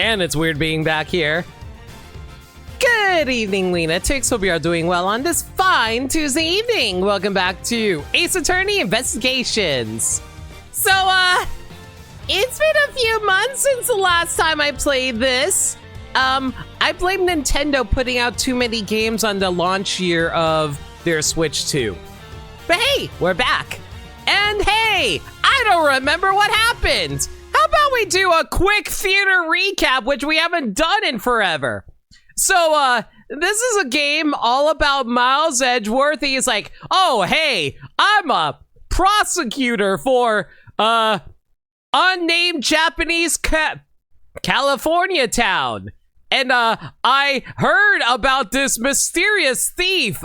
Man, it's weird being back here. Good evening, Lunatics. Hope you are doing well on this fine Tuesday evening. Welcome back to Ace Attorney Investigations. So, it's been a few months since the last time I played this. I blame Nintendo putting out too many games on the launch year of their Switch 2. But hey, we're back. And hey, I don't remember what happened. How about we do a quick theater recap, which we haven't done in forever. So, this is a game all about Miles Edgeworth. He's like, oh, hey, I'm a prosecutor for, unnamed Japanese California town. And, I heard about this mysterious thief,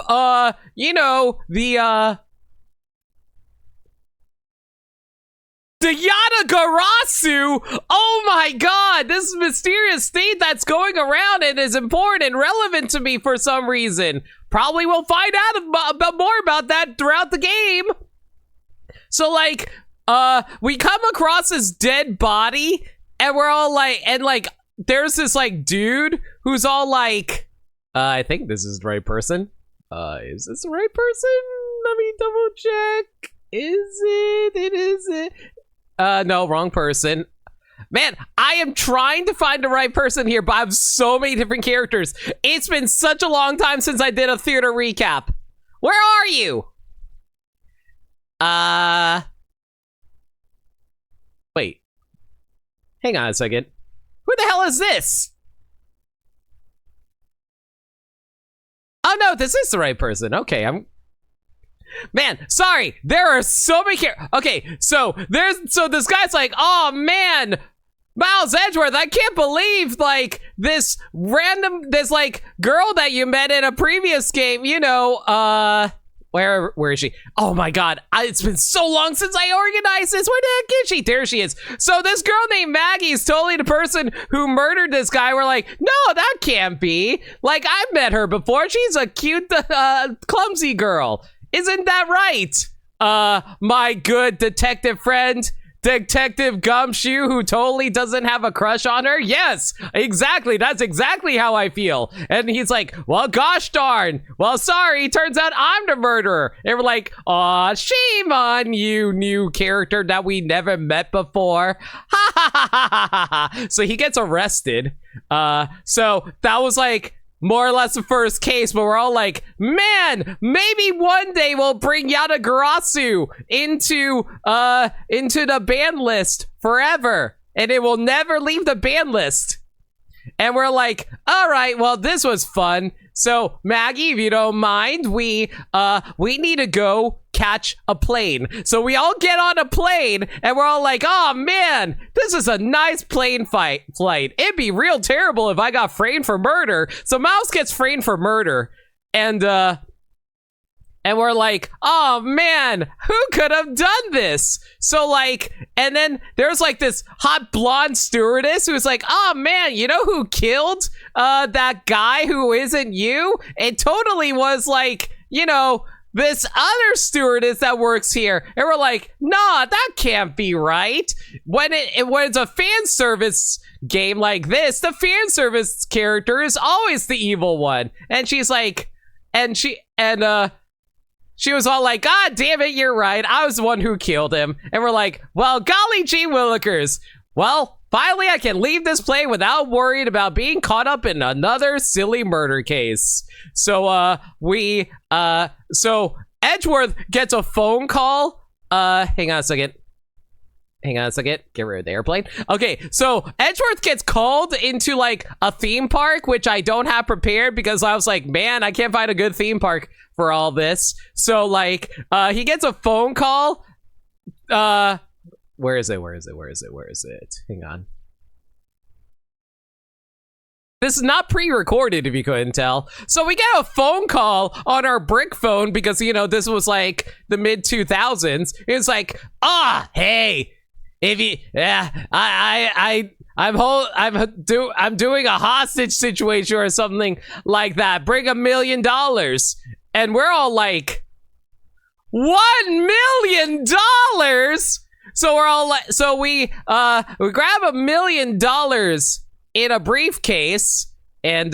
the Yatagarasu! Oh my god, this mysterious thief that's going around and is important and relevant to me for some reason. Probably we'll find out about more about that throughout the game. So like, we come across this dead body and we're all like, there's this like dude who's all like, I think this is the right person. Is this the right person? Let me double check. Is it? It is it. No, wrong person. Man, I am trying to find the right person here, but I have so many different characters. It's been such a long time since I did a theater recap. Where are you? Wait. Hang on a second. Who the hell is this? Oh no, this is the right person. Okay, Man, sorry, there are so many okay, so this guy's like, oh man, Miles Edgeworth, I can't believe like this like girl that you met in a previous game, where is she? Oh my god, it's been so long since I organized this. Where the heck is she? There she is. So this girl named Maggie is totally the person who murdered this guy. We're like, no, that can't be. Like, I've met her before. She's a cute, clumsy girl. Isn't that right? My good detective friend, Detective Gumshoe, who totally doesn't have a crush on her? Yes, exactly. That's exactly how I feel. And he's like, well, gosh darn. Well, sorry. Turns out I'm the murderer. And we're like, aw, shame on you, new character that we never met before. Ha ha ha ha ha ha. So he gets arrested. So that was like, more or less the first case, but we're all like, man, maybe one day we'll bring Yatagarasu into the ban list forever, and it will never leave the ban list. And we're like, all right, well, this was fun. So Maggie, if you don't mind, we need to go catch a plane. So we all get on a plane and we're all like, oh man, this is a nice plane flight. It'd be real terrible if I got framed for murder. So Mouse gets framed for murder. And we're like, oh man, who could have done this? So like, and then there's like this hot blonde stewardess who's like, oh man, you know who killed that guy who isn't you? It totally was like, this other stewardess that works here. And we're like, nah, that can't be right. When it's a fan service game like this, the fan service character is always the evil one. And she's like, she was all like, God damn it, you're right. I was the one who killed him. And we're like, well, golly gee willikers. Well, finally I can leave this plane without worrying about being caught up in another silly murder case. So, so Edgeworth gets a phone call. Hang on a second. Get rid of the airplane. Okay, so Edgeworth gets called into like a theme park, which I don't have prepared because I was like, man, I can't find a good theme park for all this. So like, he gets a phone call. Where is it? Hang on. This is not pre-recorded, if you couldn't tell. So we get a phone call on our brick phone because, this was like the mid-2000s. It's like, hey, if you, I'm doing a hostage situation or something like that. Bring $1 million. And we're all like, $1 million? So we're all like, so we grab $1 million in a briefcase. And,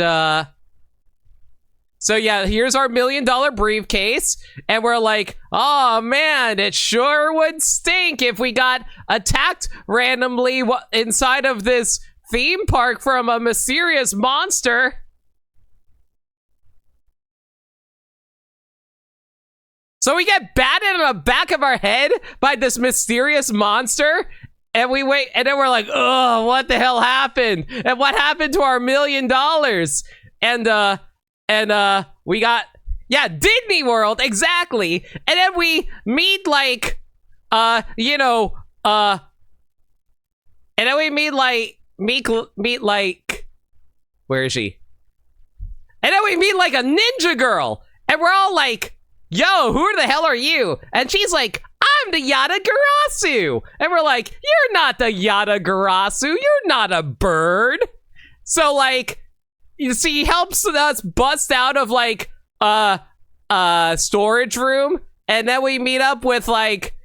so yeah, here's our $1 million briefcase. And we're like, oh man, it sure would stink if we got attacked randomly inside of this theme park from a mysterious monster. So we get batted on the back of our head by this mysterious monster, and we wait, and then we're like, oh, what the hell happened? And what happened to our $1 million? And we got, yeah, Disney World, exactly. And then we meet like, and then we meet like, where is she? And then we meet like a ninja girl, and we're all like, yo, who the hell are you? And she's like, I'm the Yatagarasu. And we're like, you're not the Yatagarasu. You're not a bird. So like, you see, he helps us bust out of like storage room, and then we meet up with like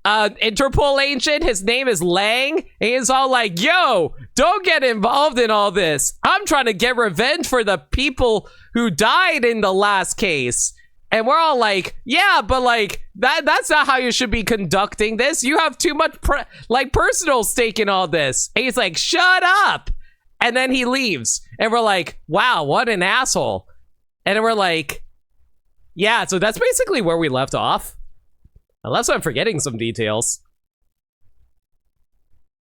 Interpol agent. His name is Lang, and he's all like, yo, don't get involved in all this. I'm trying to get revenge for the people who died in the last case. And we're all like, yeah, but like that's not how you should be conducting this. You have too much personal stake in all this. And he's like, shut up. And then he leaves, and we're like, wow, what an asshole. And then we're like, yeah, so that's basically where we left off. Unless I'm forgetting some details.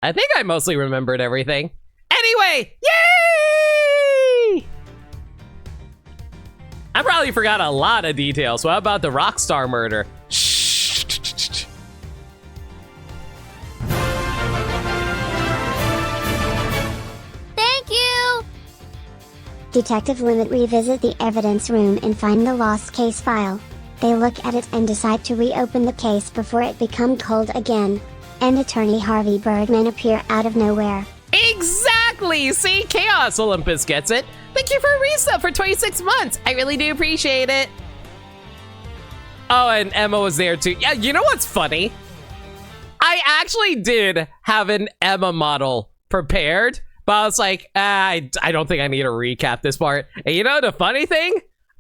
I think I mostly remembered everything. Anyway, yay! I probably forgot a lot of details. What about the Rockstar murder? Thank you! Detective Limit revisit the evidence room and find the lost case file. They look at it and decide to reopen the case before it becomes cold again. And attorney Harvey Birdman appear out of nowhere. Exactly! See, Chaos Olympus gets it. Thank you for a resub for 26 months. I really do appreciate it. Oh, and Emma was there too. Yeah, you know what's funny? I actually did have an Emma model prepared, but I was like, I don't think I need to recap this part. And you know the funny thing?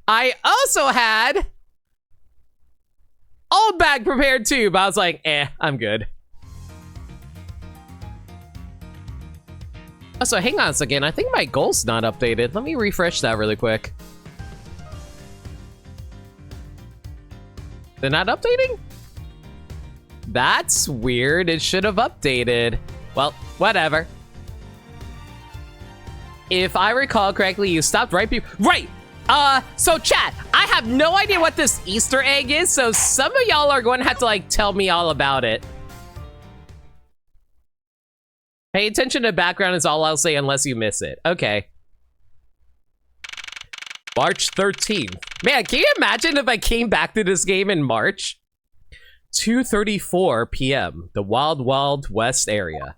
I also had Old Bag prepared too, but I was like, I'm good. Oh, so hang on a second. I think my goal's not updated. Let me refresh that really quick. They're not updating? That's weird. It should have updated. Well, whatever. If I recall correctly, you stopped right right! So chat, I have no idea what this Easter egg is, so some of y'all are going to have to like tell me all about it. Pay attention to background is all I'll say unless you miss it. Okay. March 13th. Man, can you imagine if I came back to this game in March? 2:34 p.m. The Wild Wild West area.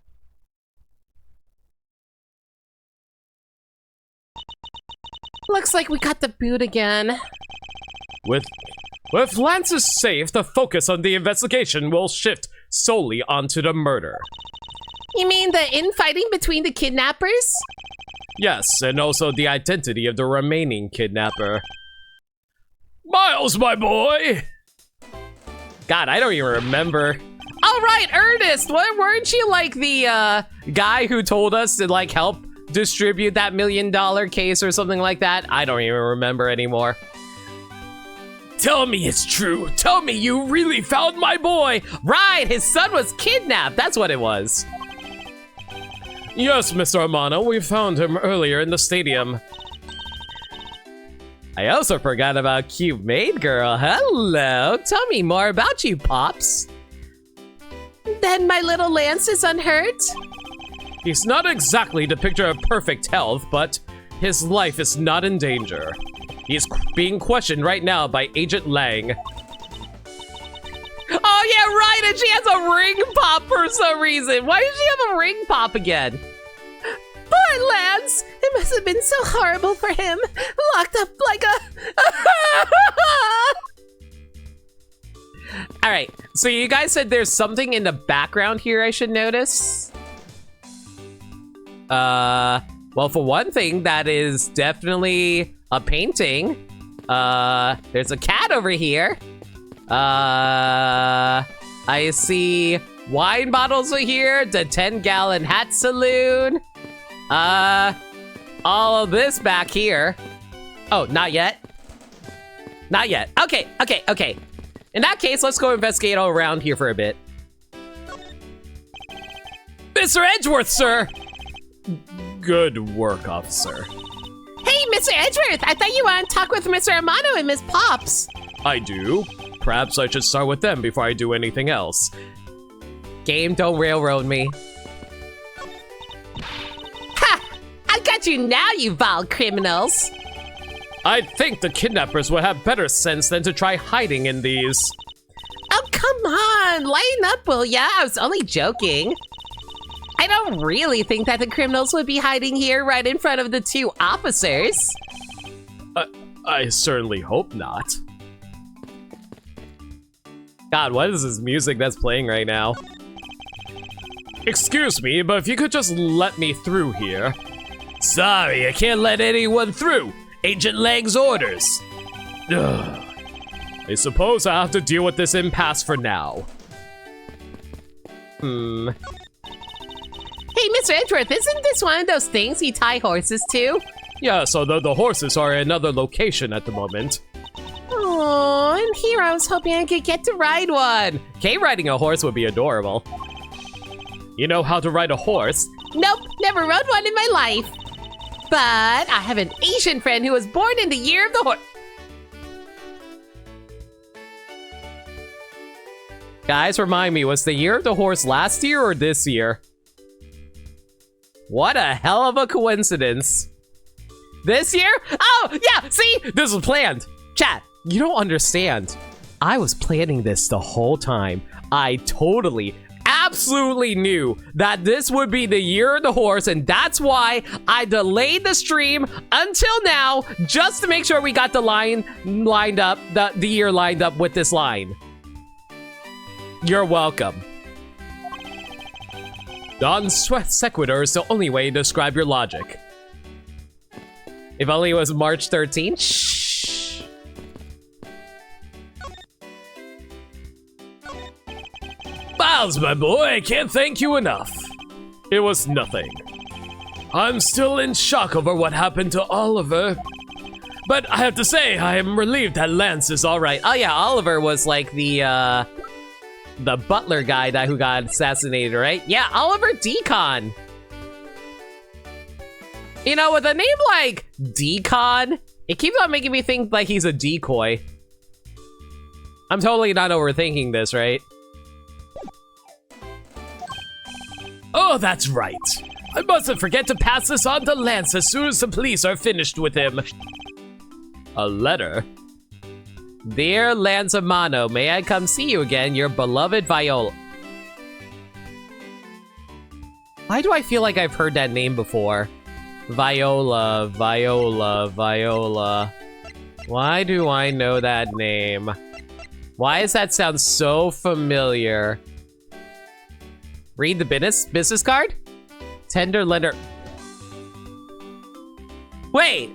Looks like we got the boot again. With Lance is safe, the focus on the investigation will shift solely onto the murder. You mean the infighting between the kidnappers? Yes, and also the identity of the remaining kidnapper. Miles, my boy! God, I don't even remember. All right, Ernest, weren't you like the guy who told us to like help distribute that $1 million case or something like that? I don't even remember anymore. Tell me it's true. Tell me you really found my boy. Right, his son was kidnapped. That's what it was. Yes, Mr. Amano, we found him earlier in the stadium. I also forgot about Cute Maid Girl. Hello, tell me more about you, Pops. Then my little Lance is unhurt? He's not exactly the picture of perfect health, but his life is not in danger. He's being questioned right now by Agent Lang. Oh yeah, right, and she has a ring pop for some reason. Why does she have a ring pop again? Poor Lance! It must have been so horrible for him. Locked up like a... Alright, so you guys said there's something in the background here I should notice? Well, for one thing, that is definitely a painting. There's a cat over here. I see wine bottles over here, the 10-gallon hat saloon. All of this back here. Oh, not yet. Not yet. Okay. In that case, let's go investigate all around here for a bit. Mr. Edgeworth, sir! Good work, officer. Hey, Mr. Edgeworth, I thought you wanted to talk with Mr. Amano and Miss Pops. I do. Perhaps I should start with them before I do anything else. Game, don't railroad me. Ha! I got you now, you vile criminals. I think the kidnappers would have better sense than to try hiding in these. Oh, come on, lighten up, will ya? I was only joking. I don't really think that the criminals would be hiding here right in front of the two officers. I certainly hope not. God, what is this music that's playing right now? Excuse me, but if you could just let me through here. Sorry, I can't let anyone through. Agent Lang's orders. Ugh. I suppose I have to deal with this impasse for now. Hey, Mr. Edgeworth, isn't this one of those things you tie horses to? Yeah, so the horses are in another location at the moment. Oh, and here I was hoping I could get to ride one. Okay, riding a horse would be adorable. You know how to ride a horse? Nope, never rode one in my life. But I have an Asian friend who was born in the year of the horse. Guys, remind me, was the year of the horse last year or this year? What a hell of a coincidence. This year? Oh, yeah, see? This was planned. Chat, you don't understand. I was planning this the whole time. I totally, absolutely knew that this would be the year of the horse, and that's why I delayed the stream until now, just to make sure we got the line lined up, the year lined up with this line. You're welcome. Non sequitur is the only way to describe your logic. If only it was March 13th. Shh. Miles, my boy, I can't thank you enough. It was nothing. I'm still in shock over what happened to Oliver. But I have to say, I am relieved that Lance is all right. Oh yeah, Oliver was like the butler guy who got assassinated, right? Yeah, Oliver Decon. You know, with a name like Decon, it keeps on making me think like he's a decoy. I'm totally not overthinking this, right? Oh, that's right. I mustn't forget to pass this on to Lance as soon as the police are finished with him. A letter? Dear Lance Amano, may I come see you again, your beloved Viola. Why do I feel like I've heard that name before? Viola, Viola, Viola. Why do I know that name? Why does that sound so familiar? Read the business card? Tender letter. Wait,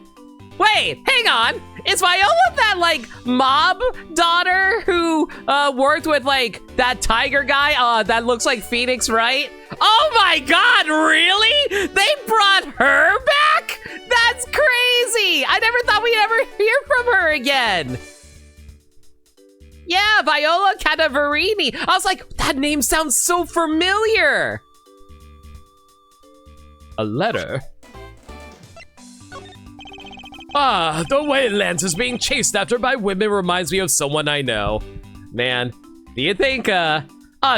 hang on. Is Viola that, like, mob daughter who worked with, like, that tiger guy that looks like Phoenix, right? Oh my god, really? They brought her back? That's crazy! I never thought we'd ever hear from her again. Yeah, Viola Cadaverini. I was like, that name sounds so familiar. A letter? Ah, the way Lance is being chased after by women reminds me of someone I know. Man, do you think, oh,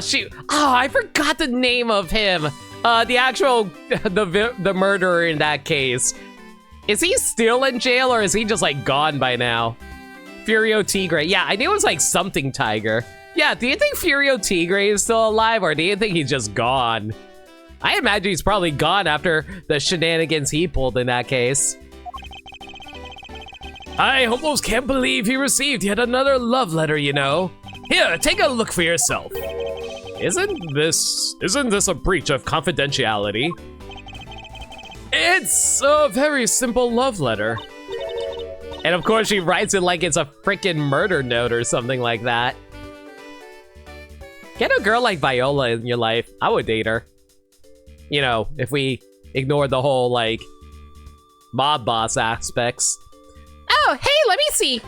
shoot. Oh, I forgot the name of him. The actual, the murderer in that case. Is he still in jail or is he just, like, gone by now? Furio Tigre. Yeah, I knew it was, like, something tiger. Yeah, do you think Furio Tigre is still alive or do you think he's just gone? I imagine he's probably gone after the shenanigans he pulled in that case. I almost can't believe he received yet another love letter, you know. Here, take a look for yourself. Isn't this a breach of confidentiality? It's a very simple love letter. And of course she writes it like it's a freaking murder note or something like that. Get a girl like Viola in your life. I would date her. You know, if we ignore the whole, like, mob boss aspects. Oh, hey, let me see.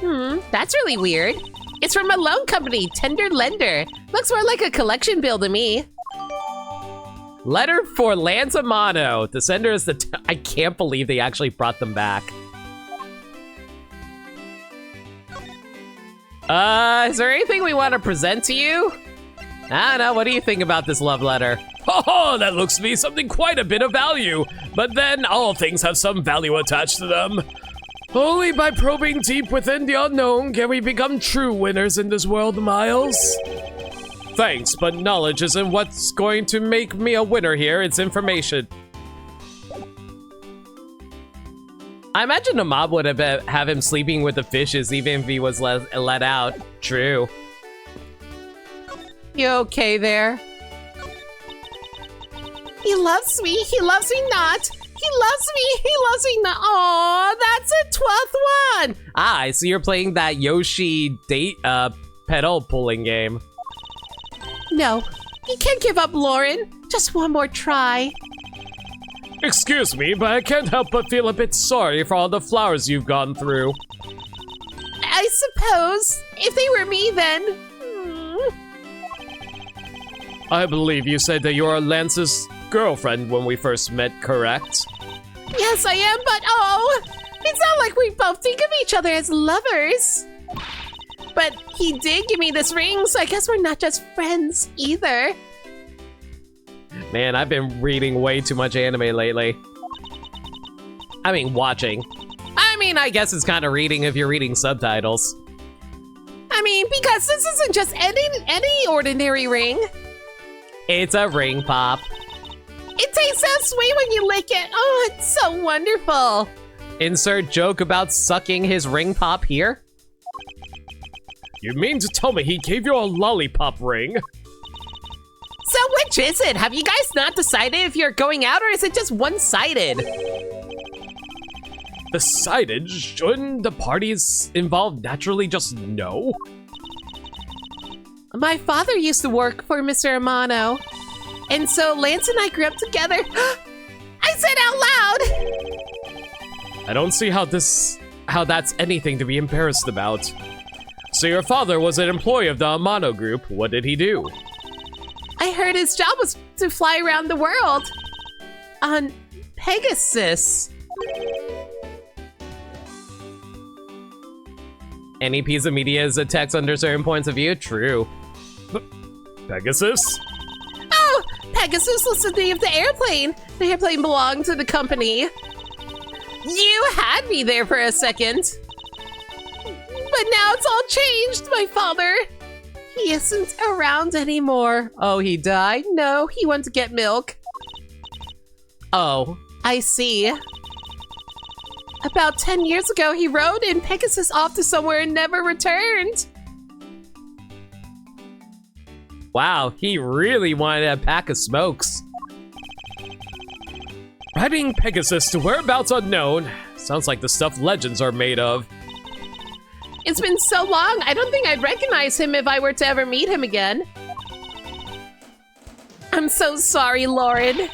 That's really weird. It's from a loan company, Tender Lender. Looks more like a collection bill to me. Letter for Lance Amano. The sender is I can't believe they actually brought them back. Is there anything we want to present to you? I don't know, what do you think about this love letter? Oh, that looks to be something quite a bit of value. But then all things have some value attached to them. Only by probing deep within the unknown can we become true winners in this world, Miles. Thanks, but knowledge isn't what's going to make me a winner here, it's information. I imagine the mob would have him sleeping with the fishes even if he was let out. True. You okay there? He loves me not. He loves me not. Aw, that's a 12th one. Ah, I see you're playing that Yoshi date pedal pulling game. No, you can't give up, Lauren. Just one more try. Excuse me, but I can't help but feel a bit sorry for all the flowers you've gone through. I suppose. If they were me, then... I believe you said that you are Lance's girlfriend when we first met, correct? Yes, I am, but oh, it's not like we both think of each other as lovers. But he did give me this ring, so I guess we're not just friends either. Man, I've been reading way too much anime lately. I mean, watching. I mean, I guess it's kind of reading if you're reading subtitles. I mean, because this isn't just any ordinary ring. It's a ring pop. It tastes so sweet when you lick it. Oh, it's so wonderful. Insert joke about sucking his ring pop here. You mean to tell me he gave you a lollipop ring? So which is it? Have you guys not decided if you're going out or is it just one-sided? Decided? Shouldn't the parties involved naturally just know? My father used to work for Mr. Amano. And so Lance and I grew up together. I said out loud! I don't see how that's anything to be embarrassed about. So your father was an employee of the Amano group. What did he do? I heard his job was to fly around the world. On Pegasus. Any piece of media is a text under certain points of view? True. Pegasus? Oh, Pegasus was the name of the airplane. The airplane belonged to the company. You had me there for a second. But now it's all changed, my father. He isn't around anymore. Oh, he died? No, he went to get milk. Oh, I see. About 10 years ago, he rode in Pegasus off to somewhere and never returned. Wow, he really wanted a pack of smokes. Riding Pegasus to whereabouts unknown. Sounds like the stuff legends are made of. It's been so long, I don't think I'd recognize him if I were to ever meet him again. I'm so sorry, Lauren.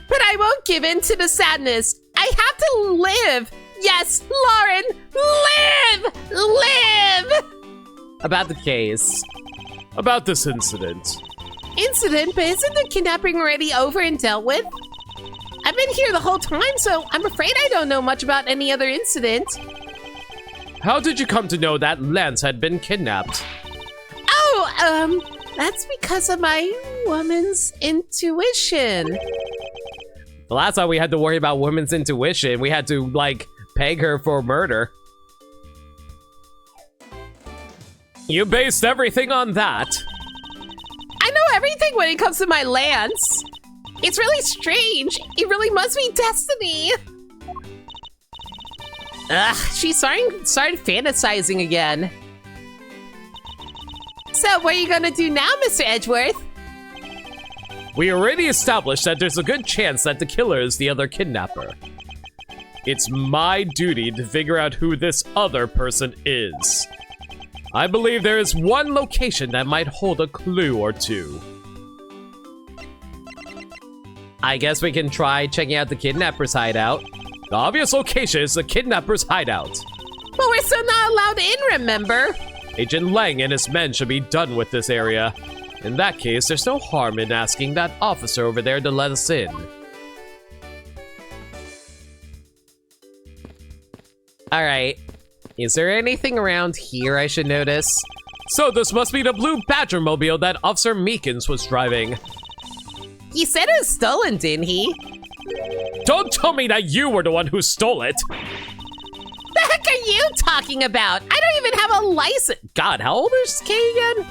But I won't give in to the sadness. I have to live. Yes, Lauren, live! About the case. About this incident. Incident? But isn't the kidnapping already over and dealt with? I've been here the whole time, so I'm afraid I don't know much about any other incident. How did you come to know that Lance had been kidnapped? Oh, that's because of my woman's intuition. The last time we had to worry about women's intuition, we had to, like, peg her for murder. You based everything on that? I know everything when it comes to my Lance. It's really strange. It really must be destiny. Ugh, she's started fantasizing again. So what are you gonna do now, Mr. Edgeworth? We already established that there's a good chance that the killer is the other kidnapper. It's my duty to figure out who this other person is. I believe there is one location that might hold a clue or two. I guess we can try checking out the kidnapper's hideout. The obvious location is the kidnapper's hideout. But we're still not allowed in, remember? Agent Lang and his men should be done with this area. In that case, there's no harm in asking that officer over there to let us in. Alright. Is there anything around here I should notice? So this must be the blue Badger mobile that Officer Meekins was driving. He said it was stolen, didn't he? Don't tell me that you were the one who stole it! The heck are you talking about? I don't even have a license. God, how old is Kay again?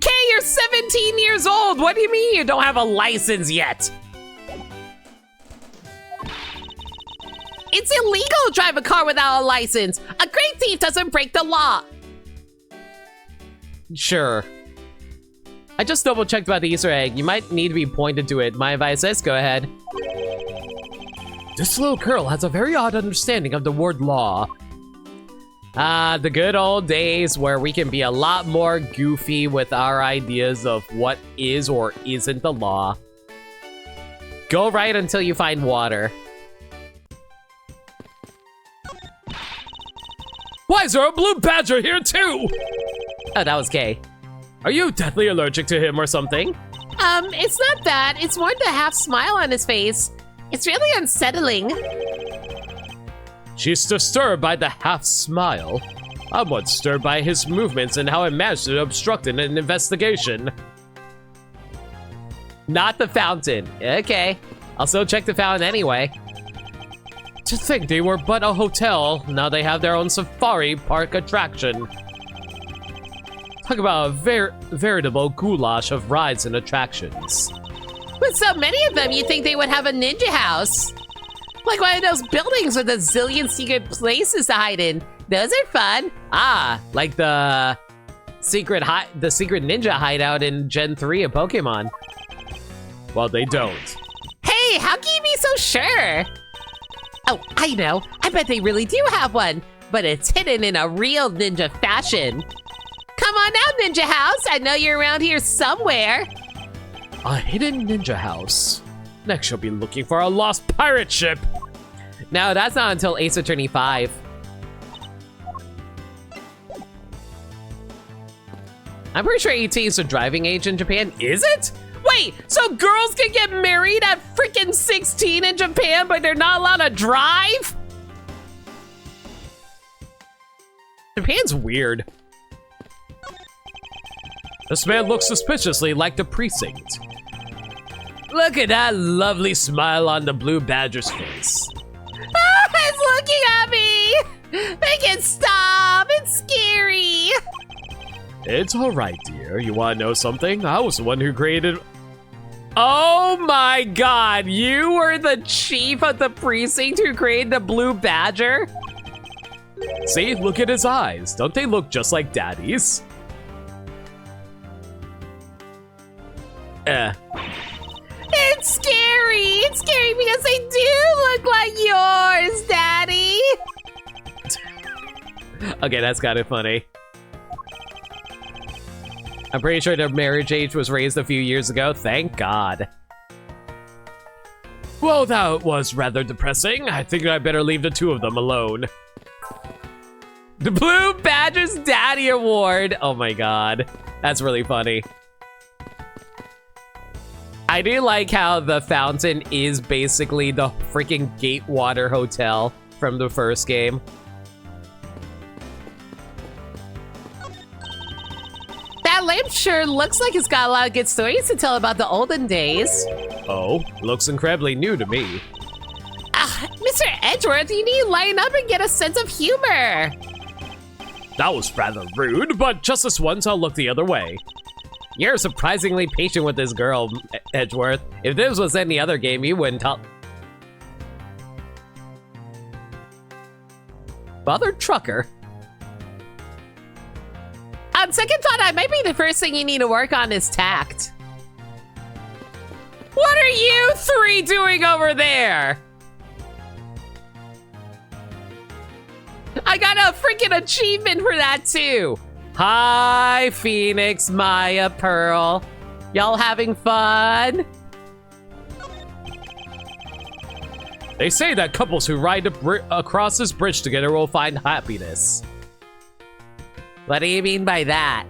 Kay, you're 17 years old. What do you mean you don't have a license yet? It's illegal to drive a car without a license. A great thief doesn't break the law. Sure. I just double checked about the Easter egg. You might need to be pointed to it. My advice is go ahead. This little girl has a very odd understanding of the word law. The good old days where we can be a lot more goofy with our ideas of what is or isn't the law. Go right until you find water. Why is there a blue badger here too? Oh, that was Kay. Are you deathly allergic to him or something? It's not that. It's more the half smile on his face. It's really unsettling. She's disturbed by the half smile. I'm what's disturbed by his movements and how I managed to obstruct an investigation. Not the fountain. Okay. I'll still check the fountain anyway. To think they were but a hotel, now they have their own safari park attraction. Talk about a veritable goulash of rides and attractions. With so many of them, you'd think they would have a ninja house. Like one of those buildings with a zillion secret places to hide in. Those are fun. Ah, like the secret ninja hideout in Gen 3 of Pokemon. Well, they don't. Hey, how can you be so sure? Oh, I know. I bet they really do have one, but it's hidden in a real ninja fashion. Come on out, Ninja House. I know you're around here somewhere. A hidden ninja house. Next, you'll be looking for a lost pirate ship. No, that's not until Ace Attorney 5. I'm pretty sure 18 is the driving age in Japan. Is it? Wait, so girls can get married at freaking 16 in Japan, but they're not allowed to drive? Japan's weird. This man looks suspiciously like the precinct. Look at that lovely smile on the blue badger's face. Ah, it's looking at me! Make it stop! It's scary! It's alright, dear. You wanna know something? I was the one who created... Oh my god, you were the chief of the precinct who created the blue badger? See, look at his eyes. Don't they look just like Daddy's? It's scary! It's scary because they do look like yours, Daddy! Okay, that's kind of funny. I'm pretty sure their marriage age was raised a few years ago. Thank God. Well, that was rather depressing. I think I better leave the two of them alone. The Blue Badger's Daddy Award. Oh my God. That's really funny. I do like how the fountain is basically the freaking Gatewater Hotel from the first game. That lamp sure looks like it's got a lot of good stories to tell about the olden days. Oh, looks incredibly new to me. Mr. Edgeworth, you need to lighten up and get a sense of humor. That was rather rude, but just this once I'll look the other way. You're surprisingly patient with this girl, Edgeworth. If this was any other game, you wouldn't tell. Mother trucker. I'll second thought, I might be the first thing you need to work on is tact. What are you three doing over there? I got a freaking achievement for that too. Hi, Phoenix, Maya, Pearl. Y'all having fun? They say that couples who ride across this bridge together will find happiness. What do you mean by that?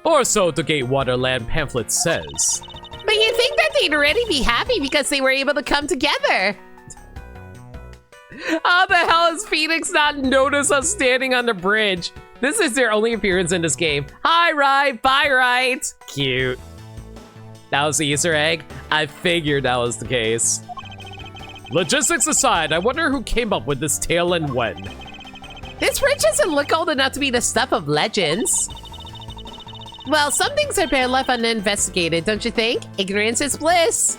Or so the Gatewaterland pamphlet says. But you think that they'd already be happy because they were able to come together. How the hell has Phoenix not noticed us standing on the bridge? This is their only appearance in this game. Hi, Right. Bye, Right. Cute. That was the Easter egg? I figured that was the case. Logistics aside, I wonder who came up with this tale and when. This bridge doesn't look old enough to be the stuff of legends. Well, some things are better left uninvestigated, don't you think? Ignorance is bliss.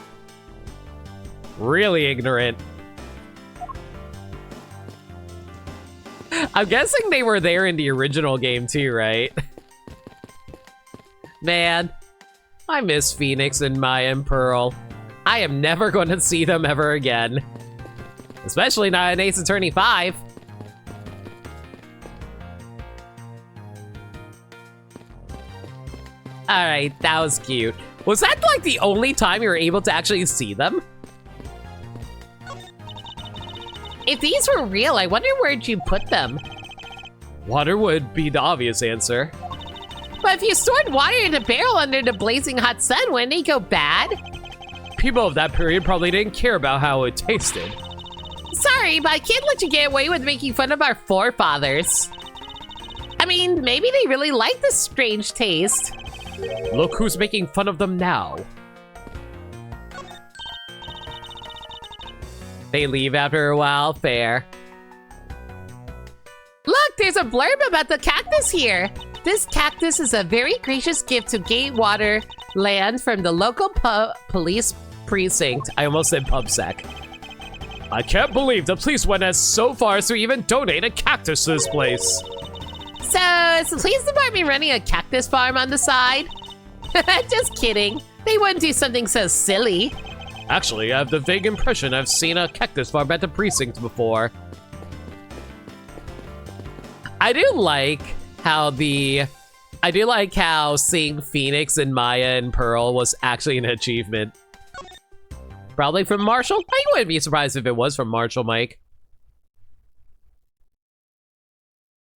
Really ignorant. I'm guessing they were there in the original game too, right? Man, I miss Phoenix and Maya and Pearl. I am never going to see them ever again. Especially not in Ace Attorney 5. Alright, that was cute. Was that like the only time you were able to actually see them? If these were real, I wonder where'd you put them? Water would be the obvious answer. But if you stored water in a barrel under the blazing hot sun, wouldn't it go bad? People of that period probably didn't care about how it tasted. Sorry, but I can't let you get away with making fun of our forefathers. I mean, maybe they really like this strange taste. Look who's making fun of them now. They leave after a while, fair. Look, there's a blurb about the cactus here. This cactus is a very gracious gift to Gatewater Land from the local police precinct. I almost said PubSec. I can't believe the police went as so far as to even donate a cactus to this place. So, is the police department running a cactus farm on the side? Just kidding. They wouldn't do something so silly. Actually, I have the vague impression I've seen a cactus farm at the precinct before. I do like how seeing Phoenix and Maya and Pearl was actually an achievement. Probably from Marshall? I wouldn't be surprised if it was from Marshall, Mike.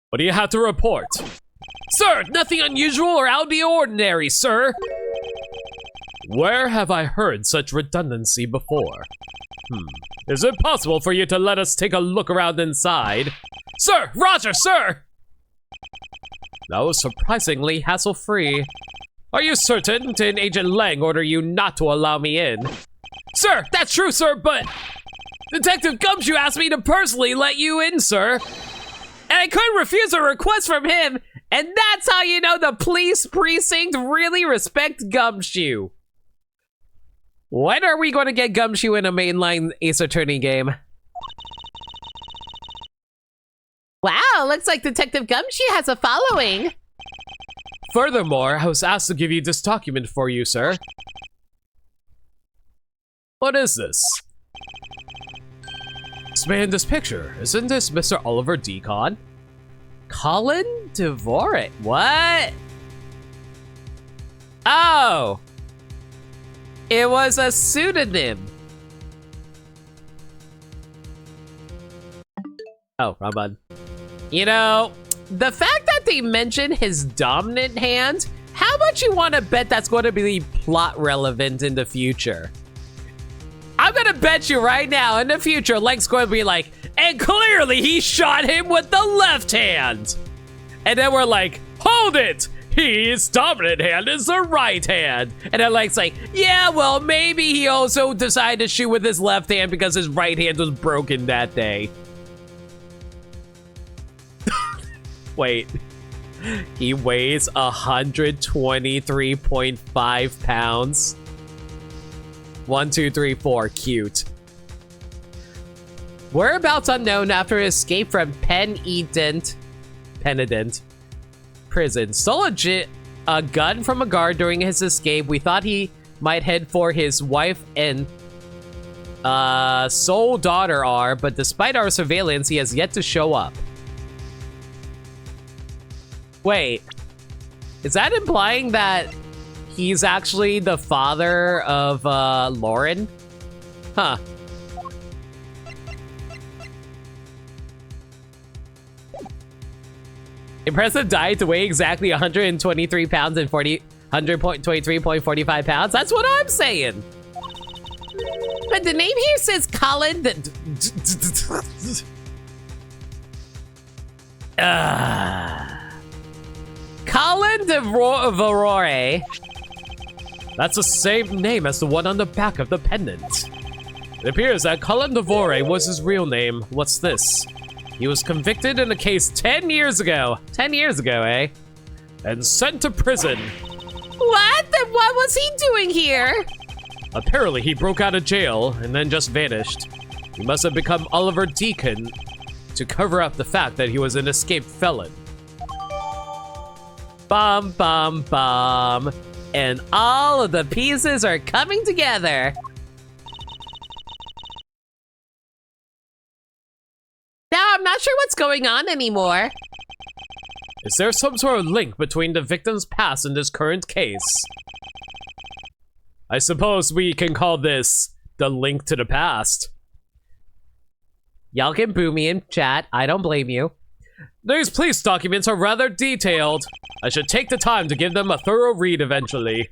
What do you have to report? Sir, nothing unusual or out of the ordinary, sir. Where have I heard such redundancy before? Is it possible for you to let us take a look around inside? Sir, Roger, sir! That was surprisingly hassle-free. Are you certain? Didn't Agent Lang order you not to allow me in? Sir, that's true, sir, but Detective Gumshoe asked me to personally let you in, sir. And I couldn't refuse a request from him, and that's how you know the police precinct really respect Gumshoe. When are we going to get Gumshoe in a mainline Ace Attorney game? Wow, looks like Detective Gumshoe has a following. Furthermore, I was asked to give you this document for you, sir. What is this? This man in this picture, isn't this Mr. Oliver Deacon? Colin Dvorak? What? Oh! It was a pseudonym. Oh, wrong button. You know, the fact that they mention his dominant hand, how much you want to bet that's going to be plot relevant in the future? I'm going to bet you right now, in the future, Link's going to be like, and clearly he shot him with the left hand. And then we're like, hold it! His dominant hand is the right hand. And then Link's like, yeah, well, maybe he also decided to shoot with his left hand because his right hand was broken that day. Wait. He weighs 123.5 pounds. 1, 2, 3, 4. Cute. Whereabouts unknown after his escape from Penitent prison. Stole a gun from a guard during his escape. We thought he might head for his wife and sole daughter are, but despite our surveillance, he has yet to show up. Wait, is that implying that he's actually the father of Lauren? Huh. Impressive diet to weigh exactly 123 pounds and 123.45 pounds. That's what I'm saying. But the name here says Colin. Colin de Varore. That's the same name as the one on the back of the pendant. It appears that Colin de Varore was his real name. What's this? He was convicted in a case 10 years ago. 10 years ago, eh? And sent to prison. What? Then what was he doing here? Apparently, he broke out of jail and then just vanished. He must have become Oliver Deacon to cover up the fact that he was an escaped felon. Bum, bum, bum. And all of the pieces are coming together. Now I'm not sure what's going on anymore. Is there some sort of link between the victim's past and this current case? I suppose we can call this the link to the past. Y'all can boo me in chat. I don't blame you. These police documents are rather detailed. I should take the time to give them a thorough read eventually.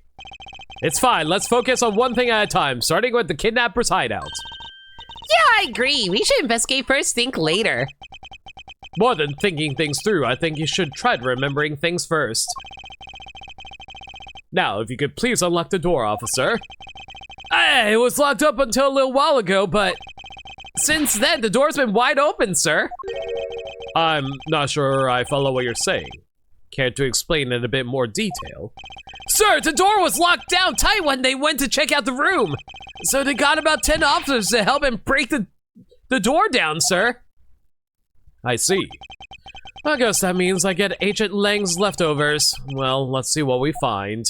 It's fine, let's focus on one thing at a time, starting with the kidnapper's hideout. Yeah, I agree. We should investigate first, think later. More than thinking things through, I think you should try remembering things first. Now, if you could please unlock the door, officer. It was locked up until a little while ago, but since then, the door's been wide open, sir. I'm not sure I follow what you're saying. Care to explain in a bit more detail? Sir, the door was locked down tight when they went to check out the room. So they got about 10 officers to help him break the door down, sir. I see. I guess that means I get Agent Lang's leftovers. Well, let's see what we find.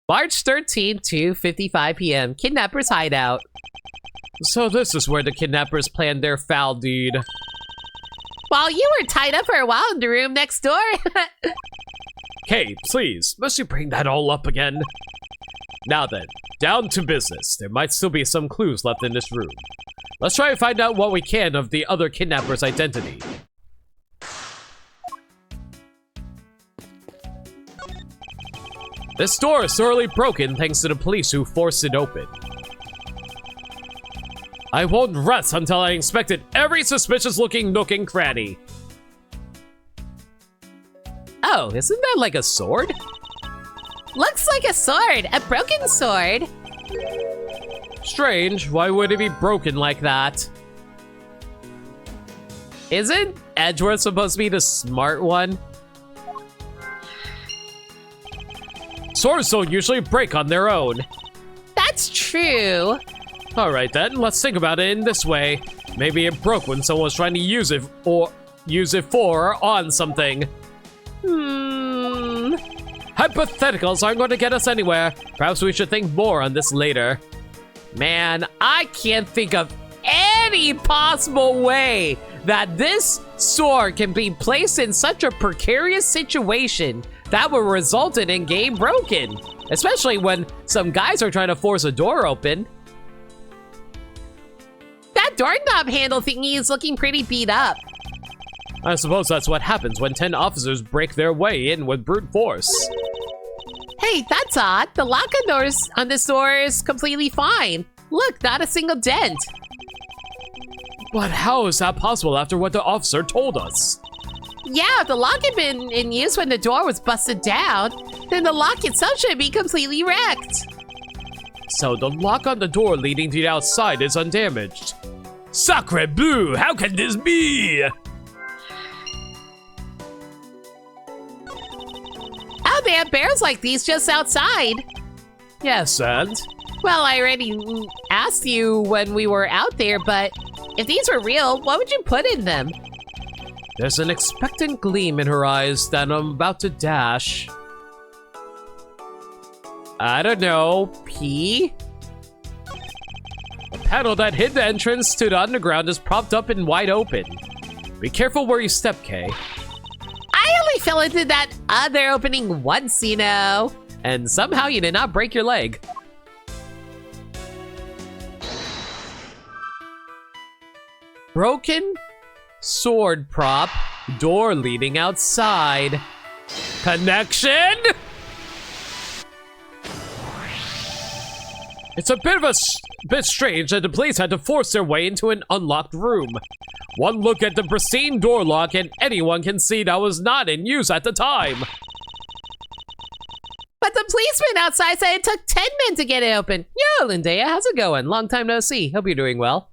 March 13th, 2:55 p.m. Kidnapper's hideout. So this is where the kidnappers planned their foul deed. While you were tied up for a while in the room next door. Kate, please, must you bring that all up again? Now then, down to business. There might still be some clues left in this room. Let's try and find out what we can of the other kidnapper's identity. This door is thoroughly broken thanks to the police who forced it open. I won't rest until I inspected every suspicious-looking nook and cranny. Oh, isn't that like a sword? Looks like a sword. A broken sword. Strange, why would it be broken like that? Isn't Edgeworth supposed to be the smart one? Swords don't usually break on their own. That's true. Alright then, let's think about it in this way. Maybe it broke when someone was trying to use it for or on something. Hypotheticals aren't going to get us anywhere. Perhaps we should think more on this later. Man, I can't think of any possible way that this sword can be placed in such a precarious situation that would result in game broken. Especially when some guys are trying to force a door open. That doorknob handle thingy is looking pretty beat up. I suppose that's what happens when 10 officers break their way in with brute force. Hey, that's odd. The lock on this door is completely fine. Look, not a single dent. But how is that possible after what the officer told us? Yeah, if the lock had been in use when the door was busted down, then the lock itself should be completely wrecked. So the lock on the door leading to the outside is undamaged. Sacre bleu, how can this be? Oh, they have barrels like these just outside. Yes, and? Well, I already asked you when we were out there, but if these were real, what would you put in them? There's an expectant gleam in her eyes that I'm about to dash. I don't know, pee? The panel that hid the entrance to the underground is propped up and wide open. Be careful where you step, Kay. I only fell into that other opening once, you know. And somehow you did not break your leg. Broken sword prop, door leading outside. Connection? It's a bit strange that the police had to force their way into an unlocked room. One look at the pristine door lock and anyone can see that was not in use at the time. But the policeman outside said it took 10 men to get it open. Yo, Lindea, how's it going? Long time no see. Hope you're doing well.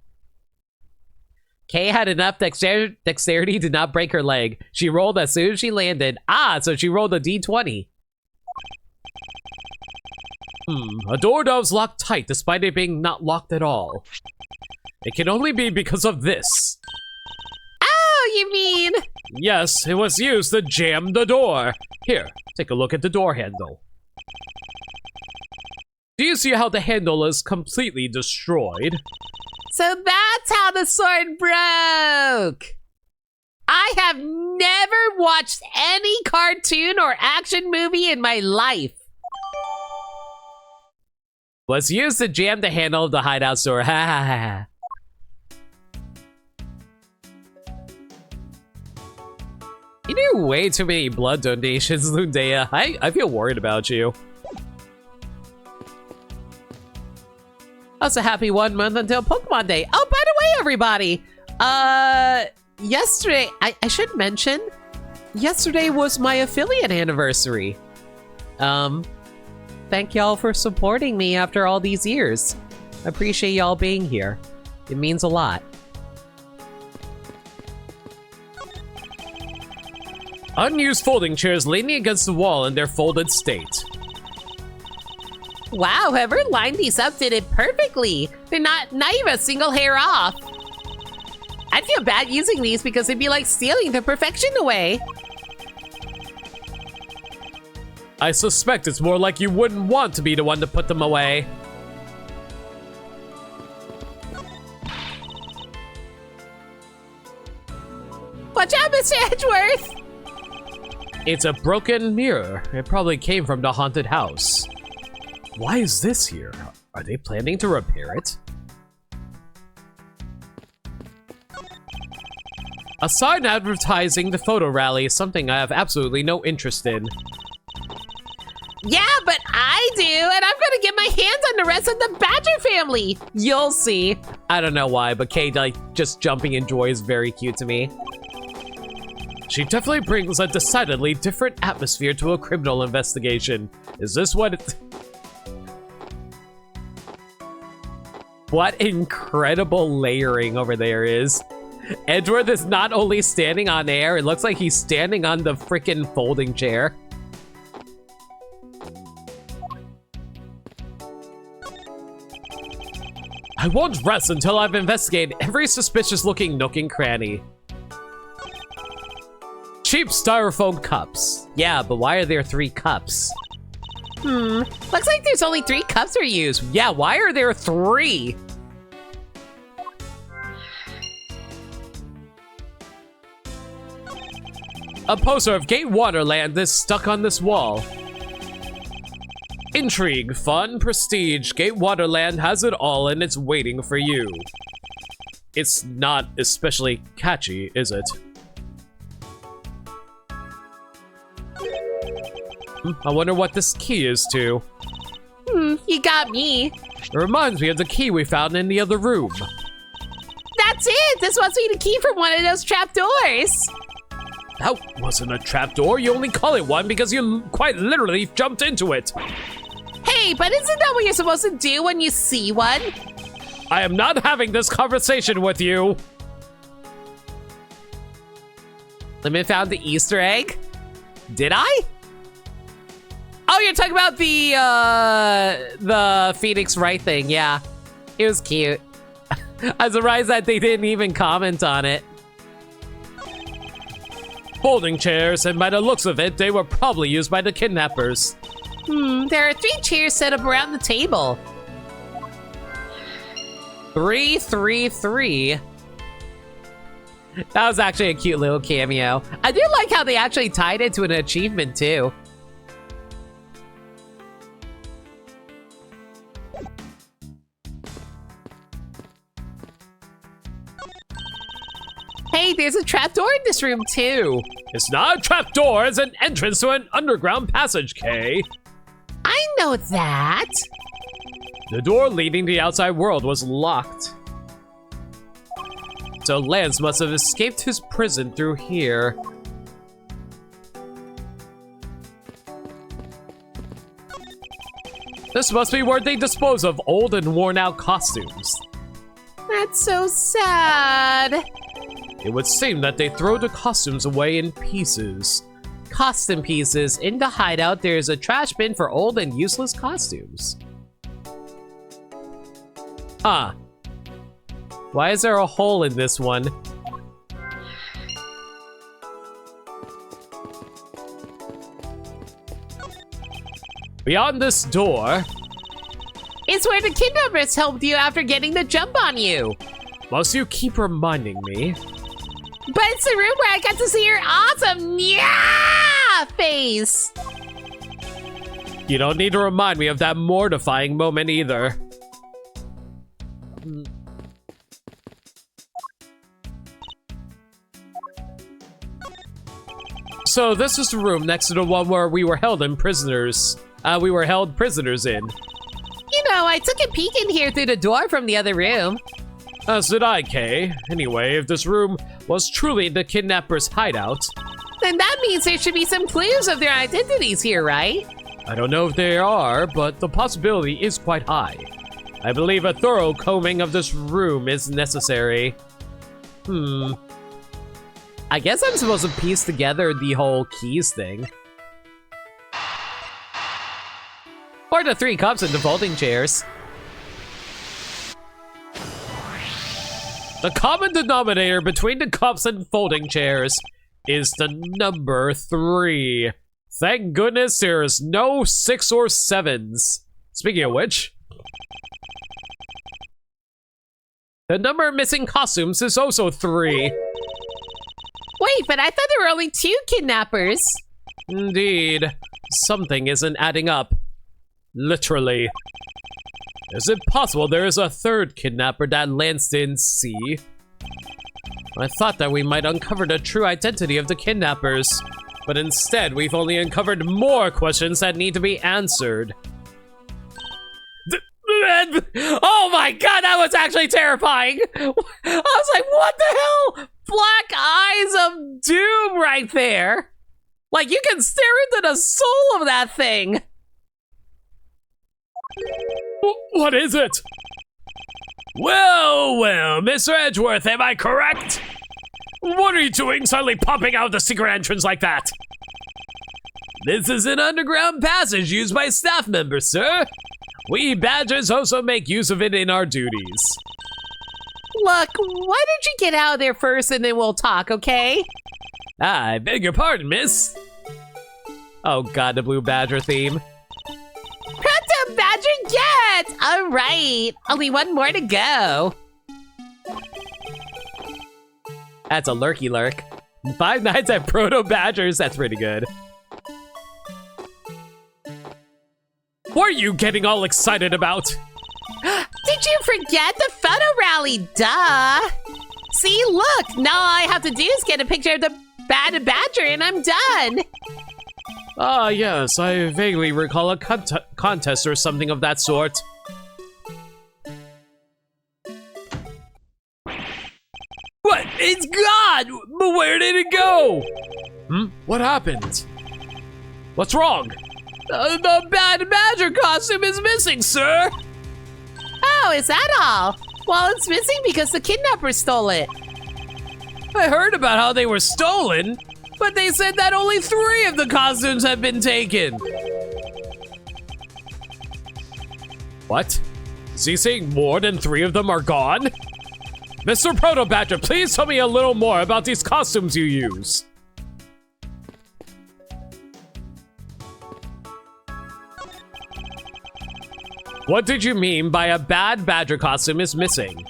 Kay had enough dexterity to not break her leg. She rolled as soon as she landed. Ah, so she rolled a d20. A door that was locked tight despite it being not locked at all. It can only be because of this. Oh, you mean? Yes, it was used to jam the door. Here, take a look at the door handle. Do you see how the handle is completely destroyed? So that's how the sword broke. I have never watched any cartoon or action movie in my life. Was used to jam the handle of the hideout door. Ha ha ha. You do way too many blood donations, Lundea. I feel worried about you. That's a happy 1 month until Pokemon Day. Oh, by the way, everybody. Yesterday, I should mention, yesterday was my affiliate anniversary. Thank y'all for supporting me after all these years. I appreciate y'all being here. It means a lot. Unused folding chairs leaning against the wall in their folded state. Wow, whoever lined these up did it perfectly. They're not even a single hair off. I'd feel bad using these because it'd be like stealing the perfection away. I suspect it's more like you wouldn't want to be the one to put them away. Watch out, Mr. Edgeworth! It's a broken mirror. It probably came from the haunted house. Why is this here? Are they planning to repair it? A sign advertising the photo rally is something I have absolutely no interest in. Yeah, but I do, and I'm gonna get my hands on the rest of the Badger family. You'll see. I don't know why, but Kay, like, just jumping in joy is very cute to me. She definitely brings a decidedly different atmosphere to a criminal investigation. Is this what it... What incredible layering over there is. Edgeworth is not only standing on air, it looks like he's standing on the freaking folding chair. I won't rest until I've investigated every suspicious-looking nook and cranny. Cheap styrofoam cups. Yeah, but why are there 3 cups? Looks like there's only 3 cups we use. Yeah, why are there 3? A poster of Gate Waterland is stuck on this wall. Intrigue, fun, prestige. Gate Waterland has it all and it's waiting for you. It's not especially catchy, is it? I wonder what this key is to. You got me. It reminds me of the key we found in the other room. That's it. This must be the key from one of those trapdoors. That wasn't a trapdoor. You only call it one because you quite literally jumped into it. Hey, but isn't that what you're supposed to do when you see one? I am not having this conversation with you. Lemon found the Easter egg. Did I? Oh, you're talking about the Phoenix Wright thing. Yeah, it was cute. I'm surprised that they didn't even comment on it. Folding chairs, and by the looks of it, they were probably used by the kidnappers. There are 3 chairs set up around the table. 333. That was actually a cute little cameo. I do like how they actually tied it to an achievement too. Hey, there's a trapdoor in this room too. It's not a trapdoor, it's an entrance to an underground passage, Kay. I know that. The door leading to the outside world was locked. So Lance must have escaped his prison through here. This must be where they dispose of old and worn out costumes. That's so sad. It would seem that they throw the costumes away in pieces. Costume pieces. In the hideout, there's a trash bin for old and useless costumes. Huh. Why is there a hole in this one? Beyond this door, It's where the kidnappers helped you after getting the jump on you. must you keep reminding me? But it's the room where I got to see your awesome yeah face. You don't need to remind me of that mortifying moment either. So this is the room next to the one where we were held prisoners in. You know, I took a peek in here through the door from the other room. As did I, Kay. Anyway, if this room was truly the kidnappers' hideout, Then that means there should be some clues of their identities here, right? I don't know if there are, but the possibility is quite high. I believe a thorough combing of this room is necessary. I guess I'm supposed to piece together the whole keys thing. Or the 3 cups and the folding chairs. The common denominator between the cups and folding chairs is the number 3. Thank goodness there is no 6 or 7s. Speaking of which, the number of missing costumes is also 3. Wait, but I thought there were only 2 kidnappers. Indeed, something isn't adding up. Literally. Is it possible there is a 3rd kidnapper that Lance didn't see? I thought that we might uncover the true identity of the kidnappers, but instead we've only uncovered more questions that need to be answered. Oh my god, that was actually terrifying! I was like, what the hell? Black eyes of doom right there! Like, you can stare into the soul of that thing! What is it? Well, Mr. Edgeworth, am I correct? What are you doing suddenly popping out of the secret entrance like that? This is an underground passage used by staff members, sir. We badgers also make use of it in our duties. Look, why don't you get out of there first and then we'll talk, okay? I beg your pardon, miss. Oh god, the Blue Badger theme. Pronto, Badger, get! All right, only one more to go. That's a lurky lurk. 5 Nights at Proto Badgers, that's pretty good. What are you getting all excited about? Did you forget the photo rally? Duh! See, look, now all I have to do is get a picture of the bad badger and I'm done. Ah, yes, I vaguely recall a contest or something of that sort. What? It's gone! But where did it go? What happened? What's wrong? The Bad Badger costume is missing, sir! Oh, is that all? Well, it's missing because the kidnappers stole it. I heard about how they were stolen, but they said that only 3 of the costumes had been taken. What? Is he saying more than 3 of them are gone? Mr. Proto Badger, please tell me a little more about these costumes you use. What did you mean by a bad badger costume is missing?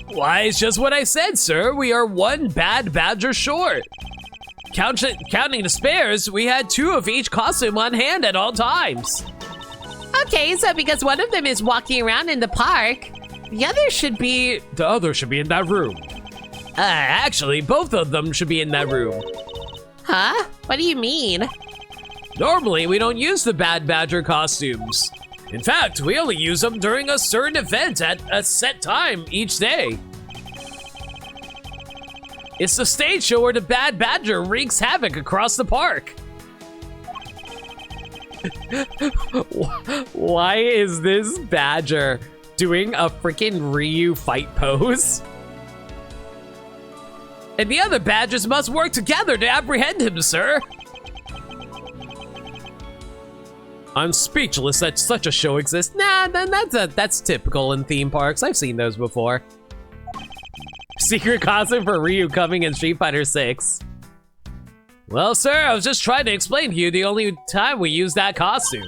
Why, it's just what I said, sir. We are 1 bad badger short. Counting the spares, we had 2 of each costume on hand at all times. Okay, so because one of them is walking around in the park, the other should be... The other should be in that room. Actually, both of them should be in that room. Huh? What do you mean? Normally, we don't use the bad badger costumes. In fact, we only use them during a certain event at a set time each day. It's the stage show where the bad badger wreaks havoc across the park. Why is this badger doing a freaking Ryu fight pose? And the other badgers must work together to apprehend him, sir. I'm speechless that such a show exists. Nah, that's typical in theme parks. I've seen those before. Secret costume for Ryu coming in Street Fighter 6. Well, sir, I was just trying to explain to you the only time we use that costume.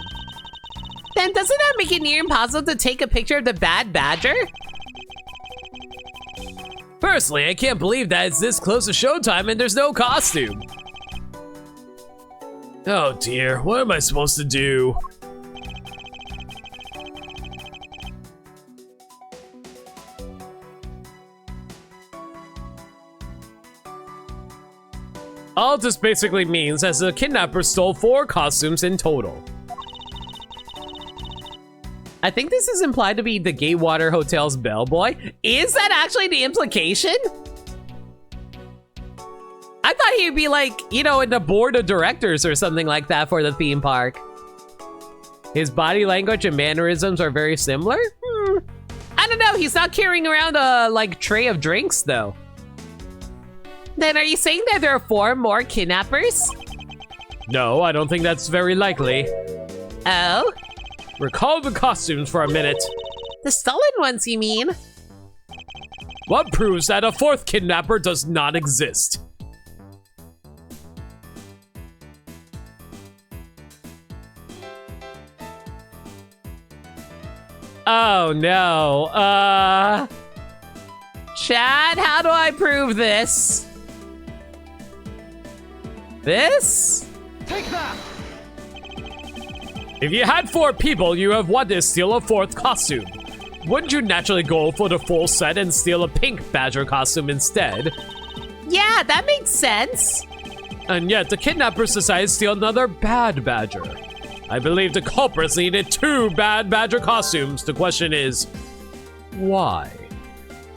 Then doesn't that make it near impossible to take a picture of the bad badger? Personally, I can't believe that it's this close to showtime and there's no costume. Oh dear, what am I supposed to do? All this basically means is the kidnapper stole 4 costumes in total. I think this is implied to be the Gatewater Hotel's bellboy. Is that actually the implication? I thought he'd be like, you know, in the board of directors or something like that for the theme park. His body language and mannerisms are very similar? I don't know, he's not carrying around a, like, tray of drinks, though. Then are you saying that there are 4 more kidnappers? No, I don't think that's very likely. Oh? Recall the costumes for a minute. The stolen ones, you mean? What proves that a 4th kidnapper does not exist? Oh no, Chad, how do I prove this? This? Take that! If you had 4 people, you have wanted to steal a 4th costume. Wouldn't you naturally go for the full set and steal a pink badger costume instead? Yeah, that makes sense. And yet, the kidnappers decided to steal another bad badger. I believe the culprits needed 2 bad badger costumes. The question is, why?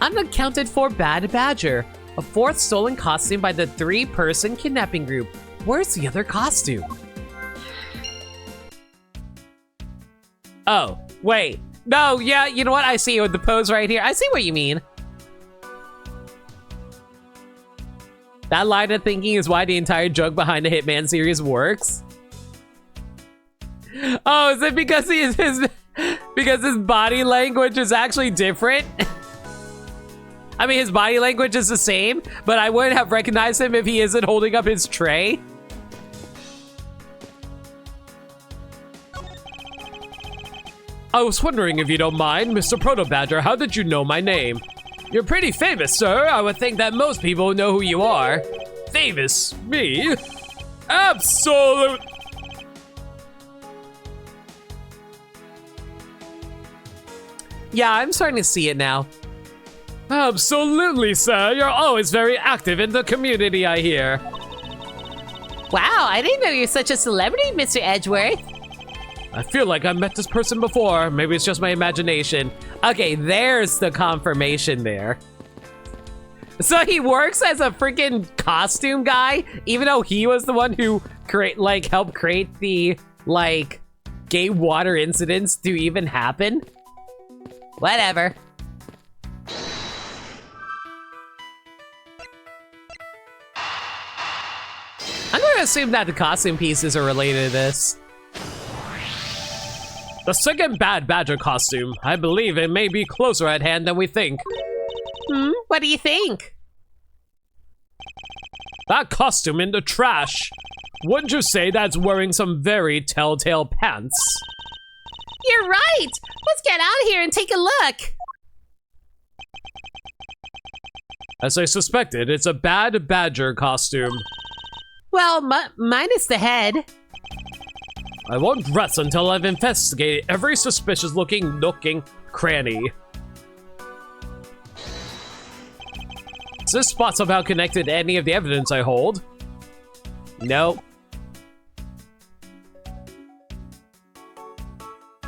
Unaccounted for bad badger. A 4th stolen costume by the 3-person kidnapping group. Where's the other costume? Oh, wait. No, yeah, you know what? I see with the pose right here. I see what you mean. That line of thinking is why the entire joke behind the Hitman series works. Oh, is it because because his body language is actually different? I mean, his body language is the same, but I wouldn't have recognized him if he isn't holding up his tray. I was wondering if you don't mind, Mr. Proto Badger, how did you know my name? You're pretty famous, sir. I would think that most people know who you are. Famous? Me? Absolute. Yeah, I'm starting to see it now. Absolutely, sir. You're always very active in the community, I hear. Wow, I didn't know you're such a celebrity, Mr. Edgeworth. I feel like I've met this person before. Maybe it's just my imagination. Okay, there's the confirmation there. So he works as a freaking costume guy, even though he was the one who helped create the, Gatewater incidents to even happen? Whatever. I'm gonna assume that the costume pieces are related to this. The second bad badger costume. I believe it may be closer at hand than we think. What do you think? That costume in the trash. Wouldn't you say that's wearing some very telltale pants? You're right! Let's get out of here and take a look! As I suspected, it's a bad badger costume. Well, minus the head. I won't rest until I've investigated every suspicious-looking nooking cranny. Is this spot somehow connected to any of the evidence I hold? Nope.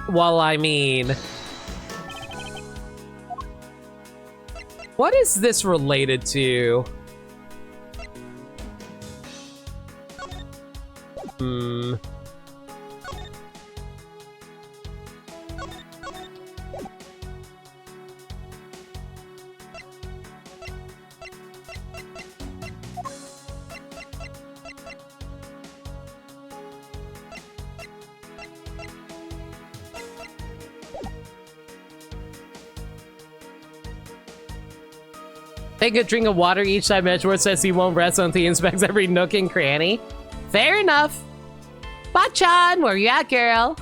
Well, I mean... what is this related to? Take a drink of water each time Edgeworth says he won't rest until he inspects every nook and cranny. Fair enough. Bachan, where you at, girl?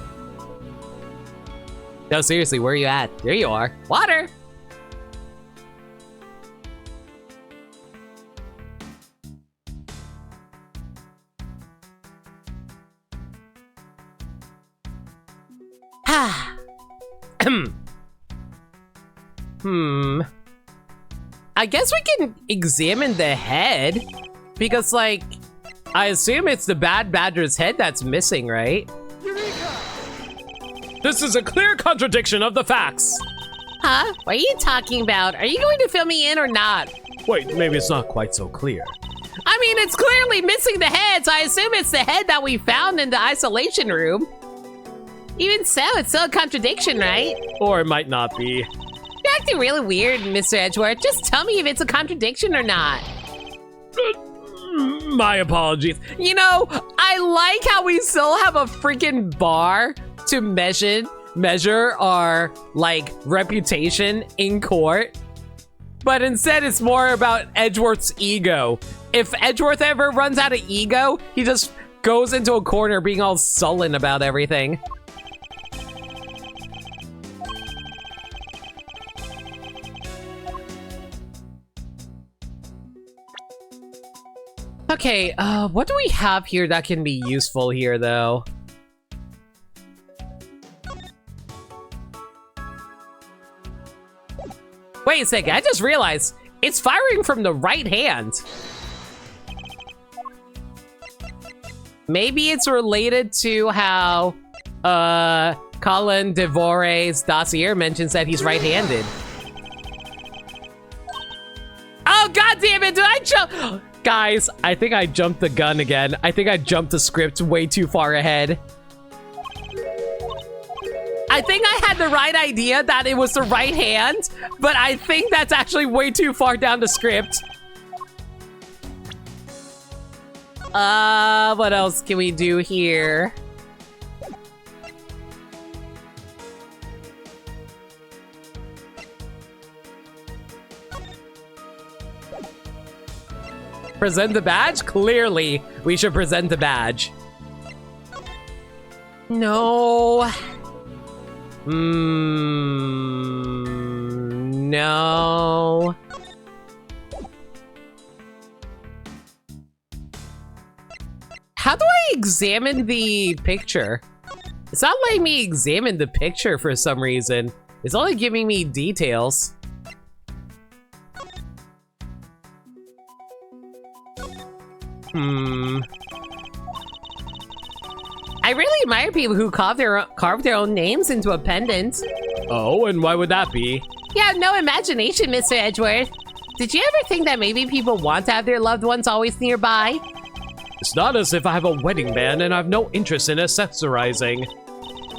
No, seriously, where you at? There you are. Water! I guess we can examine the head, because, like, I assume it's the bad badger's head that's missing, right? This is a clear contradiction of the facts. Huh? What are you talking about? Are you going to fill me in or not? Wait, maybe it's not quite so clear. I mean, it's clearly missing the head, so I assume it's the head that we found in the isolation room. Even so, it's still a contradiction, right? Or it might not be. You're acting really weird, Mr. Edgeworth. Just tell me if it's a contradiction or not. My apologies. You know, I like how we still have a freaking bar to measure our, like, reputation in court. But instead, it's more about Edgeworth's ego. If Edgeworth ever runs out of ego, he just goes into a corner being all sullen about everything. Okay, what do we have here that can be useful here, though? Wait a second, I just realized it's firing from the right hand. Maybe it's related to how, Colin Devore's dossier mentions that he's right-handed. Oh, god damn it, did I jump? Guys, I think I jumped the gun again. I think I jumped the script way too far ahead. I think I had the right idea that it was the right hand, but I think that's actually way too far down the script. What else can we do here? Present the badge? Clearly, we should present the badge. No. No. How do I examine the picture? It's not letting me examine the picture for some reason. It's only giving me details. I really admire people who carve their own names into a pendant. Oh, and why would that be? You have no imagination, Mr. Edgeworth. Did you ever think that maybe people want to have their loved ones always nearby? It's not as if I have a wedding band and I have no interest in accessorizing.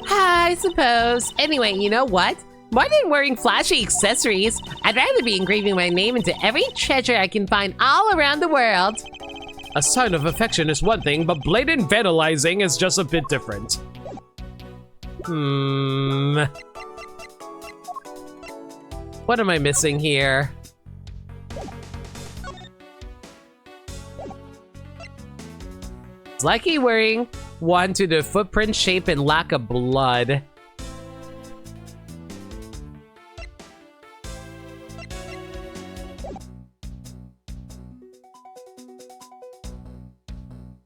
I suppose. Anyway, you know what? More than wearing flashy accessories, I'd rather be engraving my name into every treasure I can find all around the world. A sign of affection is one thing, but blatant vandalizing is just a bit different. What am I missing here? Is Lucky wearing one to the footprint shape and lack of blood?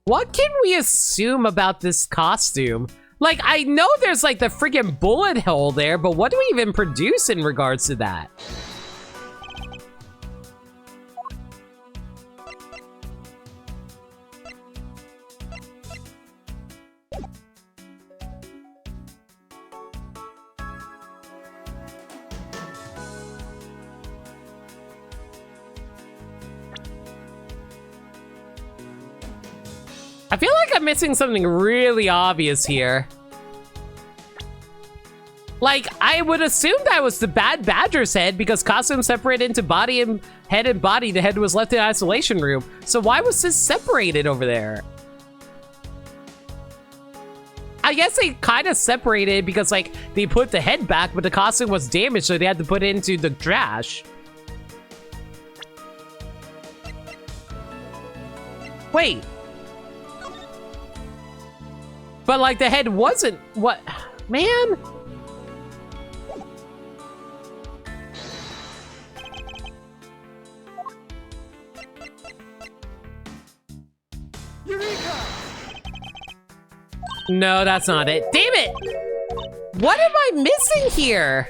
What can we assume about this costume? Like, I know there's like the freaking bullet hole there, but what do we even produce in regards to that? I feel like I'm missing something really obvious here. Like, I would assume that was the bad badger's head because costume separated into body and head and body. The head was left in isolation room. So why was this separated over there? I guess they kind of separated because, like, they put the head back, but the costume was damaged, so they had to put it into the trash. Wait. But, like, the head wasn't... What? Man? Eureka! No, that's not it. Damn it! What am I missing here?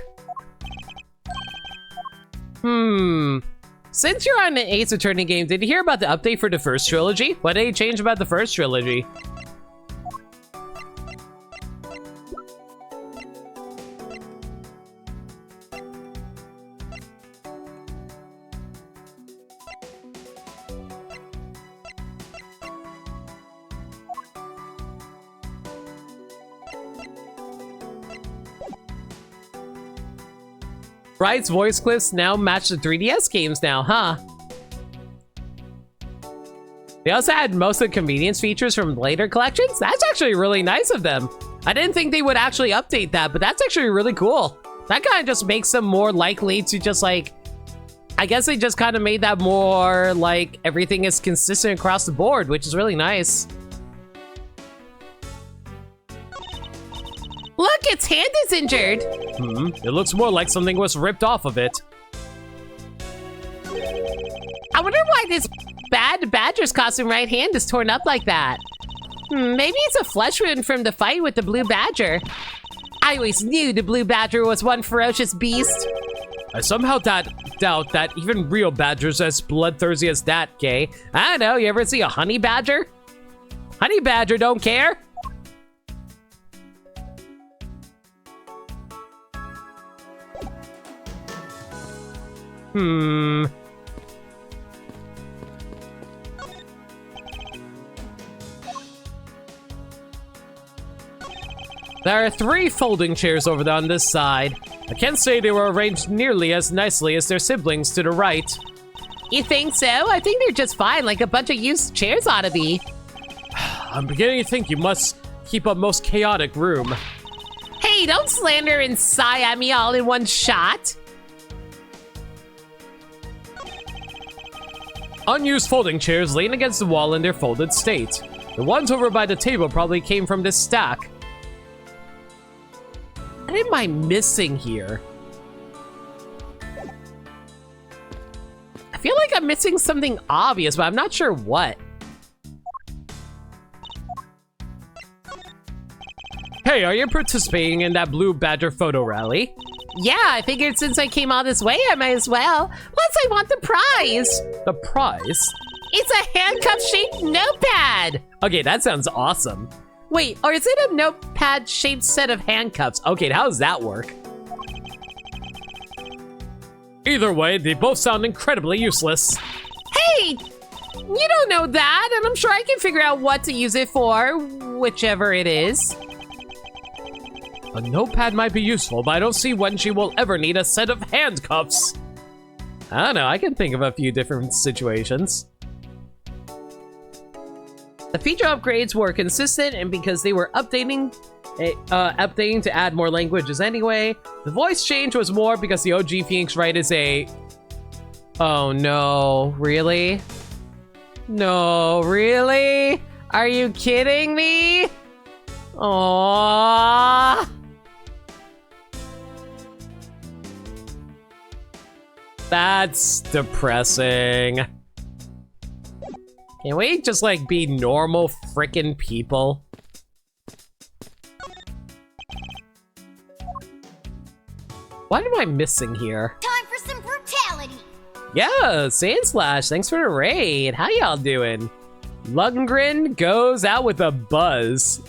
Since you're on an Ace Attorney game, did you hear about the update for the first trilogy? What did they change about the first trilogy? Wright's voice clips now match the 3DS games now, huh? They also had most of the convenience features from later collections. That's actually really nice of them. I didn't think they would actually update that, but that's actually really cool. That kind of just makes them more likely to just like... I guess they just kind of made that more like everything is consistent across the board, which is really nice. Look, its hand is injured. It looks more like something was ripped off of it. I wonder why this bad badger's costume right hand is torn up like that. Maybe it's a flesh wound from the fight with the blue badger. I always knew the blue badger was one ferocious beast. I somehow doubt that even real badgers as bloodthirsty as that, Kay. I don't know, you ever see a honey badger? Honey badger don't care. There are 3 folding chairs over there on this side. I can't say they were arranged nearly as nicely as their siblings to the right. You think so? I think they're just fine, like a bunch of used chairs ought to be. I'm beginning to think you must keep a most chaotic room. Hey, don't slander and sigh at me all in one shot. Unused folding chairs lean against the wall in their folded state. The ones over by the table probably came from this stack. What am I missing here? I feel like I'm missing something obvious, but I'm not sure what. Hey, are you participating in that blue badger photo rally? Yeah, I figured since I came all this way, I might as well. Plus, I want the prize. The prize? It's a handcuff-shaped notepad. Okay, that sounds awesome. Wait, or is it a notepad-shaped set of handcuffs? Okay, how does that work? Either way, they both sound incredibly useless. Hey, you don't know that, and I'm sure I can figure out what to use it for, whichever it is. A notepad might be useful, but I don't see when she will ever need a set of handcuffs. I don't know, I can think of a few different situations. The feature upgrades were consistent, and because they were updating Updating to add more languages anyway. The voice change was more because the OG Phoenix Wright is a... Oh no, really? No, really? Are you kidding me? Aww. That's depressing. Can we just like be normal frickin' people? What am I missing here? Time for some brutality! Yeah, Sandslash, thanks for the raid. How y'all doing? Lundgren goes out with a buzz.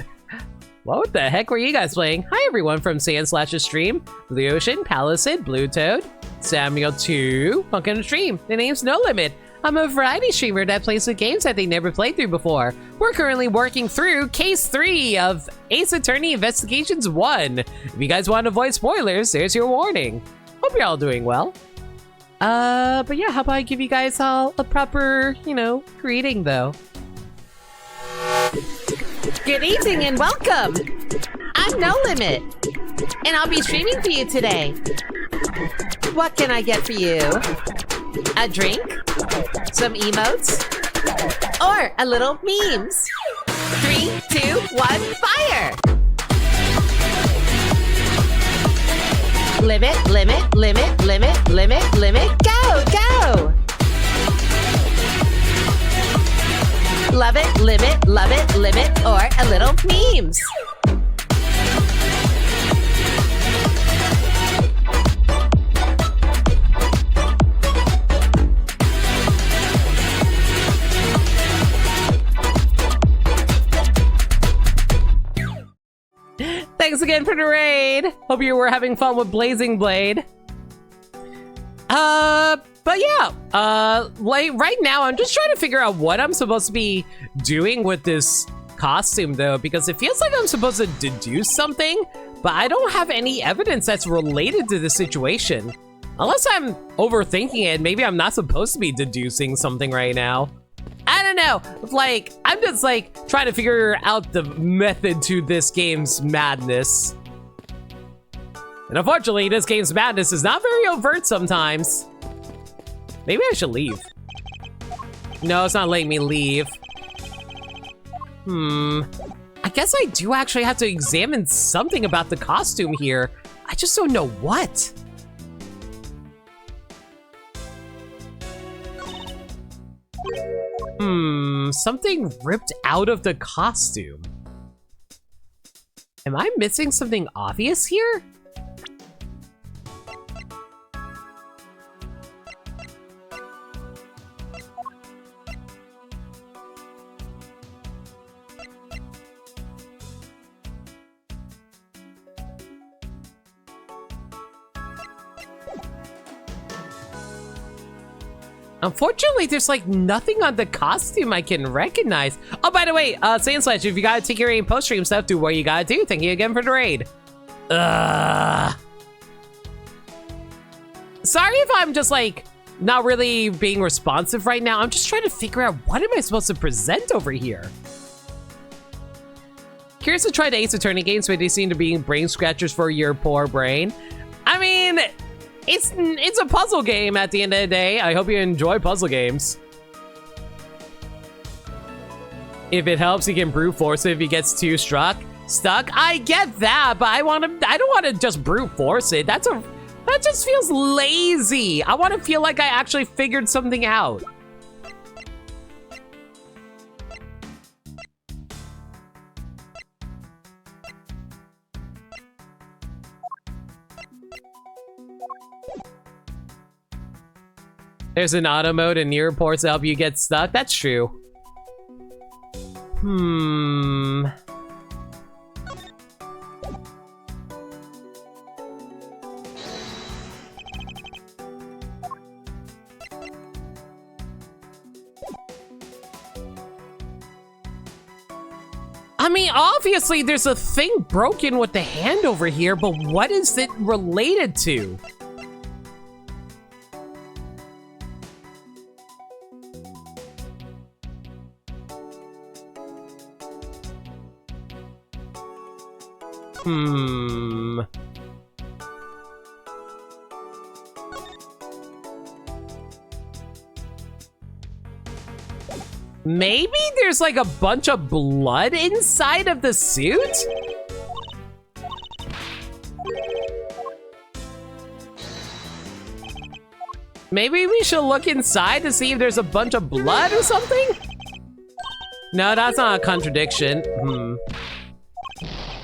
What the heck were you guys playing? Hi everyone from Sandslash's stream. Blue Ocean, Palisade, Blue Toad, Samuel 2, Pumpkin Stream. The name's No Limit. I'm a variety streamer that plays with games that they never played through before. We're currently working through Case 3 of Ace Attorney Investigations 1. If you guys want to avoid spoilers, there's your warning. Hope you're all doing well. But yeah, how about I give you guys all a proper, greeting though. Good evening and welcome. I'm No Limit, and I'll be streaming for you today. What can I get for you? A drink? Some emotes? Or a little memes? 3, 2, 1, fire! Limit, limit, limit, limit, limit, limit, go, go! Love it, limit, or a little memes. Thanks again for the raid. Hope you were having fun with Blazing Blade. But yeah, like right now I'm just trying to figure out what I'm supposed to be doing with this costume though, because it feels like I'm supposed to deduce something, but I don't have any evidence that's related to the situation. Unless I'm overthinking it, maybe I'm not supposed to be deducing something right now. I don't know, like, I'm just like trying to figure out the method to this game's madness. And unfortunately, this game's madness is not very overt sometimes. Maybe I should leave. No, it's not letting me leave. I guess I do actually have to examine something about the costume here. I just don't know what. Something ripped out of the costume. Am I missing something obvious here? Unfortunately, there's like nothing on the costume I can recognize. Oh, by the way, Sandslash, if you gotta take your aim post-stream stuff, do what you gotta do. Thank you again for the raid. Sorry if I'm just like not really being responsive right now. I'm just trying to figure out what am I supposed to present over here. Curious to try the Ace Attorney games, but they seem to be brain scratchers for your poor brain. I mean, it's a puzzle game at the end of the day. I hope you enjoy puzzle games. If it helps, you can brute force it if he gets too stuck. I get that, but I don't want to just brute force it. That just feels lazy. I want to feel like I actually figured something out. There's an auto mode in near ports to help you get stuck. That's true. I mean, obviously there's a thing broken with the hand over here, but what is it related to? Maybe there's like a bunch of blood inside of the suit? Maybe we should look inside to see if there's a bunch of blood or something? No, that's not a contradiction.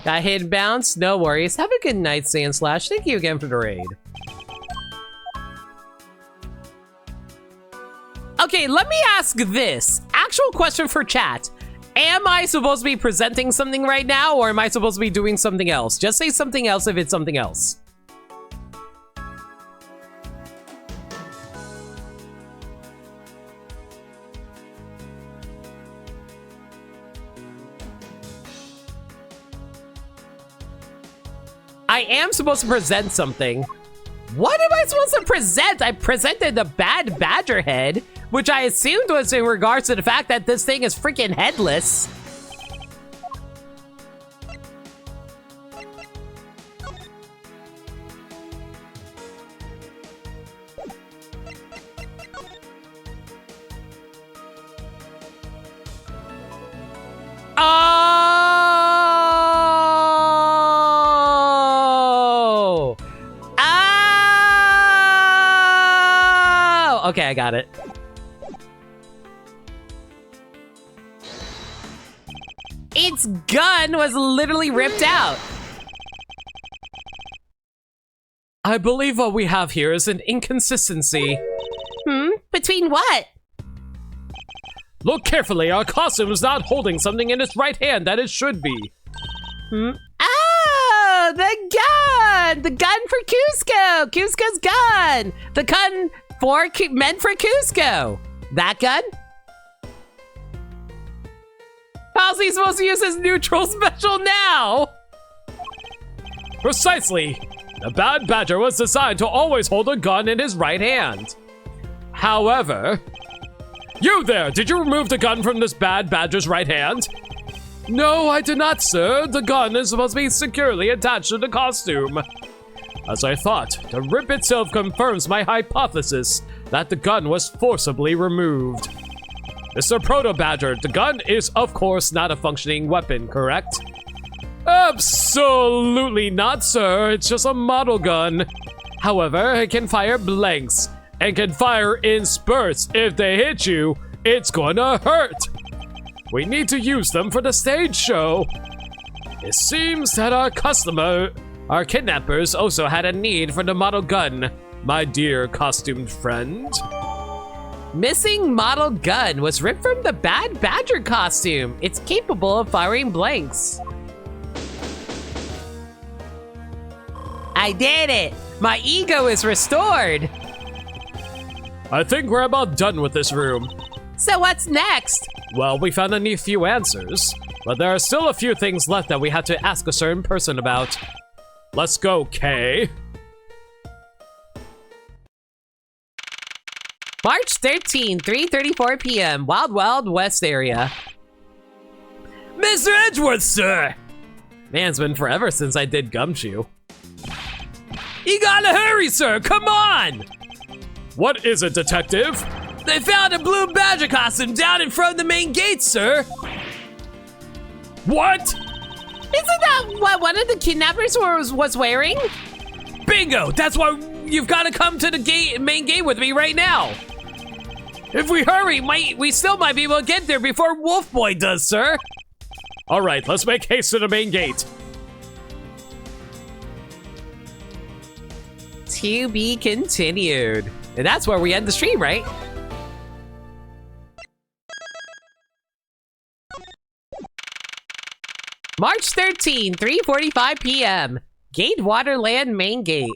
Got hidden bounce? No worries. Have a good night, Sandslash. Thank you again for the raid. Okay, let me ask this. Actual question for chat. Am I supposed to be presenting something right now, or am I supposed to be doing something else? Just say something else if it's something else. I am supposed to present something. What am I supposed to present? I presented the bad badger head, which I assumed was in regards to the fact that this thing is freaking headless. Okay, I got it. Its gun was literally ripped out. I believe what we have here is an inconsistency. Between what? Look carefully, our costume is not holding something in its right hand that it should be. Oh, the gun! The gun for Cusco! Cusco's gun! The gun meant for Cusco. That gun? How's he supposed to use his neutral special now? Precisely. The bad badger was designed to always hold a gun in his right hand. However... You there! Did you remove the gun from this bad badger's right hand? No, I did not, sir. The gun is supposed to be securely attached to the costume. As I thought, the rip itself confirms my hypothesis that the gun was forcibly removed. Mr. Proto-Badger, the gun is, of course, not a functioning weapon, correct? Absolutely not, sir. It's just a model gun. However, it can fire blanks, and can fire in spurts. If they hit you, it's gonna hurt. We need to use them for the stage show. It seems that our kidnappers also had a need for the model gun, my dear costumed friend. Missing model gun was ripped from the bad badger costume. It's capable of firing blanks. I did it! My ego is restored! I think we're about done with this room. So what's next? Well, we found a few answers, but there are still a few things left that we had to ask a certain person about. Let's go, Kay. March 13, 3:34 p.m. Wild Wild West area. Mr. Edgeworth, sir! Man, it's been forever since I did Gumshoe. You gotta hurry, sir! Come on! What is it, detective? They found a blue badger costume down in front of the main gate, sir! What? Isn't that what one of the kidnappers was wearing? Bingo! That's why you've gotta come to the main gate with me right now! If we hurry, we still might be able to get there before Wolf Boy does, sir! Alright, let's make haste to the main gate. To be continued. And that's where we end the stream, right? March 13, 3:45 p.m. Gate Waterland main gate.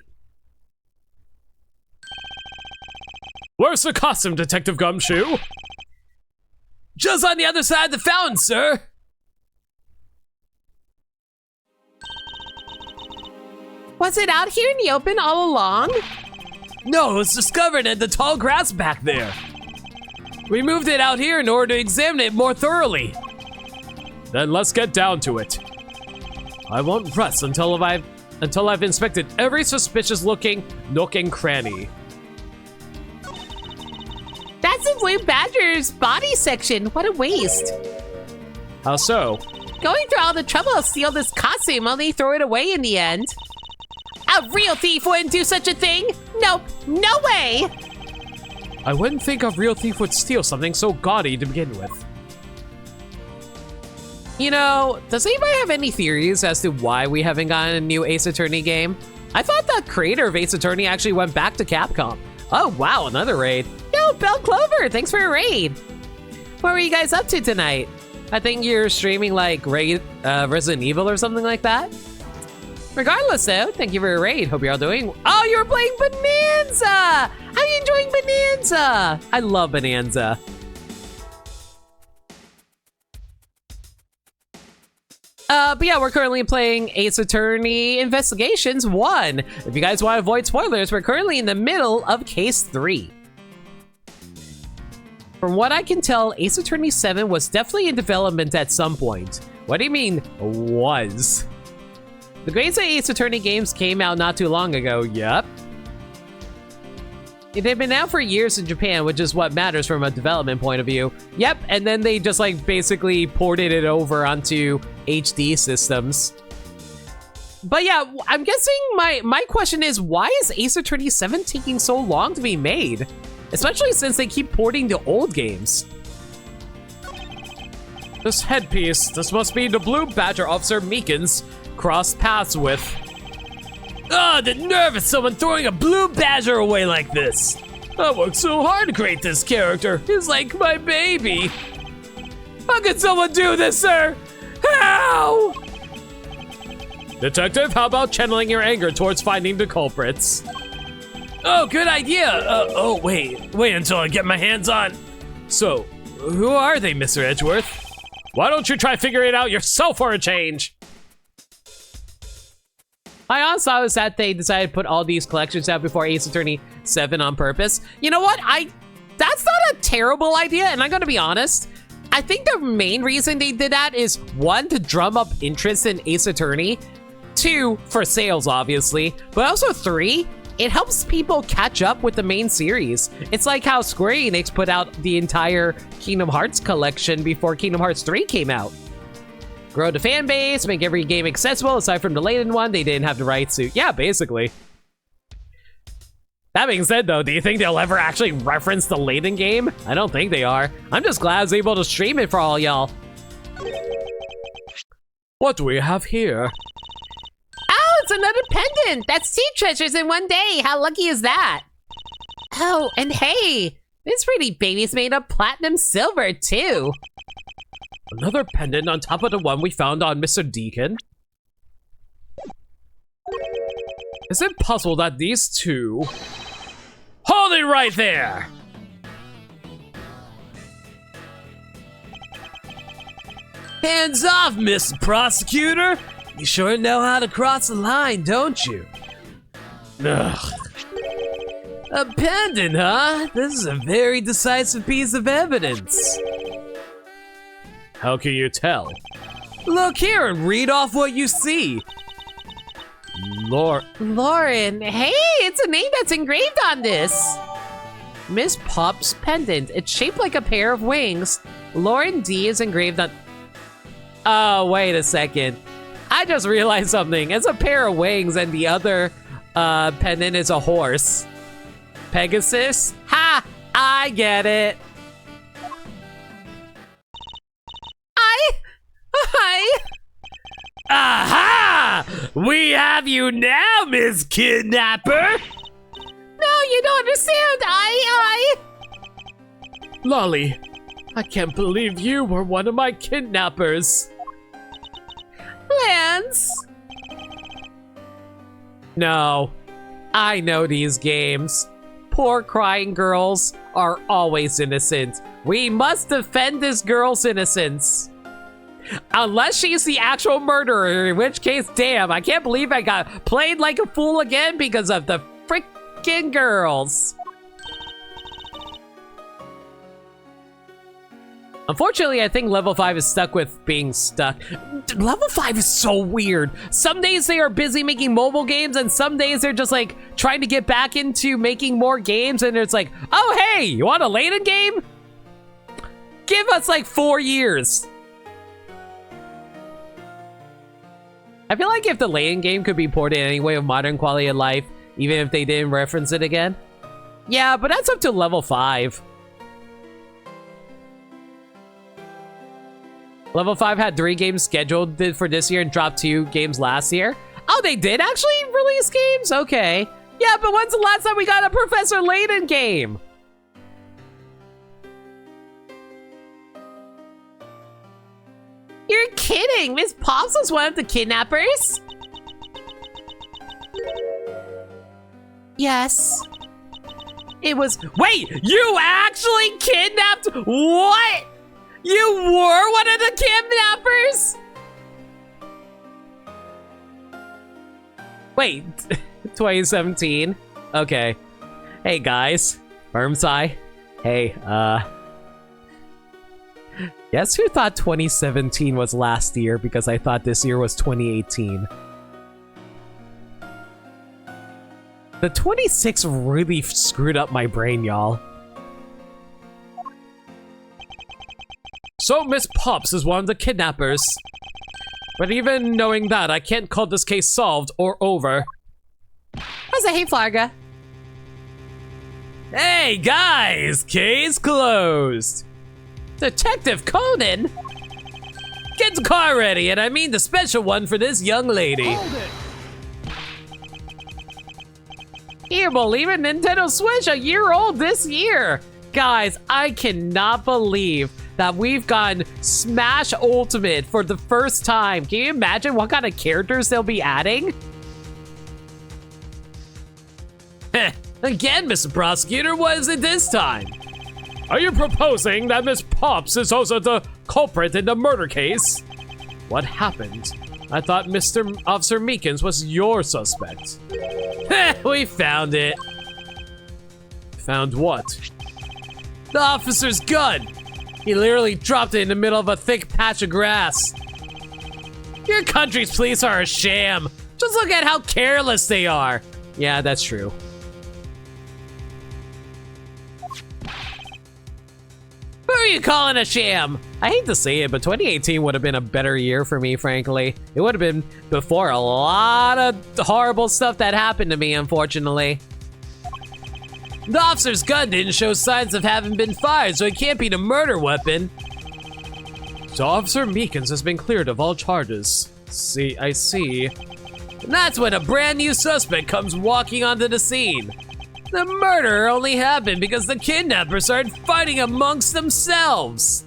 Where's the costume, Detective Gumshoe? Just on the other side of the fountain, sir. Was it out here in the open all along? No, it was discovered in the tall grass back there. We moved it out here in order to examine it more thoroughly. Then let's get down to it. I won't rest until I've inspected every suspicious-looking nook and cranny. That's the Blue Badger's body section. What a waste. How so? Going through all the trouble to steal this costume, only throw it away in the end. A real thief wouldn't do such a thing. Nope, no way. I wouldn't think a real thief would steal something so gaudy to begin with. You know, does anybody have any theories as to why we haven't gotten a new Ace Attorney game? I thought the creator of Ace Attorney actually went back to Capcom. Oh wow, another raid. Yo, Bell Clover, thanks for a raid. What were you guys up to tonight? I think you're streaming like Resident Evil or something like that. Regardless though, thank you for a raid. Hope you're all doing. Oh, you were playing Bonanza! How are you enjoying Bonanza? I love Bonanza. But yeah, we're currently playing Ace Attorney Investigations 1. If you guys want to avoid spoilers, we're currently in the middle of Case 3. From what I can tell, Ace Attorney 7 was definitely in development at some point. What do you mean, was? The greatest Ace Attorney games came out not too long ago, yup. They've been out for years in Japan, which is what matters from a development point of view. Yep, and then they just like basically ported it over onto HD systems. But yeah, I'm guessing my question is, why is Ace Attorney 7 taking so long to be made? Especially since they keep porting the old games. This headpiece, this must be the Blue Badger Officer Meekins crossed paths with. Ah, the nerve of someone throwing a Blue Badger away like this. I worked so hard to create this character. He's like my baby. How could someone do this, sir? How? Detective, how about channeling your anger towards finding the culprits? Oh, good idea. Wait until I get my hands on. So, who are they, Mr. Edgeworth? Why don't you try figuring it out yourself for a change? I honestly thought it was that they decided to put all these collections out before Ace Attorney 7 on purpose. You know what? That's not a terrible idea, and I'm gonna be honest. I think the main reason they did that is, 1, to drum up interest in Ace Attorney, 2, for sales, obviously, but also 3, it helps people catch up with the main series. It's like how Square Enix put out the entire Kingdom Hearts collection before Kingdom Hearts 3 came out. Grow the fan base, make every game accessible aside from the Layton one. They didn't have the rights to. Yeah, basically. That being said, though, do you think they'll ever actually reference the Layton game? I don't think they are. I'm just glad I was able to stream it for all y'all. What do we have here? Oh, it's another pendant! That's 2 treasures in one day! How lucky is that? Oh, and hey! This pretty baby's made of platinum silver, too! Another pendant on top of the one we found on Mr. Deacon? Is it possible that these two... Hold it right there! Hands off, Mr. Prosecutor! You sure know how to cross the line, don't you? Ugh. A pendant, huh? This is a very decisive piece of evidence. How can you tell? Look here and read off what you see. Lauren, hey, it's a name that's engraved on this. Miss Pop's pendant. It's shaped like a pair of wings. Lauren D is engraved on... Oh, wait a second. I just realized something. It's a pair of wings and the other pendant is a horse. Pegasus? Ha! I get it. Aha! We have you now, Miss Kidnapper! No, you don't understand. Lolly, I can't believe you were one of my kidnappers. Lance! No. I know these games. Poor crying girls are always innocent. We must defend this girl's innocence. Unless she's the actual murderer, in which case, damn, I can't believe I got played like a fool again because of the freaking girls. Unfortunately, I think level 5 is stuck with being stuck. Level 5 is so weird. Some days they are busy making mobile games, and some days they're just like trying to get back into making more games, and it's like, oh hey, you want a Layton game? Give us like 4 years. I feel like if the Layton game could be ported anyway with modern quality of life, even if they didn't reference it again. Yeah, but that's up to level 5. Level 5 had 3 games scheduled for this year and dropped 2 games last year. Oh, they did actually release games? Okay. Yeah, but when's the last time we got a Professor Layton game? You're kidding! Miss Pops was one of the kidnappers? Yes. It was— Wait, you actually kidnapped? What? You were one of the kidnappers? Wait, 2017? Okay. Hey guys, Firmsai. Hey, guess who thought 2017 was last year because I thought this year was 2018? The 26 really screwed up my brain, y'all. So Miss Pops is one of the kidnappers. But even knowing that, I can't call this case solved or over. I say, hey, Flarga. Hey guys, case closed. Detective Conan? Get the car ready, and I mean the special one for this young lady. Here, believe it, Nintendo Switch, a year old this year. Guys, I cannot believe that we've gotten Smash Ultimate for the first time. Can you imagine what kind of characters they'll be adding? Again, Mr. Prosecutor, what is it this time? Are you proposing that Miss Pops is also the culprit in the murder case? What happened? I thought Mr. Officer Meekins was your suspect. We found it. Found what? The officer's gun. He literally dropped it in the middle of a thick patch of grass. Your country's police are a sham. Just look at how careless they are. Yeah, that's true. Who are you calling a sham? I hate to say it, but 2018 would have been a better year for me, frankly. It would have been before a lot of horrible stuff that happened to me, unfortunately. The officer's gun didn't show signs of having been fired, so it can't be the murder weapon. So Officer Meekins has been cleared of all charges. I see. And that's when a brand new suspect comes walking onto the scene. The murder only happened because the kidnappers started fighting amongst themselves.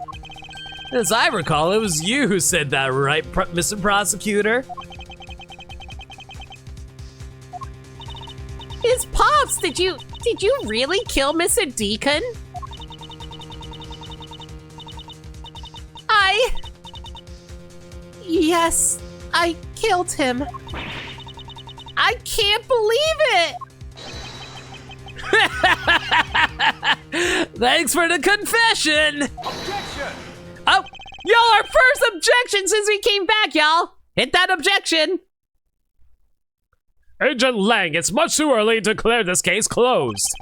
As I recall, it was you who said that, right, Mr. Prosecutor? Miss Pops, did you really kill Mr. Deacon? Yes, I killed him. I can't believe it! Thanks for the confession! Objection! Oh, y'all, our first objection since we came back, y'all! Hit that objection! Agent Lang, it's much too early to declare this case closed.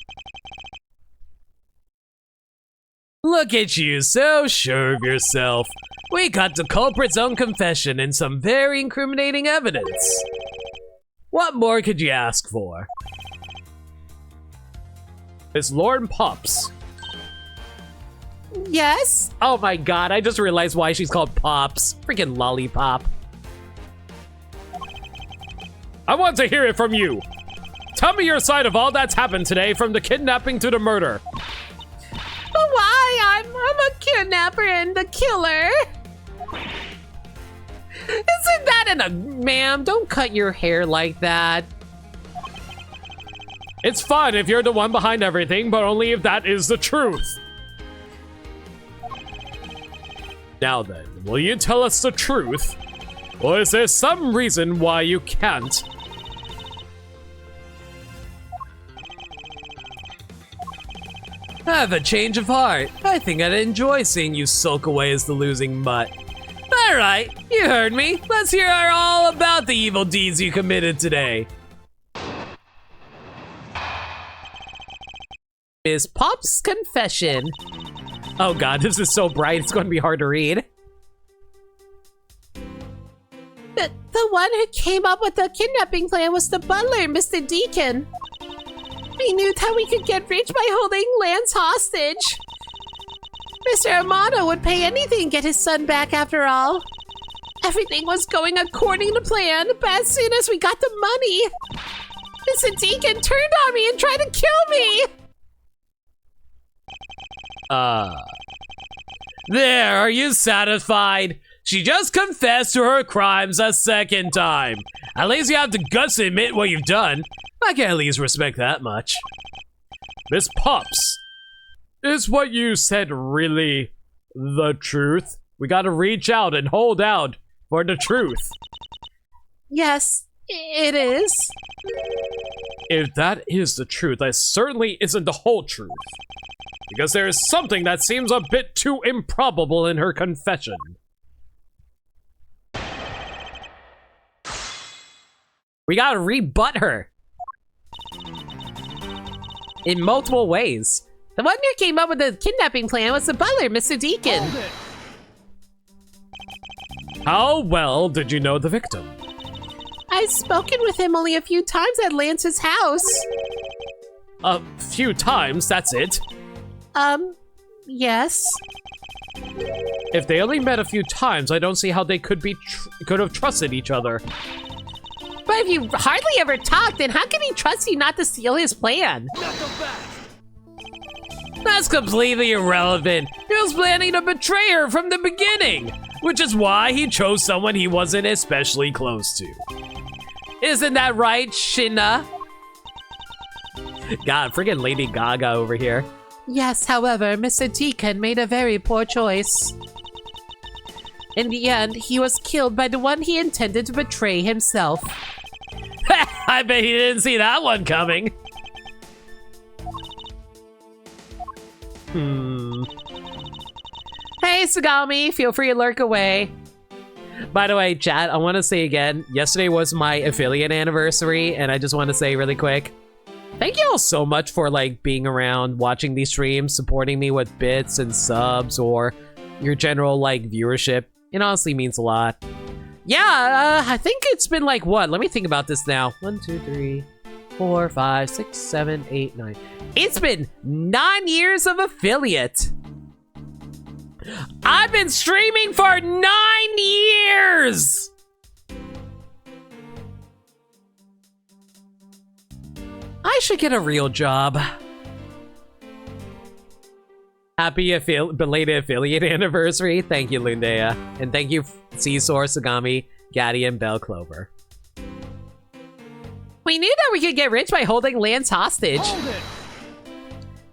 Look at you, so sure of yourself. We got the culprit's own confession and some very incriminating evidence. What more could you ask for? It's Lauren Pops. Yes? Oh my god, I just realized why she's called Pops. Freaking lollipop. I want to hear it from you. Tell me your side of all that's happened today, from the kidnapping to the murder. But why? I'm a kidnapper and the killer. Isn't that ma'am, don't cut your hair like that. It's fine if you're the one behind everything, but only if that is the truth. Now then, will you tell us the truth? Or is there some reason why you can't? I have a change of heart. I think I'd enjoy seeing you sulk away as the losing mutt. Alright, you heard me. Let's hear all about the evil deeds you committed today. Is Pop's confession. Oh god, this is so bright, it's going to be hard to read. The one who came up with the kidnapping plan was the butler, Mr. Deacon. We knew that we could get rich by holding Lance hostage. Mr. Armando would pay anything to get his son back after all. Everything was going according to plan, but as soon as we got the money, Mr. Deacon turned on me and tried to kill me. There, are you satisfied? She just confessed to her crimes a second time. At least you have the guts to admit what you've done. I can at least respect that much. Miss Pops, is what you said really the truth? We gotta reach out and hold out for the truth. Yes, it is. If that is the truth, that certainly isn't the whole truth. Because there is something that seems a bit too improbable in her confession. We gotta rebut her. In multiple ways. The one who came up with the kidnapping plan was the butler, Mr. Deacon. How well did you know the victim? I've spoken with him only a few times at Lance's house. A few times, that's it. Yes. If they only met a few times, I don't see how they could have trusted each other. But if you hardly ever talk, then how can he trust you not to steal his plan? That's completely irrelevant. He was planning to betray her from the beginning, which is why he chose someone he wasn't especially close to. Isn't that right, Shinna? God, friggin' Lady Gaga over here. Yes, however, Mr. Deacon made a very poor choice. In the end, he was killed by the one he intended to betray himself. I bet he didn't see that one coming. Hey, Sagami, feel free to lurk away. By the way, chat, I want to say again, yesterday was my affiliate anniversary, and I just want to say really quick, thank you all so much for, like, being around, watching these streams, supporting me with bits and subs, or your general, like, viewership. It honestly means a lot. Yeah, I think it's been, like, what? Let me think about this now. 1, 2, 3, 4, 5, 6, 7, 8, 9. It's been 9 years of affiliate. I've been streaming for 9 years! I should get a real job. Happy belated affiliate anniversary. Thank you, Lundea. And thank you, Caesar, Sagami, Gaddy, and Bell Clover. We knew that we could get rich by holding Lance hostage.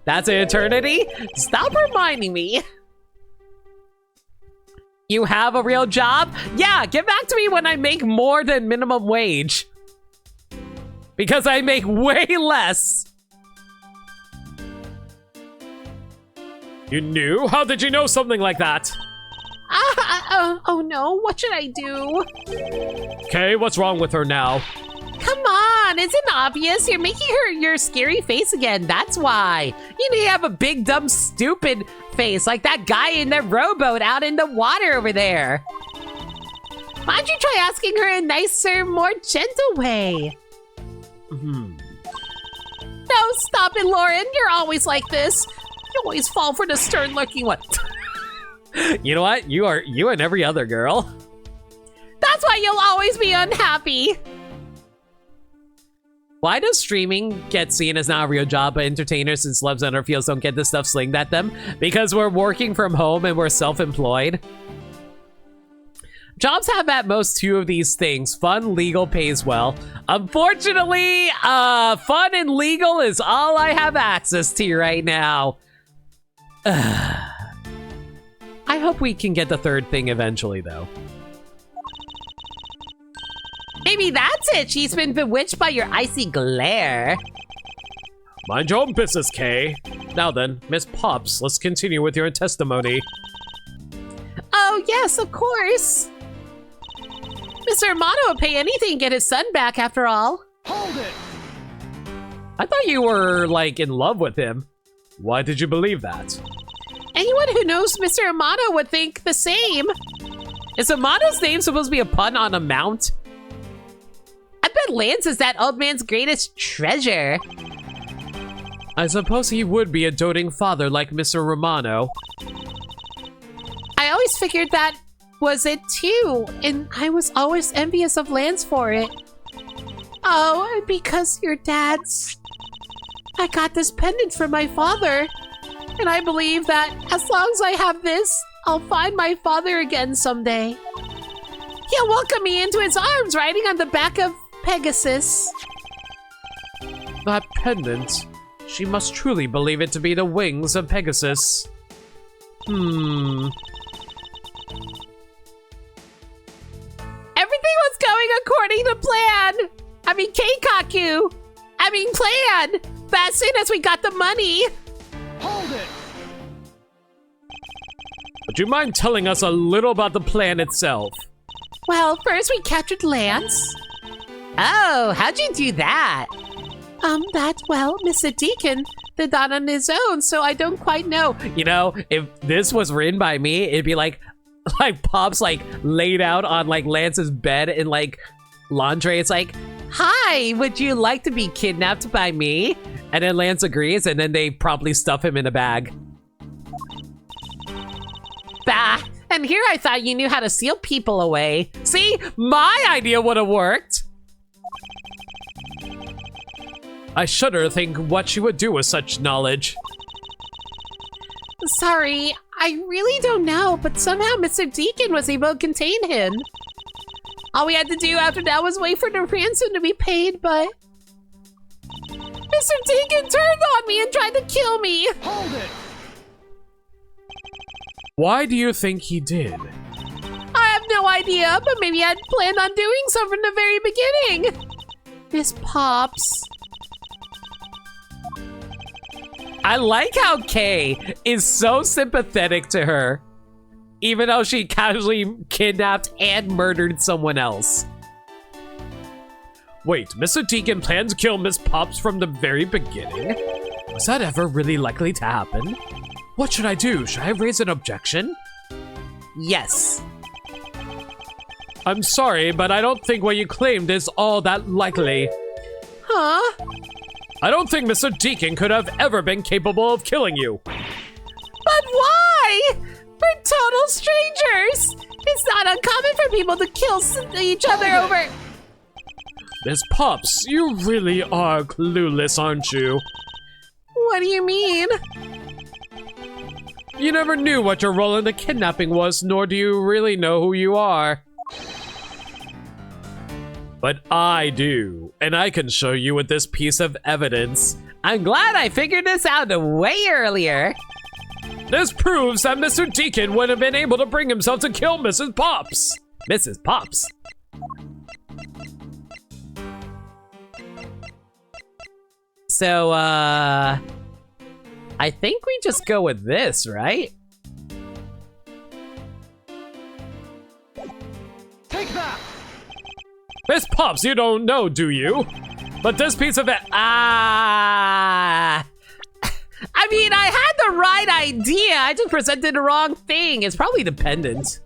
That's an eternity? Stop reminding me. You have a real job? Yeah, get back to me when I make more than minimum wage. Because I make way less. You knew? How did you know something like that? Oh no, what should I do? Okay, what's wrong with her now? Come on, isn't it obvious? You're making her your scary face again, that's why. You need to have a big, dumb, stupid face like that guy in the rowboat out in the water over there. Why don't you try asking her in a nicer, more gentle way? No, stop it, Lauren. You're always like this. You always fall for the stern-looking one. You know what? You and every other girl. That's why you'll always be unhappy. Why does streaming get seen as not a real job, but entertainers and celebs on our fields don't get this stuff slinged at them? Because we're working from home and we're self-employed? Jobs have at most 2 of these things. Fun, legal, pays well. Unfortunately, fun and legal is all I have access to right now. I hope we can get the third thing eventually, though. Maybe that's it. She's been bewitched by your icy glare. Mind your own business, Kay. Now then, Miss Pops, let's continue with your testimony. Oh, yes, of course. Mr. Romano would pay anything to get his son back, after all. Hold it! I thought you were, like, in love with him. Why did you believe that? Anyone who knows Mr. Romano would think the same. Is Amato's name supposed to be a pun on amount? I bet Lance is that old man's greatest treasure. I suppose he would be a doting father like Mr. Romano. I always figured that was it too, and I was always envious of Lance for it. Oh, because your dad's... I got this pendant from my father, and I believe that as long as I have this, I'll find my father again someday. He'll welcome me into his arms riding on the back of Pegasus. That pendant. She must truly believe it to be the wings of Pegasus. Everything was going according to plan. Keikaku. Plan. But as soon as we got the money... Hold it! Would you mind telling us a little about the plan itself? Well, first we captured Lance. Oh, how'd you do that? Mr. Deacon did that on his own, so I don't quite know. You know, if this was written by me, it'd be like Pops like laid out on like Lance's bed in like lingerie. It's like, hi, would you like to be kidnapped by me? And then Lance agrees, and then they promptly stuff him in a bag. Bah, and here I thought you knew how to seal people away. See, my idea would have worked. I shudder to think what she would do with such knowledge. Sorry, I really don't know, but somehow Mr. Deacon was able to contain him. All we had to do after that was wait for the ransom to be paid, but... Mr. Deacon turned on me and tried to kill me! Hold it! Why do you think he did? I have no idea, but maybe I'd planned on doing so from the very beginning. Miss Pops. I like how Kay is so sympathetic to her, even though she casually kidnapped and murdered someone else. Wait, Mr. Deacon planned to kill Miss Pops from the very beginning? Was that ever really likely to happen? What should I do? Should I raise an objection? Yes. I'm sorry, but I don't think what you claimed is all that likely. Huh? I don't think Mr. Deacon could have ever been capable of killing you. But why? We're total strangers. It's not uncommon for people to kill each other over... Miss Pops, you really are clueless, aren't you? What do you mean? You never knew what your role in the kidnapping was, nor do you really know who you are. But I do, and I can show you with this piece of evidence. I'm glad I figured this out way earlier. This proves that Mr. Deacon wouldn't have been able to bring himself to kill Mrs. Pops. Mrs. Pops? So, I think we just go with this, right? Take that! Miss Pops, you don't know, do you? But this piece of it... I mean, I had the right idea. I just presented the wrong thing. It's probably dependent.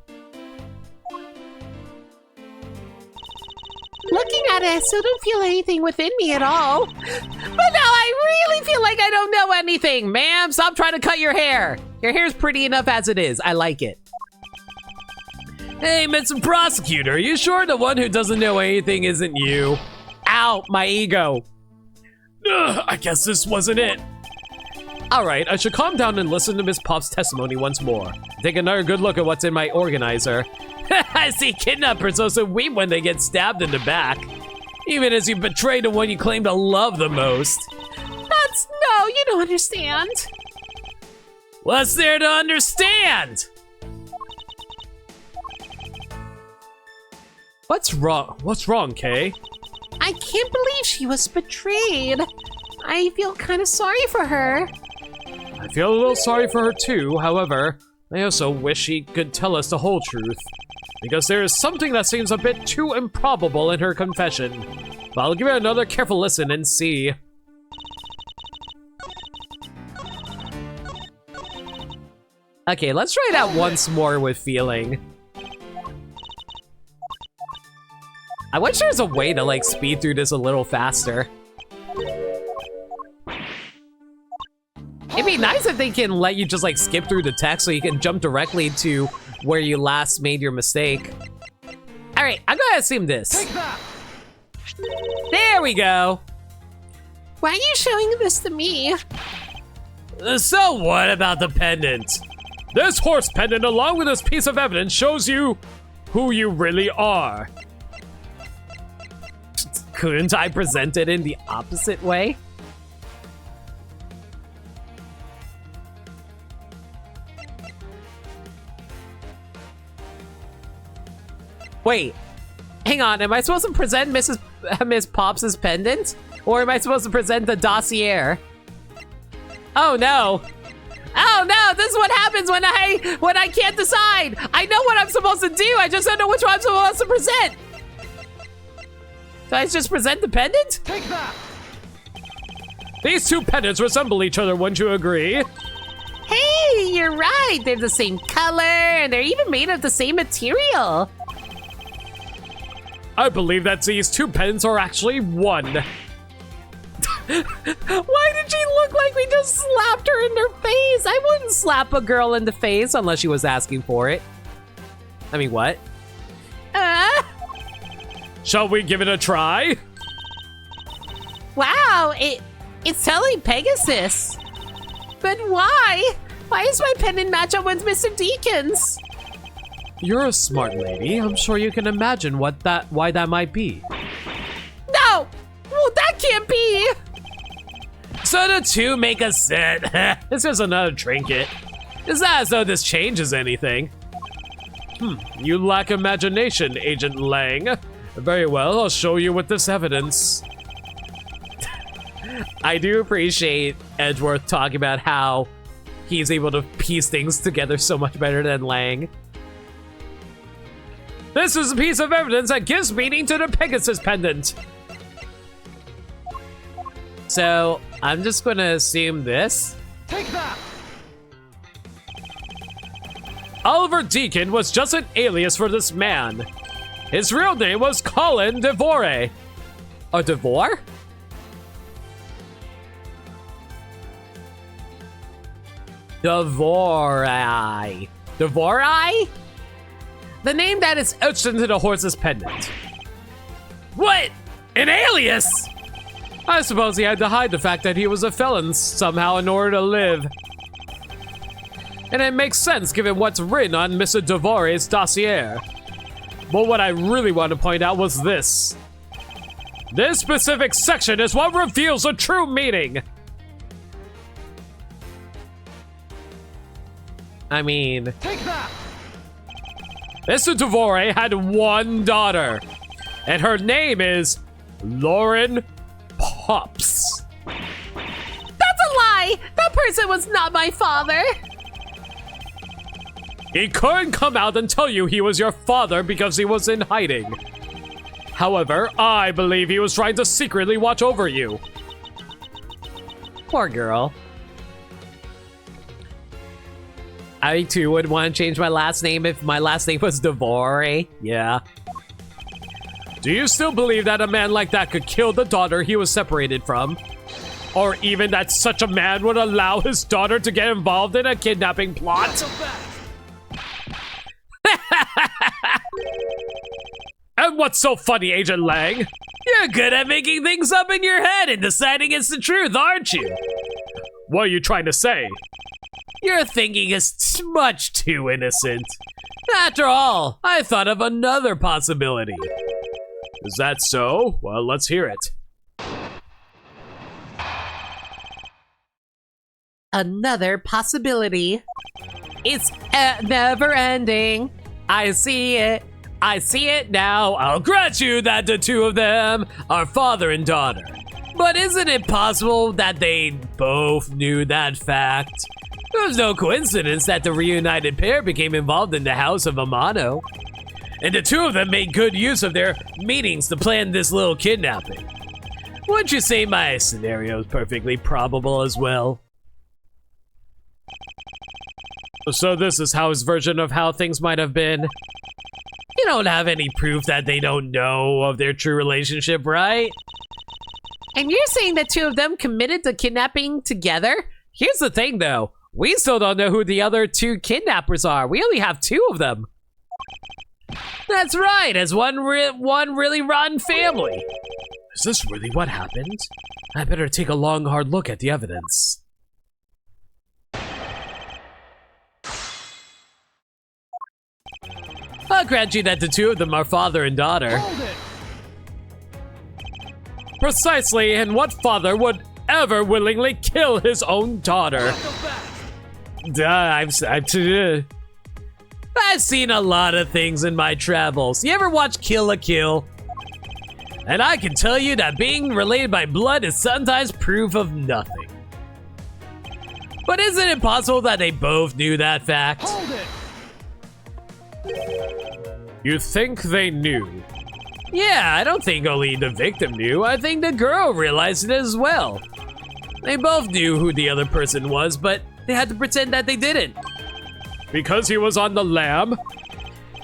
Looking at it, I still don't feel anything within me at all. But now I really feel like I don't know anything. Ma'am, stop trying to cut your hair. Your hair's pretty enough as it is. I like it. Hey, Mr. Prosecutor, are you sure the one who doesn't know anything isn't you? Ow, my ego. I guess this wasn't it. Alright, I should calm down and listen to Miss Pop's testimony once more. Take another good look at what's in my organizer. I see kidnappers also weep when they get stabbed in the back. Even as you betray the one you claim to love the most. No, you don't understand. What's there to understand? What's wrong? What's wrong, Kay? I can't believe she was betrayed. I feel kind of sorry for her. I feel a little sorry for her too, however, I also wish she could tell us the whole truth. Because there is something that seems a bit too improbable in her confession. But I'll give it another careful listen and see. Okay, let's try that once more with feeling. I wish there was a way to, like, speed through this a little faster. It'd be nice if they can let you just, like, skip through the text so you can jump directly to where you last made your mistake. Alright, I'm gonna assume this. Take that. There we go. Why are you showing this to me? So what about the pendant? This horse pendant, along with this piece of evidence, shows you who you really are. Couldn't I present it in the opposite way? Wait, hang on, am I supposed to present Miss Pops' pendant? Or am I supposed to present the dossier? Oh no. Oh no, this is what happens when I can't decide. I know what I'm supposed to do, I just don't know which one I'm supposed to present. Do I just present the pendant? Take that. These two pendants resemble each other, wouldn't you agree? Hey, you're right. They're the same color, and they're even made of the same material. I believe that these two pendants are actually one. Why did she look like we just slapped her in her face? I wouldn't slap a girl in the face unless she was asking for it. I mean, what? Shall we give it a try? Wow, it's totally Pegasus. But why? Why does my pendant match up with Mr. Deacon's? You're a smart lady. I'm sure you can imagine why that might be. No! Well, that can't be! So the two make a set. This is another trinket. It's not as though this changes anything. You lack imagination, Agent Lang. Very well, I'll show you with this evidence. I do appreciate Edgeworth talking about how he's able to piece things together so much better than Lang. This is a piece of evidence that gives meaning to the Pegasus pendant. So, I'm just gonna assume this. Take that! Oliver Deacon was just an alias for this man. His real name was Colin Devore. A Devore? Devore. Devore? The name that is etched into the horse's pendant. What? An alias? I suppose he had to hide the fact that he was a felon somehow in order to live. And it makes sense given what's written on Mr. Devore's dossier. But what I really want to point out was this. This specific section is what reveals the true meaning. I mean... Take that! Mr. Devore had one daughter, and her name is Lauren Pops. That's a lie! That person was not my father! He couldn't come out and tell you he was your father because he was in hiding. However, I believe he was trying to secretly watch over you. Poor girl. I too would want to change my last name if my last name was Devore. Yeah. Do you still believe that a man like that could kill the daughter he was separated from? Or even that such a man would allow his daughter to get involved in a kidnapping plot? And what's so funny, Agent Lang? You're good at making things up in your head and deciding it's the truth, aren't you? What are you trying to say? Your thinking is much too innocent. After all, I thought of another possibility. Is that so? Well, let's hear it. Another possibility. It's never ending. I see it. I see it now. I'll grant you that the two of them are father and daughter. But isn't it possible that they both knew that fact? It was no coincidence that the reunited pair became involved in the House of Amano. And the two of them made good use of their meetings to plan this little kidnapping. Wouldn't you say my scenario is perfectly probable as well? So this is How's version of how things might have been. You don't have any proof that they don't know of their true relationship, right? And you're saying the two of them committed the kidnapping together? Here's the thing, though. We still don't know who the other two kidnappers are. We only have two of them. That's right, as one really rotten family. Is this really what happened? I better take a long, hard look at the evidence. I'll grant you that the two of them are father and daughter. Precisely, and what father would ever willingly kill his own daughter? I've seen a lot of things in my travels. You ever watch Kill la Kill? And I can tell you that being related by blood is sometimes proof of nothing. But isn't it possible that they both knew that fact? Hold it. You think they knew? Yeah, I don't think only the victim knew. I think the girl realized it as well. They both knew who the other person was, but they had to pretend that they didn't. Because he was on the lam?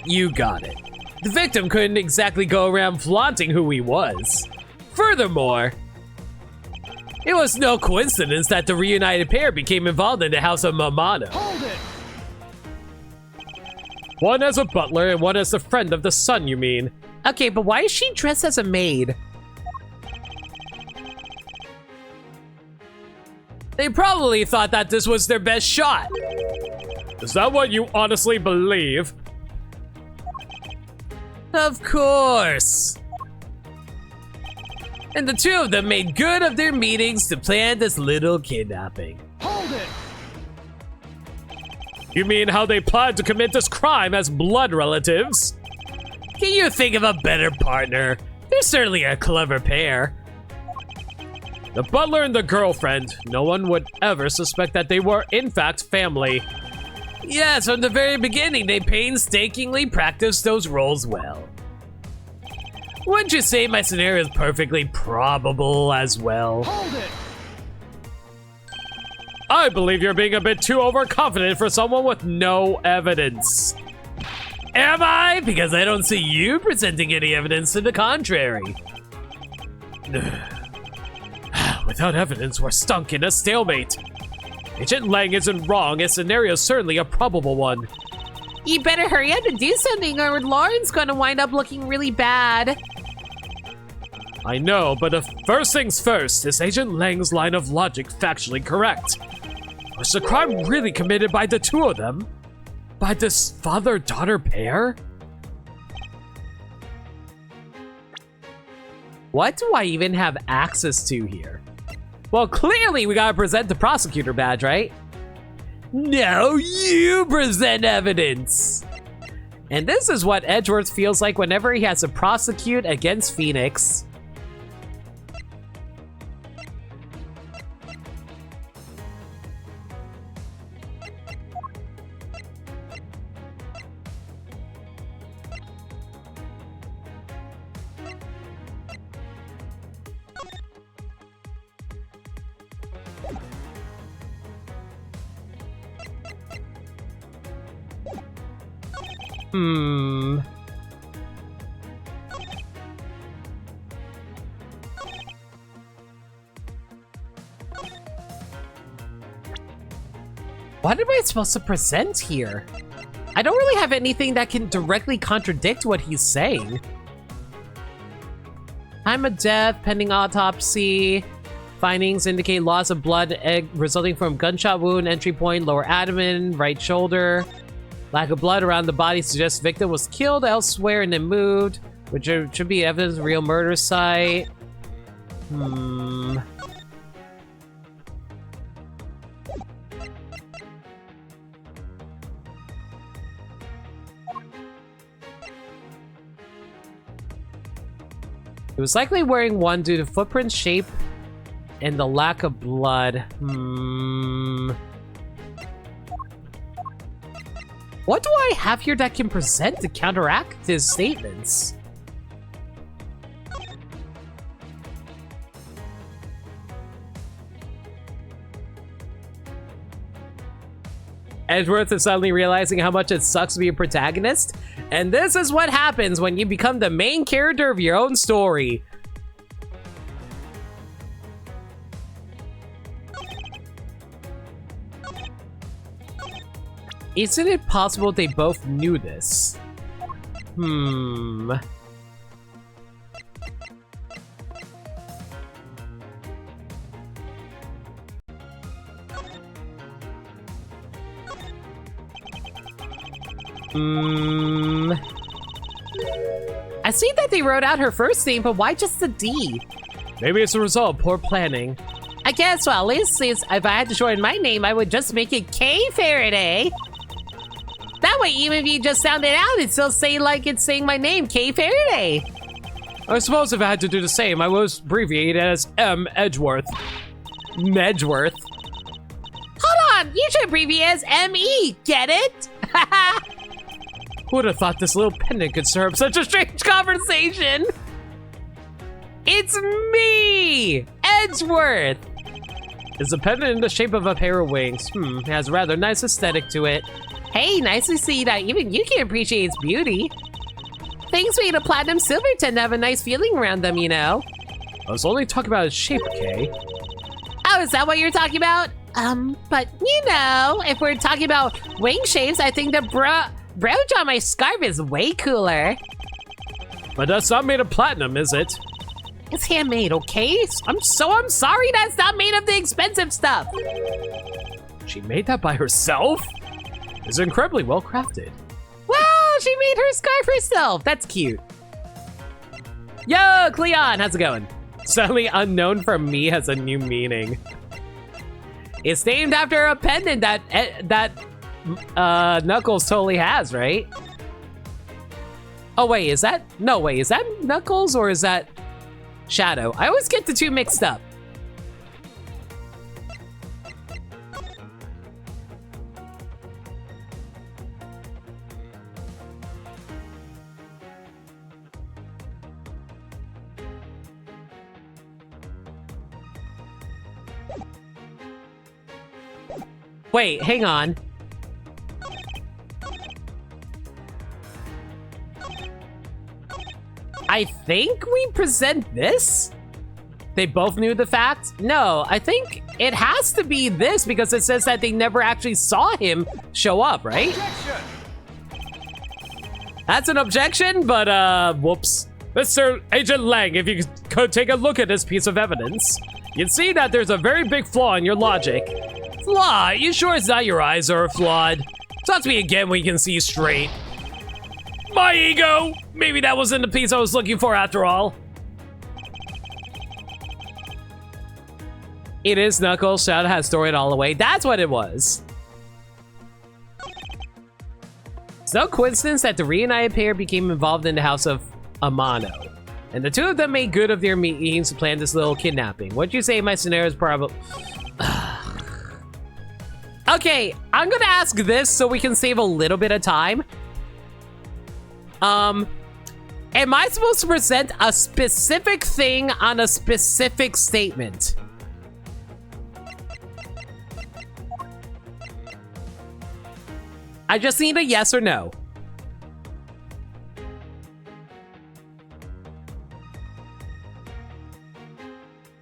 You got it. The victim couldn't exactly go around flaunting who he was. Furthermore, it was no coincidence that the reunited pair became involved in the House of Mamano. Hold it! One as a butler and one as the friend of the son, you mean? Okay, but why is she dressed as a maid? They probably thought that this was their best shot. Is that what you honestly believe? Of course. And the two of them made good of their meetings to plan this little kidnapping. Hold it! You mean how they planned to commit this crime as blood relatives? Can you think of a better partner? They're certainly a clever pair. The butler and the girlfriend, no one would ever suspect that they were in fact family. Yes, from the very beginning, they painstakingly practiced those roles well. Wouldn't you say my scenario is perfectly probable as well? Hold it! I believe you're being a bit too overconfident for someone with no evidence. Am I? Because I don't see you presenting any evidence to the contrary. Without evidence, we're stuck in a stalemate. Agent Lang isn't wrong. His scenario is certainly a probable one. You better hurry up and do something or Lauren's gonna wind up looking really bad. I know, but the first things first, is Agent Lang's line of logic factually correct? Was the crime really committed by the two of them? By this father-daughter pair? What do I even have access to here? Well, clearly we gotta present the prosecutor badge, right? No, you present evidence! And this is what Edgeworth feels like whenever he has to prosecute against Phoenix. What am I supposed to present here? I don't really have anything that can directly contradict what he's saying. Time of death, pending autopsy. Findings indicate loss of blood resulting from gunshot wound, entry point, lower abdomen, right shoulder. Lack of blood around the body suggests victim was killed elsewhere and then moved, which should be evidence of real murder site. He was likely wearing one due to footprint shape and the lack of blood. What do I have here that can present to counteract his statements? Edgeworth is suddenly realizing how much it sucks to be a protagonist, and this is what happens when you become the main character of your own story. Isn't it possible they both knew this? I see that they wrote out her first name, but why just the D? Maybe it's a result of poor planning. I guess, well, at least if I had to shorten my name, I would just make it K Faraday. That way, even if you just sound it out, it'd still say like it's saying my name, K Faraday. I suppose if I had to do the same, I would abbreviate it as M. Edgeworth. Medgeworth. Hold on, you should abbreviate as M-E, get it? Who would have thought this little pendant could serve such a strange conversation? It's me, Edgeworth. Is the pendant in the shape of a pair of wings? It has a rather nice aesthetic to it. Hey, nice to see that even you can appreciate its beauty. Things made of platinum silver tend to have a nice feeling around them, you know. I was only talking about its shape, okay? Oh, is that what you're talking about? But you know, if we're talking about wing shapes, I think the brooch on my scarf is way cooler. But that's not made of platinum, is it? It's handmade, okay? I'm sorry that's not made of the expensive stuff. She made that by herself? It's incredibly well crafted. Wow, she made her scarf herself. That's cute. Yo, Cleon, how's it going? Suddenly unknown from me has a new meaning. It's named after a pendant that Knuckles totally has, right? Oh wait, is that Knuckles or is that Shadow? I always get the two mixed up. Wait, hang on. I think we present this? They both knew the fact? No, I think it has to be this because it says that they never actually saw him show up, right? Objection! That's an objection, but whoops. Mr. Agent Lang, if you could take a look at this piece of evidence, you'd see that there's a very big flaw in your logic. Flaw? You sure it's not your eyes are flawed? Talk to me again when you can see straight. My ego! Maybe that wasn't the piece I was looking for after all. It is Knuckles. Shadow has stored it all away. That's what it was. It's no coincidence that the reunited pair became involved in the house of Amano. And the two of them made good of their meetings to plan this little kidnapping. What'd you say my scenario is probably... Okay, I'm gonna ask this so we can save a little bit of time. Am I supposed to present a specific thing on a specific statement? I just need a yes or no.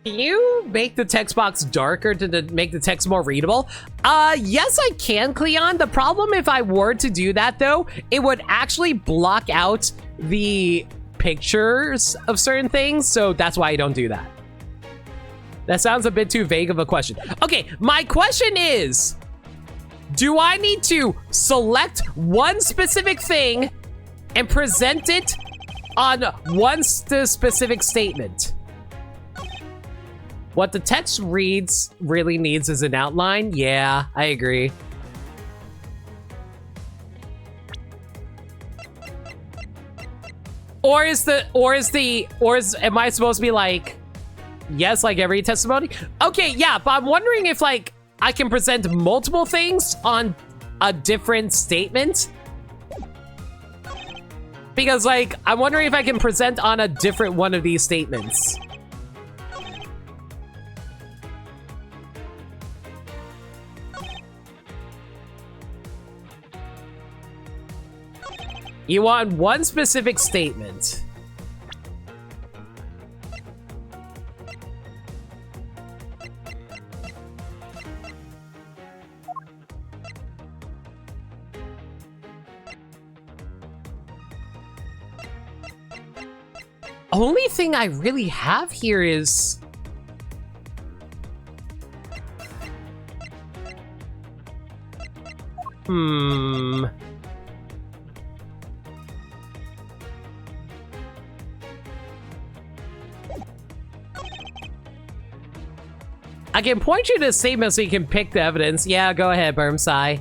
Can you make the text box darker to make the text more readable? Yes, I can, Cleon. The problem if I were to do that, though, it would actually block out the pictures of certain things, so that's why I don't do that. That sounds a bit too vague of a question. Okay, my question is, do I need to select one specific thing and present it on one specific statement? What the text reads really needs is an outline. Yeah, I agree. Am I supposed to be like, yes, like every testimony. Okay, yeah, but I'm wondering if like I can present multiple things on a different statement. Because like, I'm wondering if I can present on a different one of these statements. You want one specific statement. Only thing I really have here is... I can point you to a statement so you can pick the evidence. Yeah, go ahead, Burmsai.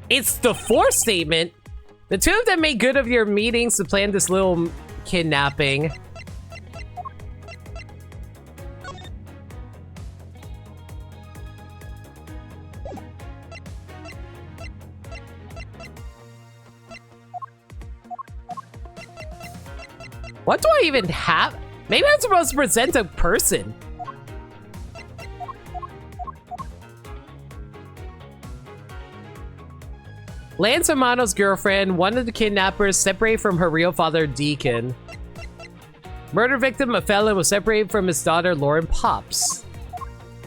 It's the fourth statement. The two of them made good of your meetings to plan this little kidnapping. What do I even have? Maybe I'm supposed to present a person. Lance Amano's girlfriend, one of the kidnappers, separated from her real father, Deacon. Murder victim, a felon, was separated from his daughter, Lauren Pops.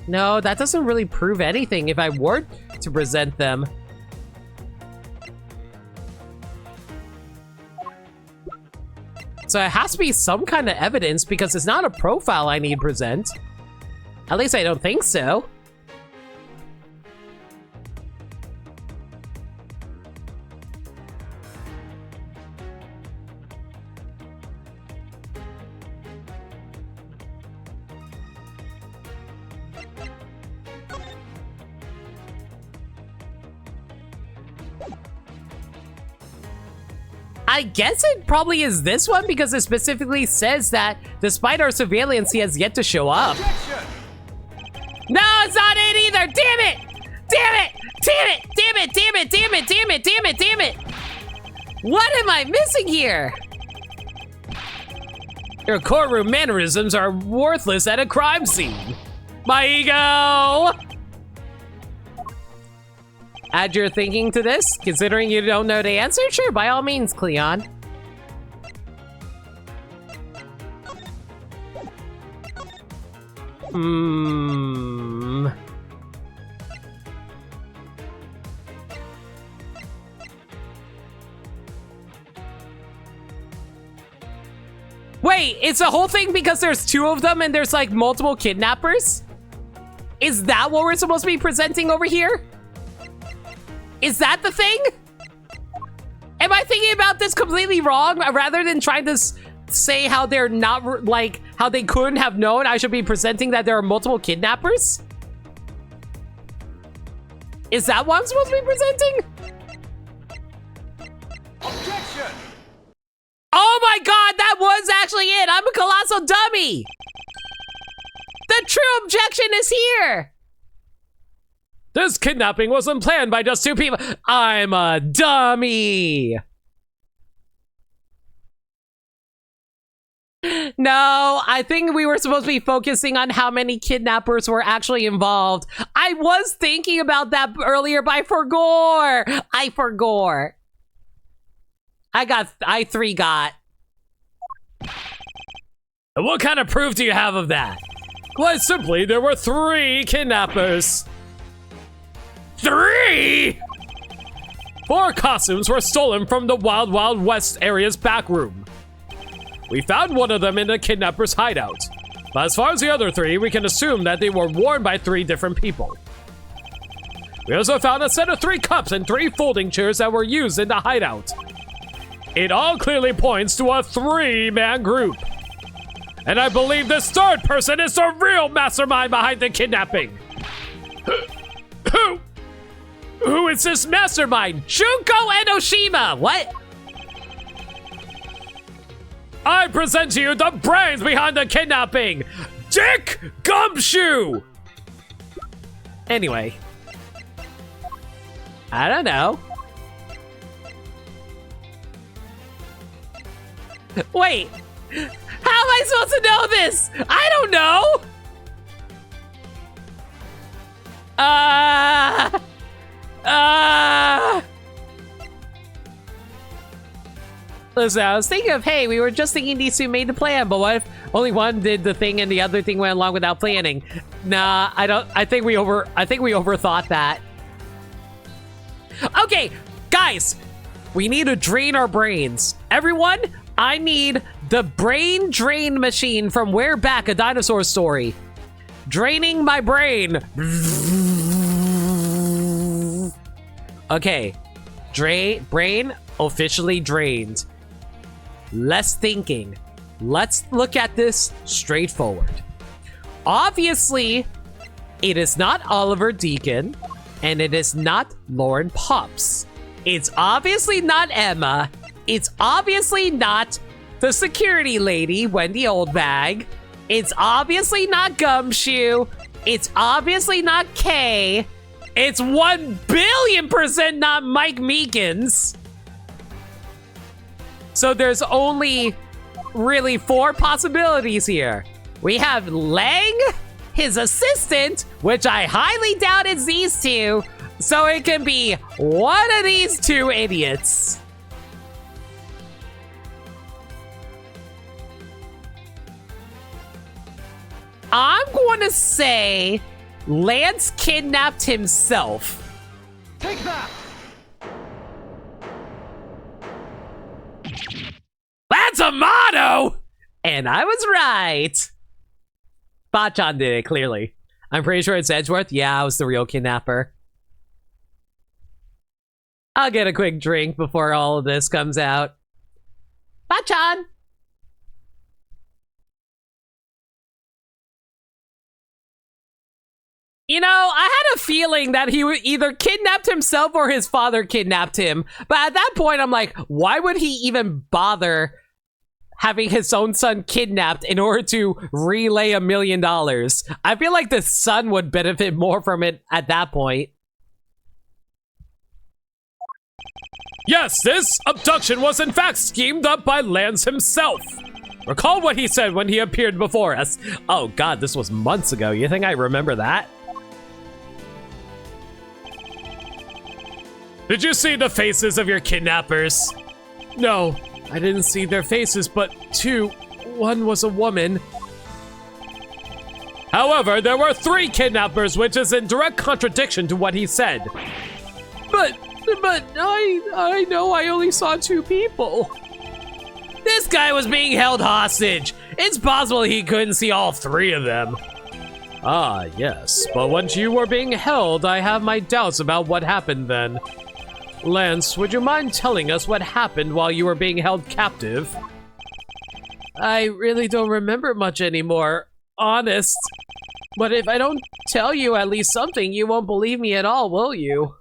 No, that doesn't really prove anything if I were to present them. So it has to be some kind of evidence because it's not a profile I need to present. At least I don't think so. I guess it probably is this one because it specifically says that despite our surveillance, he has yet to show up. No, it's not it either. Damn it! Damn it! Damn it! Damn it! Damn it! Damn it! Damn it! Damn it! Damn it! What am I missing here? Your courtroom mannerisms are worthless at a crime scene. My ego! Add your thinking to this, considering you don't know the answer? Sure, by all means, Cleon. Wait, it's a whole thing because there's two of them and there's like multiple kidnappers? Is that what we're supposed to be presenting over here? Is that the thing? Am I thinking about this completely wrong? Rather than trying to say how they're not, like, how they couldn't have known, I should be presenting that there are multiple kidnappers? Is that what I'm supposed to be presenting? Objection! Oh my god, that was actually it! I'm a colossal dummy! The true objection is here! This kidnapping wasn't planned by just two people. I'm a dummy! No, I think we were supposed to be focusing on how many kidnappers were actually involved. I was thinking about that earlier, but I forgot. I three got. And what kind of proof do you have of that? Quite simply, there were 3 kidnappers. 3? 4 costumes were stolen from the Wild Wild West area's back room. We found one of them in the kidnapper's hideout. But as far as the other 3, we can assume that they were worn by 3 different people. We also found a set of 3 cups and 3 folding chairs that were used in the hideout. It all clearly points to a 3-man group. And I believe this 3rd person is the real mastermind behind the kidnapping. Who is this mastermind? Junko Enoshima! What? I present to you the brains behind the kidnapping, Dick Gumshoe! Anyway. I don't know. Wait. How am I supposed to know this? I don't know. Listen, I was thinking of, hey, we were just thinking these two made the plan, but what if only one did the thing and the other thing went along without planning? Nah, I think we overthought that. Okay, guys, we need to drain our brains. Everyone, I need the brain drain machine from Where Back, a Dinosaur Story. Draining my brain. Okay, brain officially drained. Less thinking. Let's look at this straightforward. Obviously, it is not Oliver Deacon, and it is not Lauren Pops. It's obviously not Emma. It's obviously not the security lady, Wendy Oldbag. It's obviously not Gumshoe. It's obviously not Kay. It's 1,000,000,000% not Mike Meekins. So there's only really 4 possibilities here. We have Lang, his assistant, which I highly doubt it's these two. So it can be one of these 2 idiots. I'm going to say Lance kidnapped himself. Take that! That's a motto! And I was right. Bachan did it, clearly. I'm pretty sure it's Edgeworth. Yeah, I was the real kidnapper. I'll get a quick drink before all of this comes out. Bachan! You know, I had a feeling that he either kidnapped himself or his father kidnapped him. But at that point, I'm like, why would he even bother having his own son kidnapped in order to relay $1 million? I feel like the son would benefit more from it at that point. Yes, this abduction was in fact schemed up by Lance himself. Recall what he said when he appeared before us. Oh god, this was months ago. You think I remember that? Did you see the faces of your kidnappers? No, I didn't see their faces, but 2. One was a woman. However, there were 3 kidnappers, which is in direct contradiction to what he said. But I know I only saw 2 people. This guy was being held hostage. It's possible he couldn't see all 3 of them. Ah, yes, but once you were being held, I have my doubts about what happened then. Lance, would you mind telling us what happened while you were being held captive? I really don't remember much anymore, honest. But if I don't tell you at least something, you won't believe me at all, will you?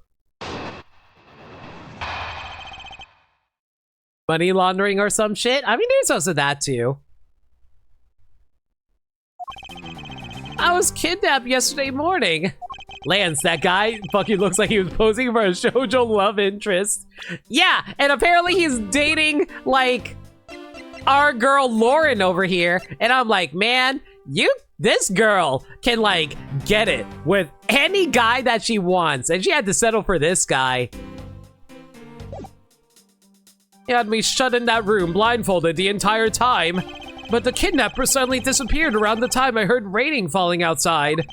Money laundering or some shit? I mean, there's also that too. I was kidnapped yesterday morning. Lance, that guy fucking looks like he was posing for a shoujo love interest. Yeah, and apparently he's dating, like, our girl Lauren over here. And I'm like, man, this girl can, like, get it with any guy that she wants. And she had to settle for this guy. He had me shut in that room, blindfolded the entire time. But the kidnapper suddenly disappeared around the time I heard raining falling outside.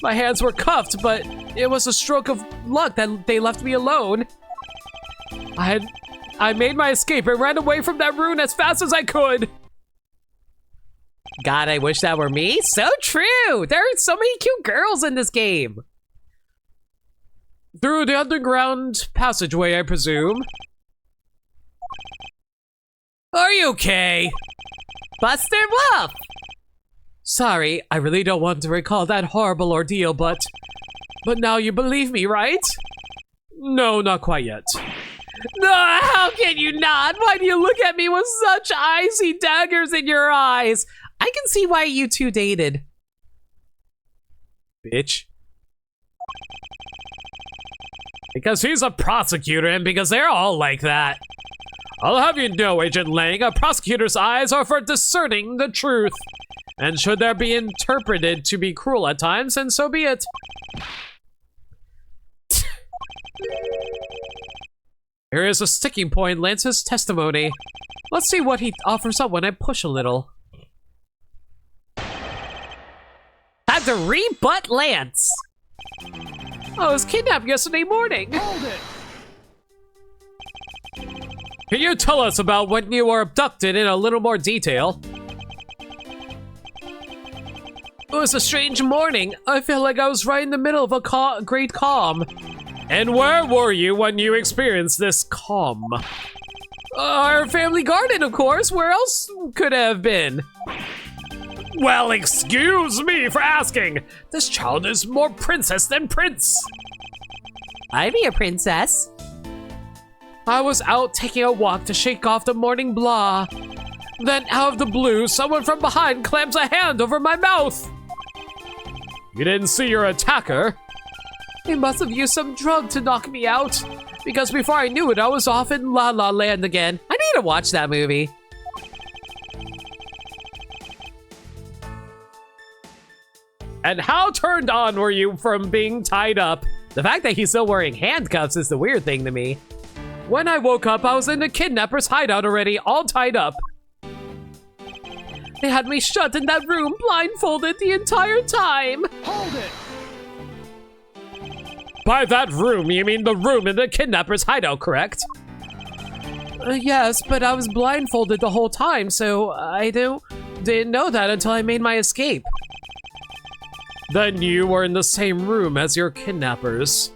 My hands were cuffed, but it was a stroke of luck that they left me alone. I made my escape and ran away from that room as fast as I could. God, I wish that were me. So true. There are so many cute girls in this game. Through the underground passageway, I presume. Are you okay? Buster Bluff! Sorry, I really don't want to recall that horrible ordeal, but now you believe me, right? No, not quite yet. No, how can you not? Why do you look at me with such icy daggers in your eyes? I can see why you two dated. Bitch. Because he's a prosecutor and because they're all like that. I'll have you know, Agent Lang, a prosecutor's eyes are for discerning the truth. And should there be interpreted to be cruel at times, then so be it. Here is a sticking point, Lance's testimony. Let's see what he offers up when I push a little. Time to rebut Lance. I was kidnapped yesterday morning. Hold it. Can you tell us about when you were abducted in a little more detail? It was a strange morning. I felt like I was right in the middle of a great calm. And where were you when you experienced this calm? Our family garden, of course. Where else could it have been? Well, excuse me for asking. This child is more princess than prince. I'd be a princess. I was out taking a walk to shake off the morning blah. Then, out of the blue, someone from behind clamps a hand over my mouth. You didn't see your attacker? He must have used some drug to knock me out. Because before I knew it, I was off in La La Land again. I need to watch that movie. And how turned on were you from being tied up? The fact that he's still wearing handcuffs is the weird thing to me. When I woke up, I was in the kidnapper's hideout already, all tied up. They had me shut in that room, blindfolded the entire time. Hold it! By that room, you mean the room in the kidnapper's hideout, correct? Yes, but I was blindfolded the whole time, so I didn't know that until I made my escape. Then you were in the same room as your kidnappers.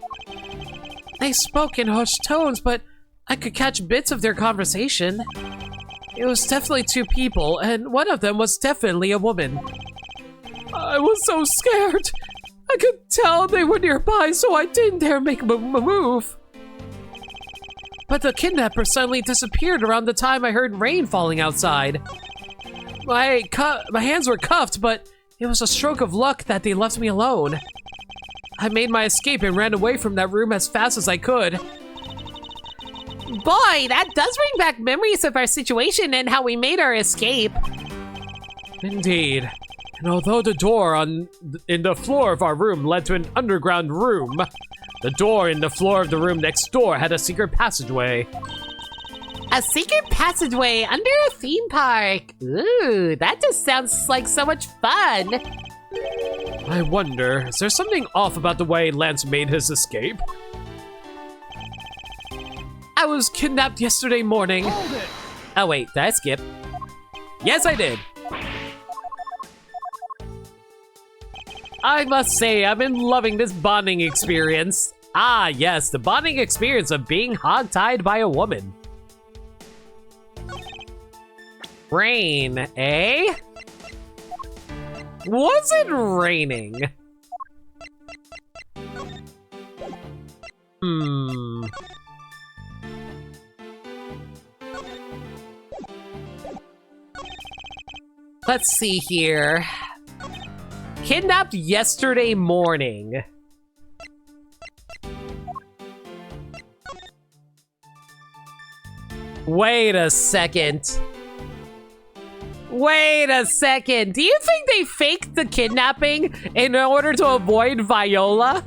They spoke in hushed tones, but I could catch bits of their conversation. It was definitely two people, and one of them was definitely a woman. I was so scared. I could tell they were nearby, so I didn't dare make a move. But the kidnapper suddenly disappeared around the time I heard rain falling outside. My hands were cuffed, but it was a stroke of luck that they left me alone. I made my escape and ran away from that room as fast as I could. Boy, that does bring back memories of our situation and how we made our escape. Indeed. And although the door in the floor of our room led to an underground room, the door in the floor of the room next door had a secret passageway. A secret passageway under a theme park. Ooh, that just sounds like so much fun. I wonder, is there something off about the way Lance made his escape? I was kidnapped yesterday morning. Hold it. Oh wait, did I skip? Yes, I did. I must say, I've been loving this bonding experience. Ah, yes, the bonding experience of being hogtied by a woman. Rain, eh? Was it raining? Let's see here. Kidnapped yesterday morning. Wait a second. Wait a second. Do you think they faked the kidnapping in order to avoid Viola?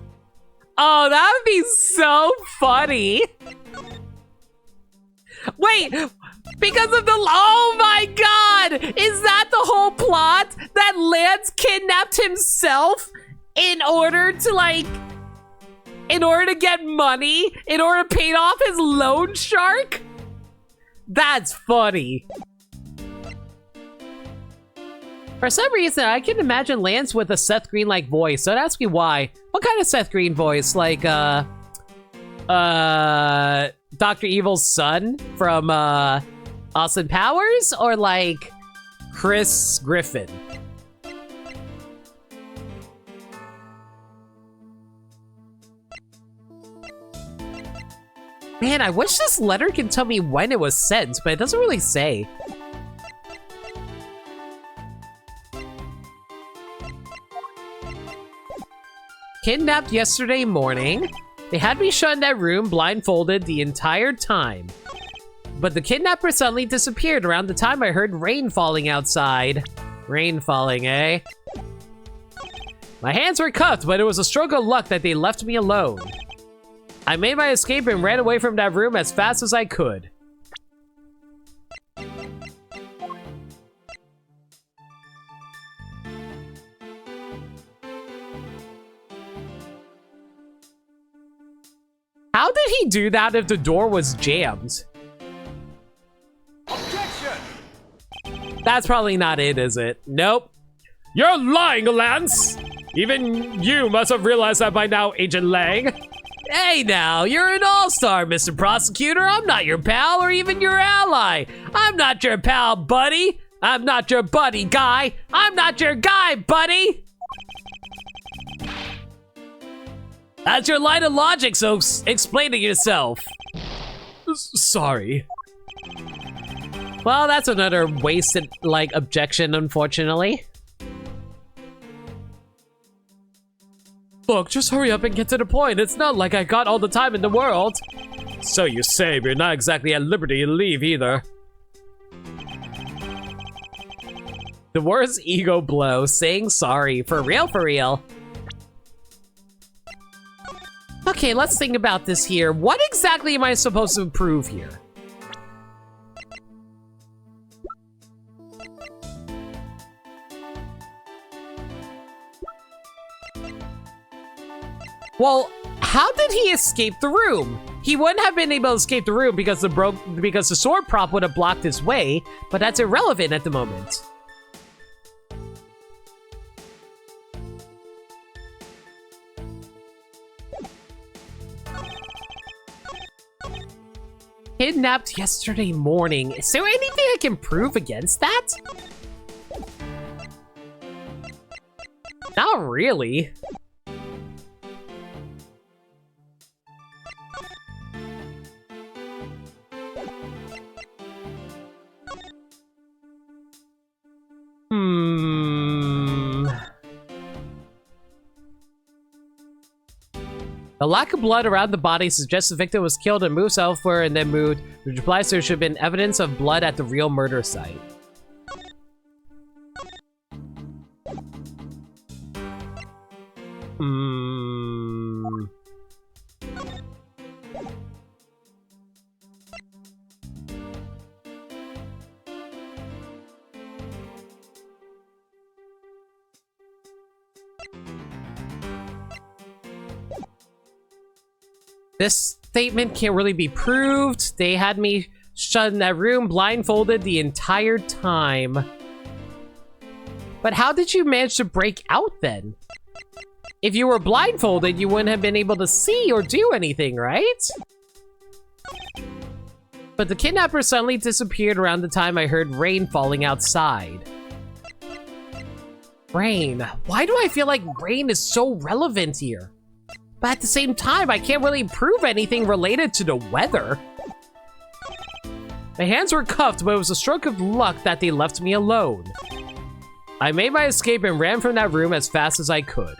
Oh, that would be so funny. Wait, because of the... Oh my god! Is that the whole plot? That Lance kidnapped himself in order to, like... In order to get money? In order to pay off his loan shark? That's funny. For some reason, I can imagine Lance with a Seth Green-like voice, so ask me why. What kind of Seth Green voice? Like, Dr. Evil's son from, Austin Powers? Or like, Chris Griffin? Man, I wish this letter could tell me when it was sent, but it doesn't really say. Kidnapped yesterday morning. They had me shut in that room blindfolded the entire time. But the kidnapper suddenly disappeared around the time I heard rain falling outside. Rain falling, eh? My hands were cuffed, but it was a stroke of luck that they left me alone. I made my escape and ran away from that room as fast as I could. How did he do that if the door was jammed? Objection! That's probably not it, is it? Nope. You're lying, Lance! Even you must have realized that by now, Agent Lang. Hey now, you're an all-star, Mr. Prosecutor. I'm not your pal or even your ally. I'm not your pal, buddy. I'm not your buddy, guy. I'm not your guy, buddy. That's your line of logic, so explain it yourself. Sorry. Well, that's another wasted, objection, unfortunately. Look, just hurry up and get to the point. It's not like I got all the time in the world. So you say, but you're not exactly at liberty to leave either. The worst ego blow, saying sorry. For real, for real. Okay, let's think about this here. What exactly am I supposed to prove here? Well, how did he escape the room? He wouldn't have been able to escape the room because the sword prop would have blocked his way, but that's irrelevant at the moment. Kidnapped yesterday morning. Is there anything I can prove against that? Not really. The lack of blood around the body suggests the victim was killed and moved elsewhere and then moved, which implies there should have been evidence of blood at the real murder site. This statement can't really be proved. They had me shut in that room blindfolded the entire time. But how did you manage to break out then? If you were blindfolded, you wouldn't have been able to see or do anything, right? But the kidnapper suddenly disappeared around the time I heard rain falling outside. Rain. Why do I feel like rain is so relevant here? But at the same time, I can't really prove anything related to the weather. My hands were cuffed, but it was a stroke of luck that they left me alone. I made my escape and ran from that room as fast as I could.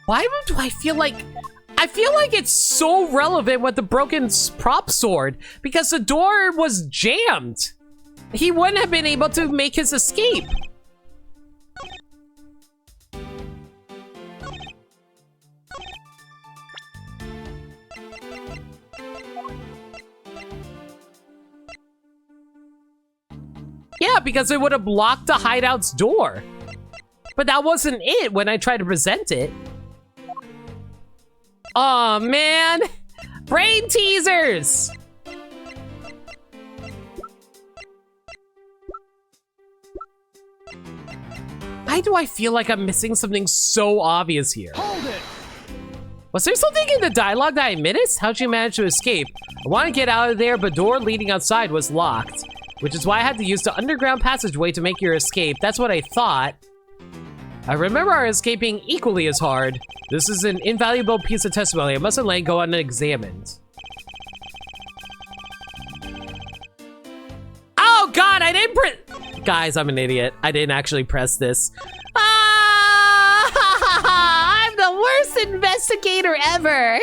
Why do I feel like... I feel like it's so relevant with the broken prop sword because the door was jammed. He wouldn't have been able to make his escape. Yeah, because it would have blocked the hideout's door. But that wasn't it when I tried to present it. Aw, man! Brain teasers! Why do I feel like I'm missing something so obvious here? Hold it! Was there something in the dialogue that I missed? How'd you manage to escape? I want to get out of there, but door leading outside was locked, which is why I had to use the underground passageway to make your escape. That's what I thought. I remember our escaping equally as hard. This is an invaluable piece of testimony. I mustn't let it go unexamined. Oh God, I didn't press. Guys, I'm an idiot. I didn't actually press this. I'm the worst investigator ever.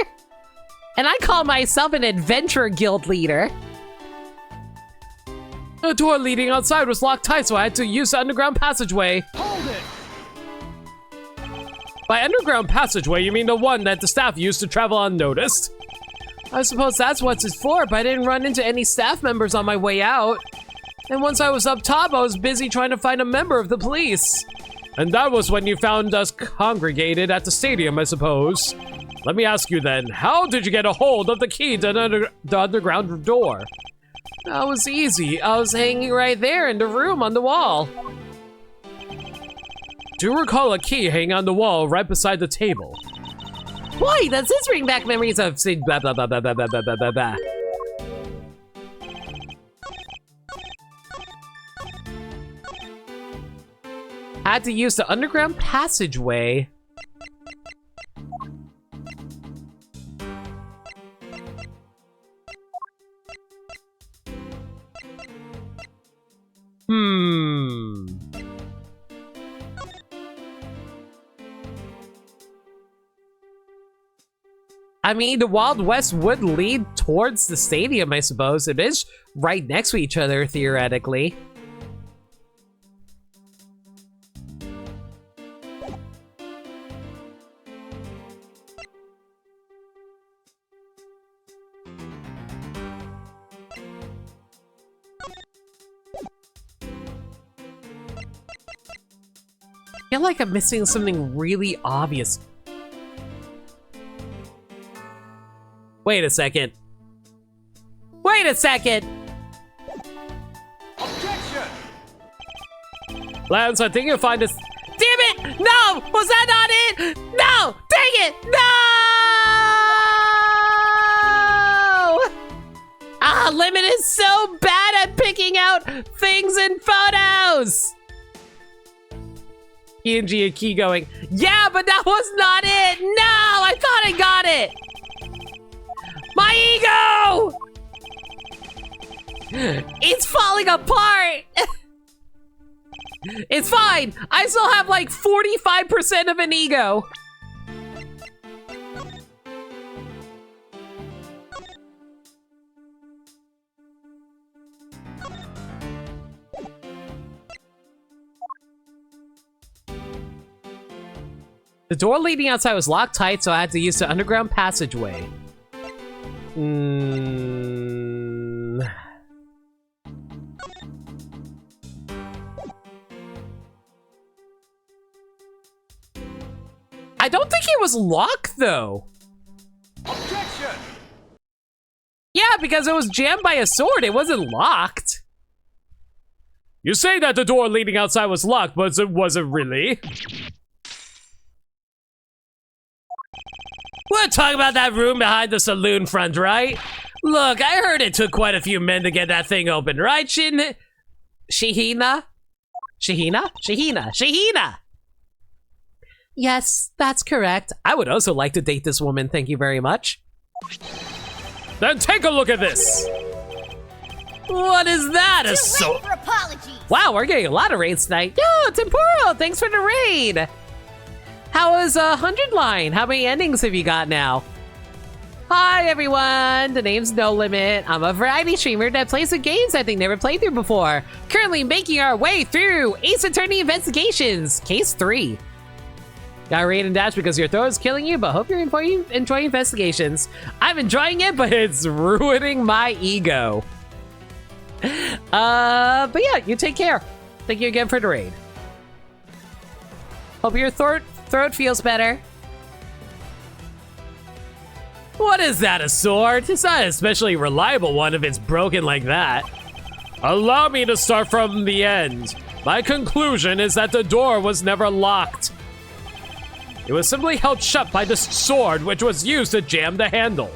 And I call myself an adventure guild leader. The door leading outside was locked tight, so I had to use the underground passageway. Hold it! By underground passageway, you mean the one that the staff used to travel unnoticed? I suppose that's what it's for, but I didn't run into any staff members on my way out. And once I was up top, I was busy trying to find a member of the police. And that was when you found us congregated at the stadium, I suppose. Let me ask you then, how did you get a hold of the key to the underground door? That was easy. I was hanging right there in the room on the wall. Do you recall a key hanging on the wall right beside the table? Why does this bring back memories of Say blah blah blah blah blah blah blah blah blah. Had to use the underground passageway. I mean, the Wild West would lead towards the stadium, I suppose. It is right next to each other, theoretically. I feel like I'm missing something really obvious. Wait a second. Wait a second! Objection! Lance, I think you'll find us. Damn it! No! Was that not it? No! Dang it! No! Ah, Lemon is so bad at picking out things in photos. E&G and Key going, yeah, but that was not it! No! I thought I got it! My ego! It's falling apart. It's fine! I still have like 45% of an ego. The door leading outside was locked tight, so I had to use the underground passageway. I don't think it was locked, though. Objection! Yeah, because it was jammed by a sword. It wasn't locked. You say that the door leading outside was locked, but it wasn't really. We're talking about that room behind the saloon front, right? Look, I heard it took quite a few men to get that thing open, right, Shahina? Shahina! Yes, that's correct. I would also like to date this woman, thank you very much. Then take a look at this! What is that? Too late for apologies. Wow, we're getting a lot of raids tonight. Yo, Tempuro, thanks for the raid! How was 100 line? How many endings have you got now? Hi everyone, the name's No Limit. I'm a variety streamer that plays the games I think never played through before. Currently making our way through Ace Attorney Investigations, Case 3. Got raid and dash because your throat is killing you, but hope you're enjoying investigations. I'm enjoying it, but it's ruining my ego. But yeah, you take care. Thank you again for the raid. Hope your throat feels better. What is that, a sword? It's not an especially reliable one if it's broken like that. Allow me to start from the end. My conclusion is that the door was never locked. It was simply held shut by the sword, which was used to jam the handle.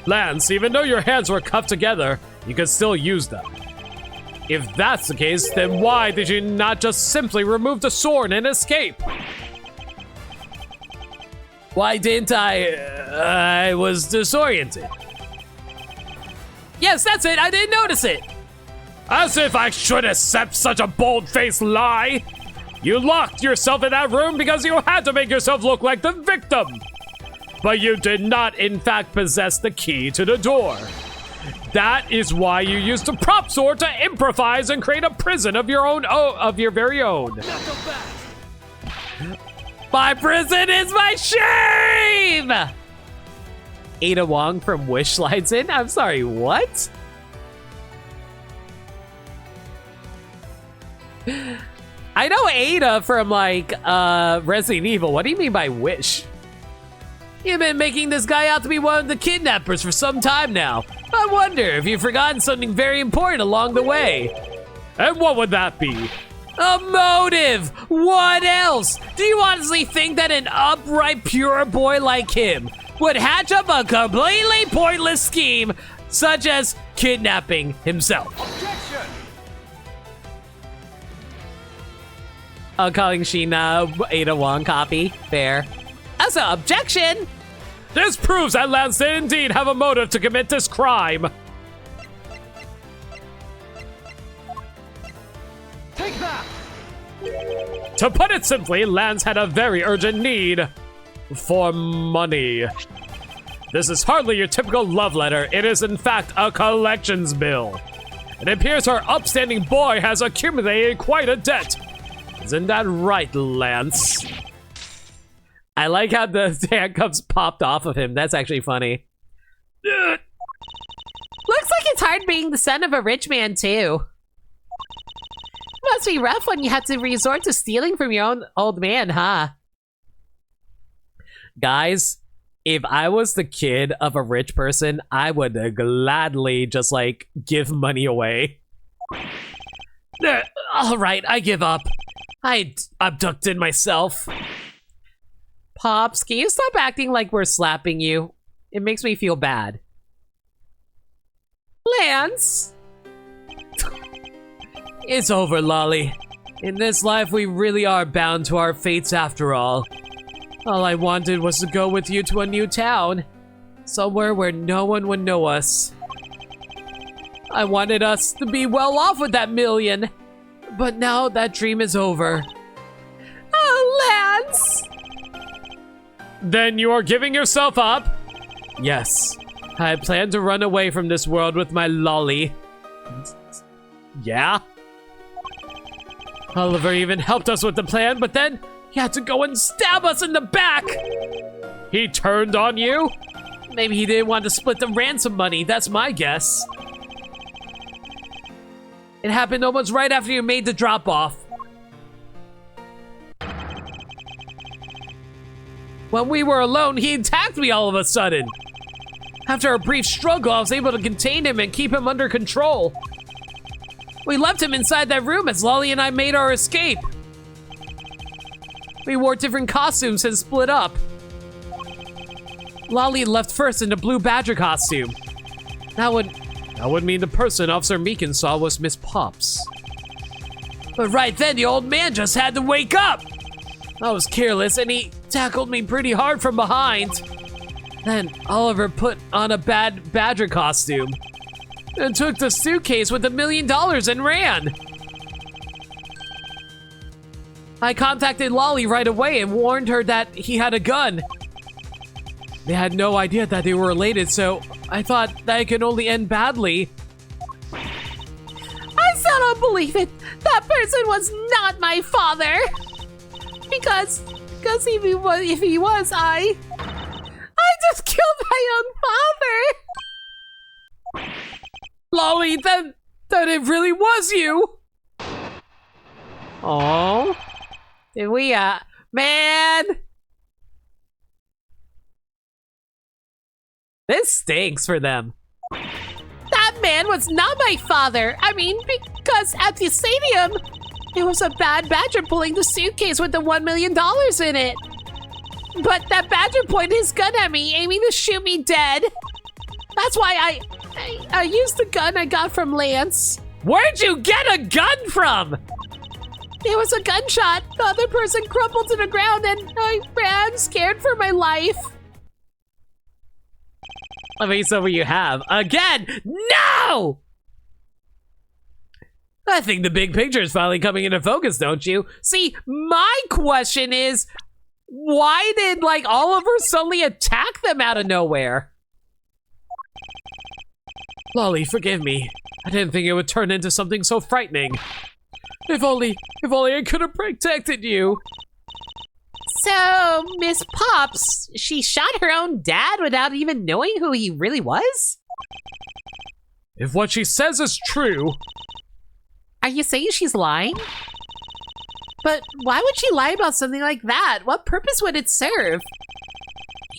Lance, even though your hands were cuffed together, you could still use them. If that's the case, then why did you not just simply remove the sword and escape? Why didn't I was disoriented. Yes, that's it. I didn't notice it. As if I should accept such a bold-faced lie! You locked yourself in that room because you had to make yourself look like the victim! But you did not, in fact, possess the key to the door. That is why you used the prop sword to improvise and create a prison of your own, of your very own. My prison is my shame! Ada Wong from Wish slides in. I'm sorry, what? I know Ada from, like, Resident Evil. What do you mean by Wish? You've been making this guy out to be one of the kidnappers for some time now. I wonder if you've forgotten something very important along the way. And what would that be? A motive! What else? Do you honestly think that an upright, pure boy like him would hatch up a completely pointless scheme such as kidnapping himself? Objection! Calling Sheena Ada Wong copy. Fair. That's an objection! This proves that Lance did indeed have a motive to commit this crime. Take that! To put it simply, Lance had a very urgent need for money. This is hardly your typical love letter. It is, in fact, a collections bill. It appears our upstanding boy has accumulated quite a debt. Isn't that right, Lance? I like how the handcuffs popped off of him. That's actually funny. Looks like it's hard being the son of a rich man, too. Must be rough when you have to resort to stealing from your own old man, huh? Guys, if I was the kid of a rich person, I would gladly just, like, give money away. All right, I give up. I abducted myself. Pops, can you stop acting like we're slapping you? It makes me feel bad. Lance? It's over, Lolly. In this life, we really are bound to our fates after all. All I wanted was to go with you to a new town. Somewhere where no one would know us. I wanted us to be well off with that million. But now that dream is over. Oh, Lance! Then you are giving yourself up? Yes. I plan to run away from this world with my lolly. Yeah? Oliver even helped us with the plan, but then he had to go and stab us in the back! He turned on you? Maybe he didn't want to split the ransom money, that's my guess. It happened almost right after you made the drop-off. When we were alone, he attacked me all of a sudden. After a brief struggle, I was able to contain him and keep him under control. We left him inside that room as Lolly and I made our escape. We wore different costumes and split up. Lolly left first in the blue badger costume. That would mean the person Officer Meekin saw was Miss Pops. But right then, the old man just had to wake up. I was careless and he tackled me pretty hard from behind. Then Oliver put on a bad badger costume and took the suitcase with $1 million and ran. I contacted Lolly right away and warned her that he had a gun. They had no idea that they were related, so I thought that it could only end badly. I still don't believe it. That person was not my father. Because if he was, I just killed my own father. Lolly, then it really was you. Oh, did we, man. This stinks for them. That man was not my father. I mean, because at the stadium, there was a bad badger pulling the suitcase with the $1 million in it. But that badger pointed his gun at me, aiming to shoot me dead. That's why I used the gun I got from Lance. Where'd you get a gun from? There was a gunshot. The other person crumpled to the ground and I ran, scared for my life. Let me see what you have. Again! No! I think the big picture is finally coming into focus, don't you? See, my question is, why did, like, Oliver suddenly attack them out of nowhere? Lolly, forgive me. I didn't think it would turn into something so frightening. If only I could have protected you. So, Miss Pops, she shot her own dad without even knowing who he really was? If what she says is true... Are you saying she's lying? But why would she lie about something like that? What purpose would it serve?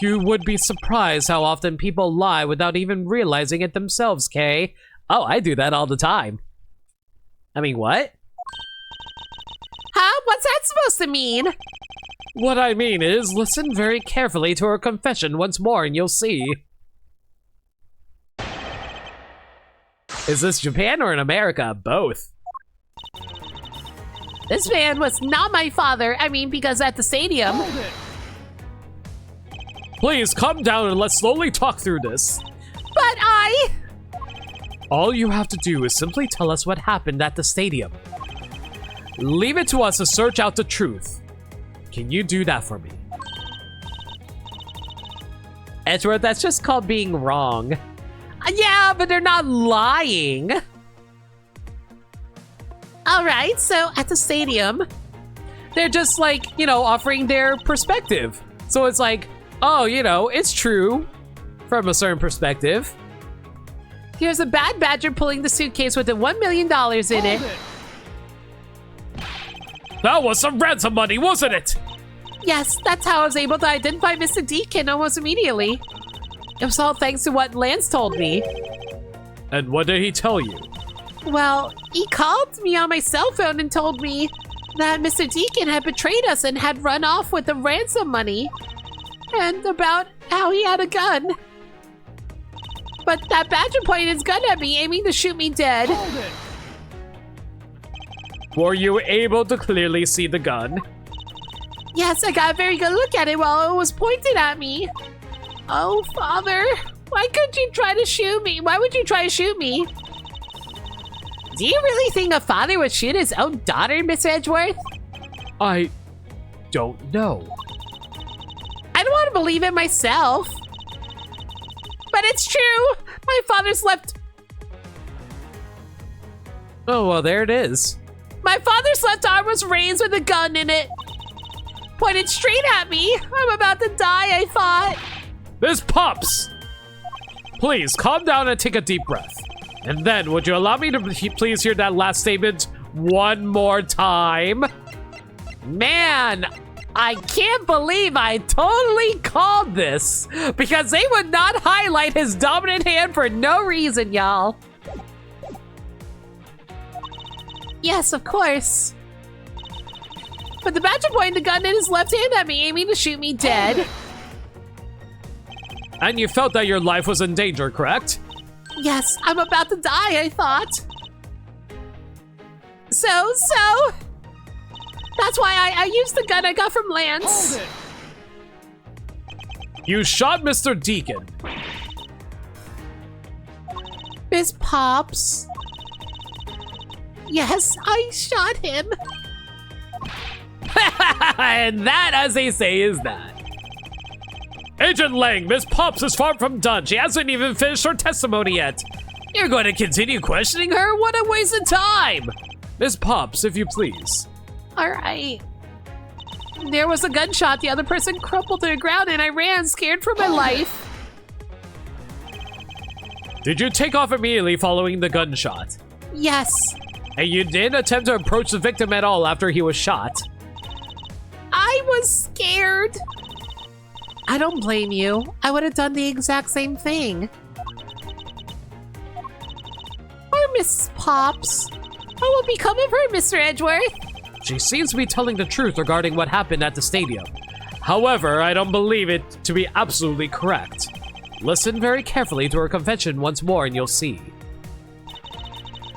You would be surprised how often people lie without even realizing it themselves, Kay. Oh, I do that all the time. I mean, what? Huh? What's that supposed to mean? What I mean is, listen very carefully to her confession once more and you'll see. Is this Japan or in America? Both. This man was not my father. I mean, because at the stadium... Please, calm down and let's slowly talk through this. But I... All you have to do is simply tell us what happened at the stadium. Leave it to us to search out the truth. Can you do that for me? Edgeworth, that's just called being wrong. Yeah, but they're not lying. All right, so at the stadium... They're just like, you know, offering their perspective. So it's like, oh, you know, it's true from a certain perspective. Here's a bad badger pulling the suitcase with the $1 million in it. That was some ransom money, wasn't it? Yes, that's how I was able to identify Mr. Deacon almost immediately. It was all thanks to what Lance told me. And what did he tell you? Well, he called me on my cell phone and told me that Mr. Deacon had betrayed us and had run off with the ransom money. And about how he had a gun. But that badger pointed his gun at me, aiming to shoot me dead. Were you able to clearly see the gun? Yes, I got a very good look at it while it was pointed at me. Oh, Father, why couldn't you try to shoot me? Why would you try to shoot me? Do you really think a father would shoot his own daughter, Miss Edgeworth? I don't know. I don't want to believe it myself. But it's true. My father's left... Oh, well, there it is. My father's left arm was raised with a gun in it. Pointed straight at me. I'm about to die, I thought. This Pops! Please, calm down and take a deep breath. And then, would you allow me to please hear that last statement one more time? Man, I can't believe I totally called this. Because they would not highlight his dominant hand for no reason, y'all. Yes, of course. But the badger pointed the gun in his left hand at me, aiming to shoot me dead. And you felt that your life was in danger, correct? Yes, I'm about to die, I thought. So... That's why I used the gun I got from Lance. You shot Mr. Deacon. Miss Pops. Yes, I shot him. And that, as they say, is that. Agent Lang, Miss Pops is far from done. She hasn't even finished her testimony yet. You're going to continue questioning her? What a waste of time! Miss Pops, if you please. All right. There was a gunshot. The other person crumpled to the ground and I ran, scared for my life. Did you take off immediately following the gunshot? Yes. And you didn't attempt to approach the victim at all after he was shot? I was scared. I don't blame you. I would have done the exact same thing. Mrs. Pops. What will become of her, Mr. Edgeworth? She seems to be telling the truth regarding what happened at the stadium. However, I don't believe it to be absolutely correct. Listen very carefully to her confession once more and you'll see.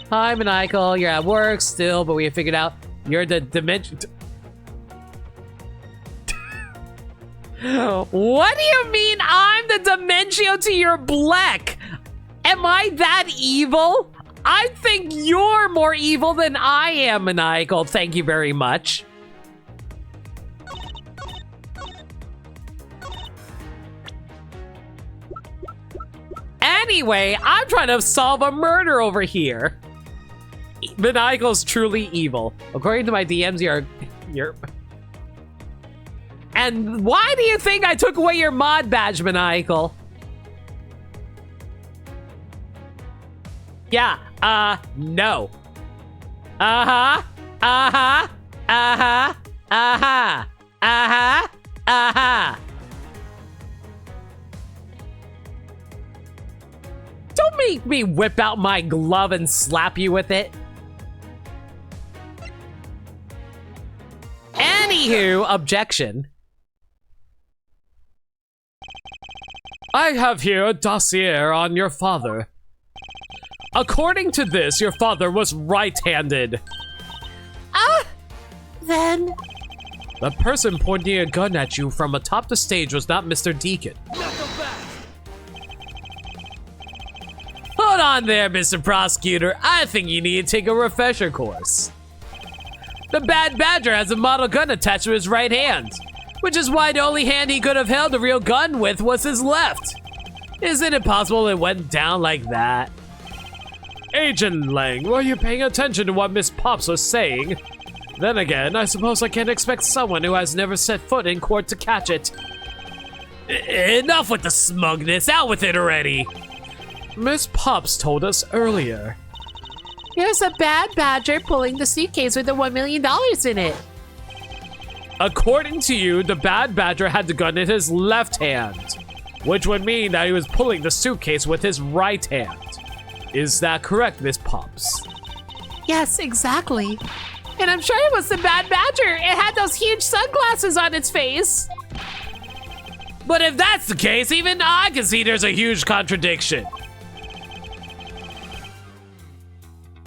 Hi, Maniacal. You're at work still, but we have figured out you're the dimension. What do you mean I'm the Dimentio to your Bleck? Am I that evil? I think you're more evil than I am, Maniacal. Thank you very much. Anyway, I'm trying to solve a murder over here. Maniacal's truly evil. According to my DMs, you're... And why do you think I took away your mod badge, Maniacal? Yeah, no. Uh-huh, uh-huh, uh-huh, uh-huh, uh-huh, uh-huh. Don't make me whip out my glove and slap you with it. Anywho, objection. I have here a dossier on your father. According to this, your father was right-handed. Then... The person pointing a gun at you from atop the stage was not Mr. Deacon. Hold on there, Mr. Prosecutor. I think you need to take a refresher course. The Bad Badger has a model gun attached to his right hand, which is why the only hand he could have held a real gun with was his left. Isn't it possible it went down like that? Agent Lang, were you paying attention to what Miss Pops was saying? Then again, I suppose I can't expect someone who has never set foot in court to catch it. Enough with the smugness. Out with it already. Miss Pops told us earlier. Here's a Bad Badger pulling the suitcase with the $1 million in it. According to you, the Bad Badger had the gun in his left hand, which would mean that he was pulling the suitcase with his right hand. Is that correct, Miss Pops? Yes, exactly. And I'm sure it was the Bad Badger. It had those huge sunglasses on its face. But if that's the case, even I can see there's a huge contradiction.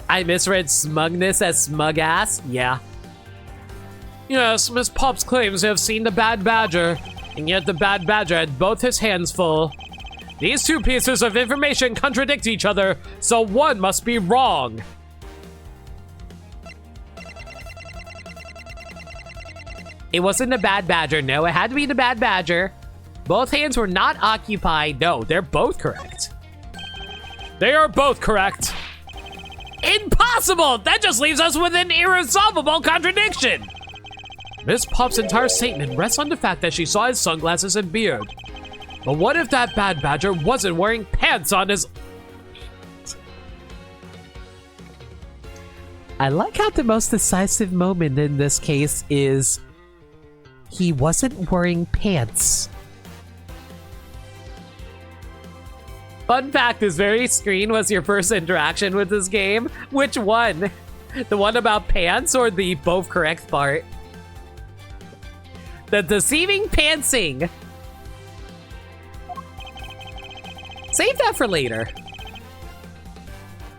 I misread smugness as smug ass? Yeah. Yes, Miss Pops claims to have seen the Bad Badger, and yet the Bad Badger had both his hands full. These two pieces of information contradict each other, so one must be wrong. It wasn't the Bad Badger. No, it had to be the Bad Badger. Both hands were not occupied. No, they're both correct. They are both correct. Impossible! That just leaves us with an irresolvable contradiction. Miss Pop's entire statement rests on the fact that she saw his sunglasses and beard. But what if that Bad Badger wasn't wearing pants on his... I like how the most decisive moment in this case is he wasn't wearing pants. Fun fact, this very screen was your first interaction with this game. Which one? The one about pants or the both correct part? The deceiving pantsing. Save that for later.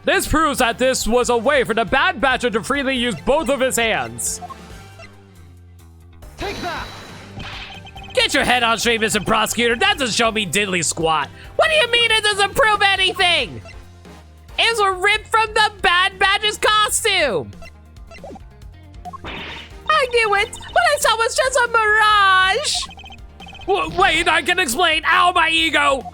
This proves that this was a way for the Bad Badger to freely use both of his hands. Take that! Get your head on straight, Mr. Prosecutor. That doesn't show me diddly squat. What do you mean it doesn't prove anything? It was ripped from the Bad Badger's costume. I knew it. What I saw was just a mirage. Wait, I can explain. Ow, my ego!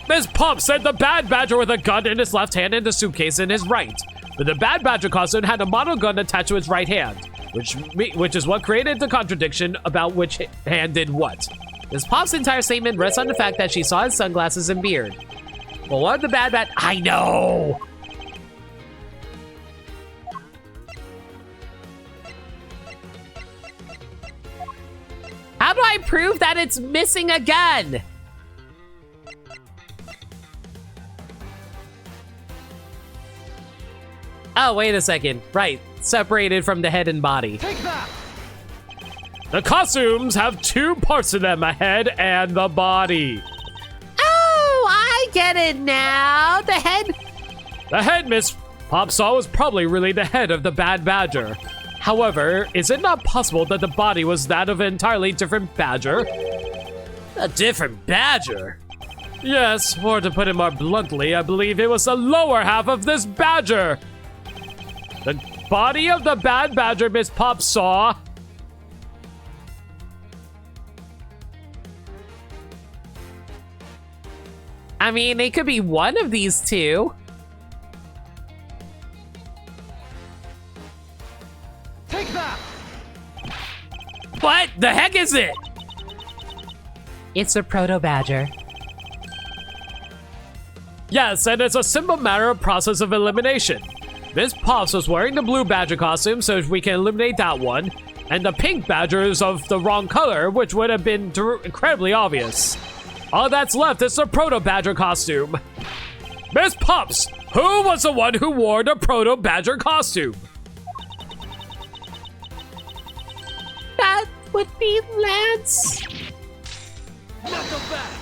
Miss Pump said the Bad Badger with a gun in his left hand and the suitcase in his right. But the Bad Badger costume had a model gun attached to his right hand, which is what created the contradiction about which hand did what. Miss Pop's entire statement rests on the fact that she saw his sunglasses and beard. Well, what the Bad Badger... I know! How do I prove that it's missing a gun? Oh, wait a second. Right. Separated from the head and body. Take that! The costumes have two parts to them, a head and the body. Oh, I get it now. The head. The head Miss Pop saw was probably really the head of the bad badger. However, is it not possible that the body was that of an entirely different badger? A different badger? Yes, or to put it more bluntly, I believe it was the lower half of this badger. The body of the bad badger Miss Pop saw. I mean, it could be one of these two. Take that! What the heck is it? It's a proto-badger. Yes, and it's a simple matter of process of elimination. Miss Pops was wearing the blue badger costume, so we can eliminate that one. And the pink badger is of the wrong color, which would have been incredibly obvious. All that's left is the proto-badger costume. Miss Pops, who was the one who wore the proto-badger costume? That would be Lance. Not so fast!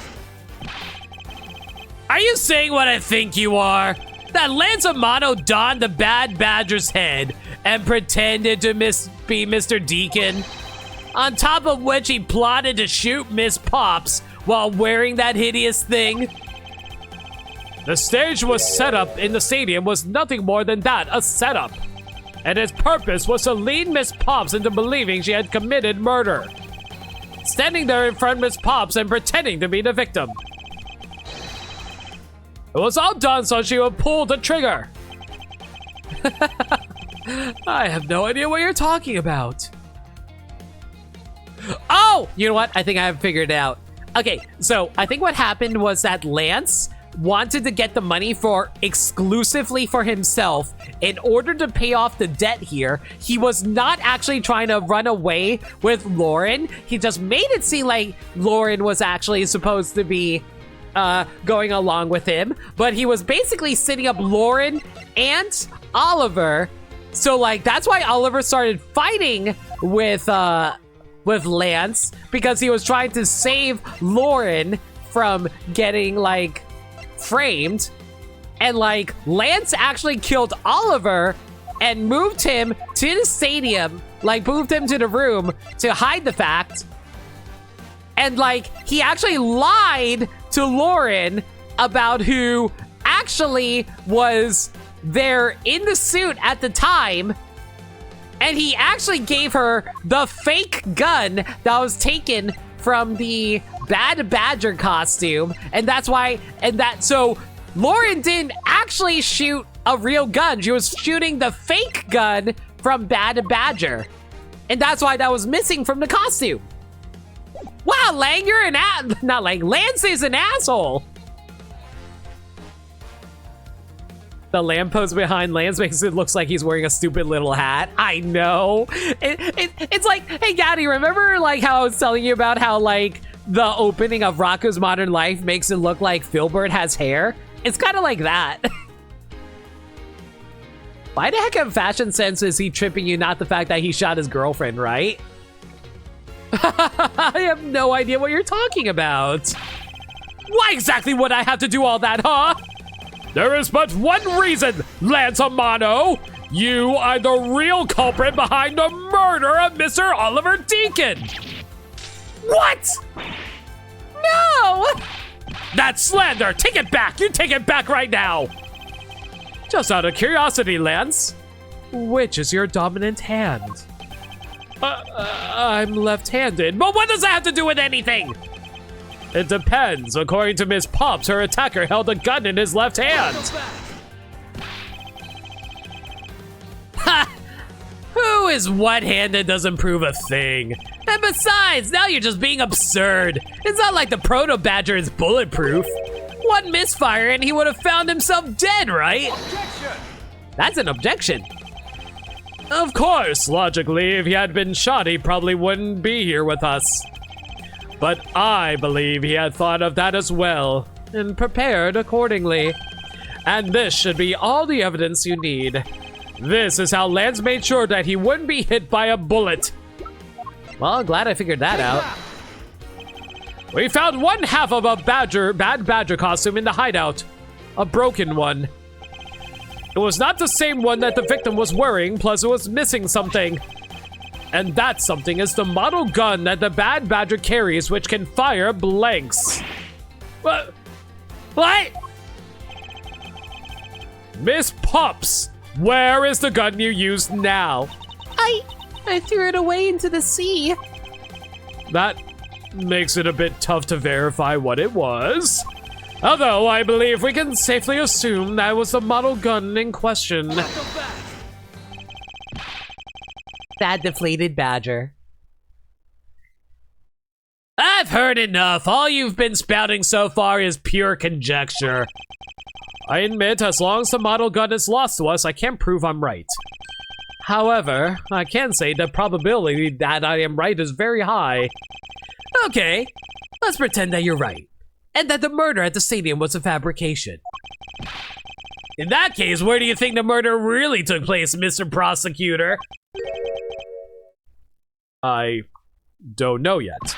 Are you saying what I think you are? That Lance Amano donned the bad badger's head and pretended to be Mr. Deacon? On top of which he plotted to shoot Miss Pops while wearing that hideous thing? The stage was set up in the stadium was nothing more than that, a setup. And its purpose was to lead Miss Pops into believing she had committed murder. Standing there in front of Miss Pops and pretending to be the victim. It was all done so she would pull the trigger. I have no idea what you're talking about. Oh! You know what? I think I have figured it out. Okay, so I think what happened was that Lance wanted to get the money exclusively for himself in order to pay off the debt here. He was not actually trying to run away with Lauren. He just made it seem like Lauren was actually supposed to be going along with him, but he was basically setting up Lauren and Oliver. So like that's why Oliver started fighting with Lance, because he was trying to save Lauren from getting like framed, and like Lance actually killed Oliver and moved him to the stadium, like moved him to the room to hide the fact. And like he actually lied to Lauren about who actually was there in the suit at the time. And he actually gave her the fake gun that was taken from the Bad Badger costume. And that's why, so Lauren didn't actually shoot a real gun. She was shooting the fake gun from Bad Badger. And that's why that was missing from the costume. Wow, Lang, you're not Lang, Lance is an asshole. The lamppost behind Lance makes it look like he's wearing a stupid little hat. I know. It's like, hey, Gaddy, remember like how I was telling you about how like the opening of Rocco's Modern Life makes it look like Filbert has hair? It's kind of like that. Why the heck of fashion sense is he tripping you, not the fact that he shot his girlfriend, right? I have no idea what you're talking about. Why exactly would I have to do all that, huh? There is but one reason, Lance Amano. You are the real culprit behind the murder of Mr. Oliver Deacon. What? No! That's slander. Take it back. You take it back right now. Just out of curiosity, Lance, which is your dominant hand? I'm left-handed. But what does that have to do with anything? It depends. According to Miss Pops, her attacker held a gun in his left hand. Ha! Who is one-handed doesn't prove a thing. And besides, now you're just being absurd. It's not like the Proto-Badger is bulletproof. One misfire and he would have found himself dead, right? Objection! That's an objection. Of course, logically, if he had been shot, he probably wouldn't be here with us. But I believe he had thought of that as well, and prepared accordingly. And this should be all the evidence you need. This is how Lance made sure that he wouldn't be hit by a bullet. Well, glad I figured that out. We found one half of a bad badger costume in the hideout. A broken one. It was not the same one that the victim was wearing, plus it was missing something. And that something is the model gun that the bad badger carries, which can fire blanks. What? Miss Pops, where is the gun you used now? I threw it away into the sea. That makes it a bit tough to verify what it was. Although I believe we can safely assume that was the model gun in question. Bad deflated badger. I've heard enough. All you've been spouting so far is pure conjecture. I admit, as long as the model gun is lost to us, I can't prove I'm right. However, I can say the probability that I am right is very high. Okay, let's pretend that you're right. And that the murder at the stadium was a fabrication. In that case, where do you think the murder really took place, Mr. Prosecutor? I don't know yet.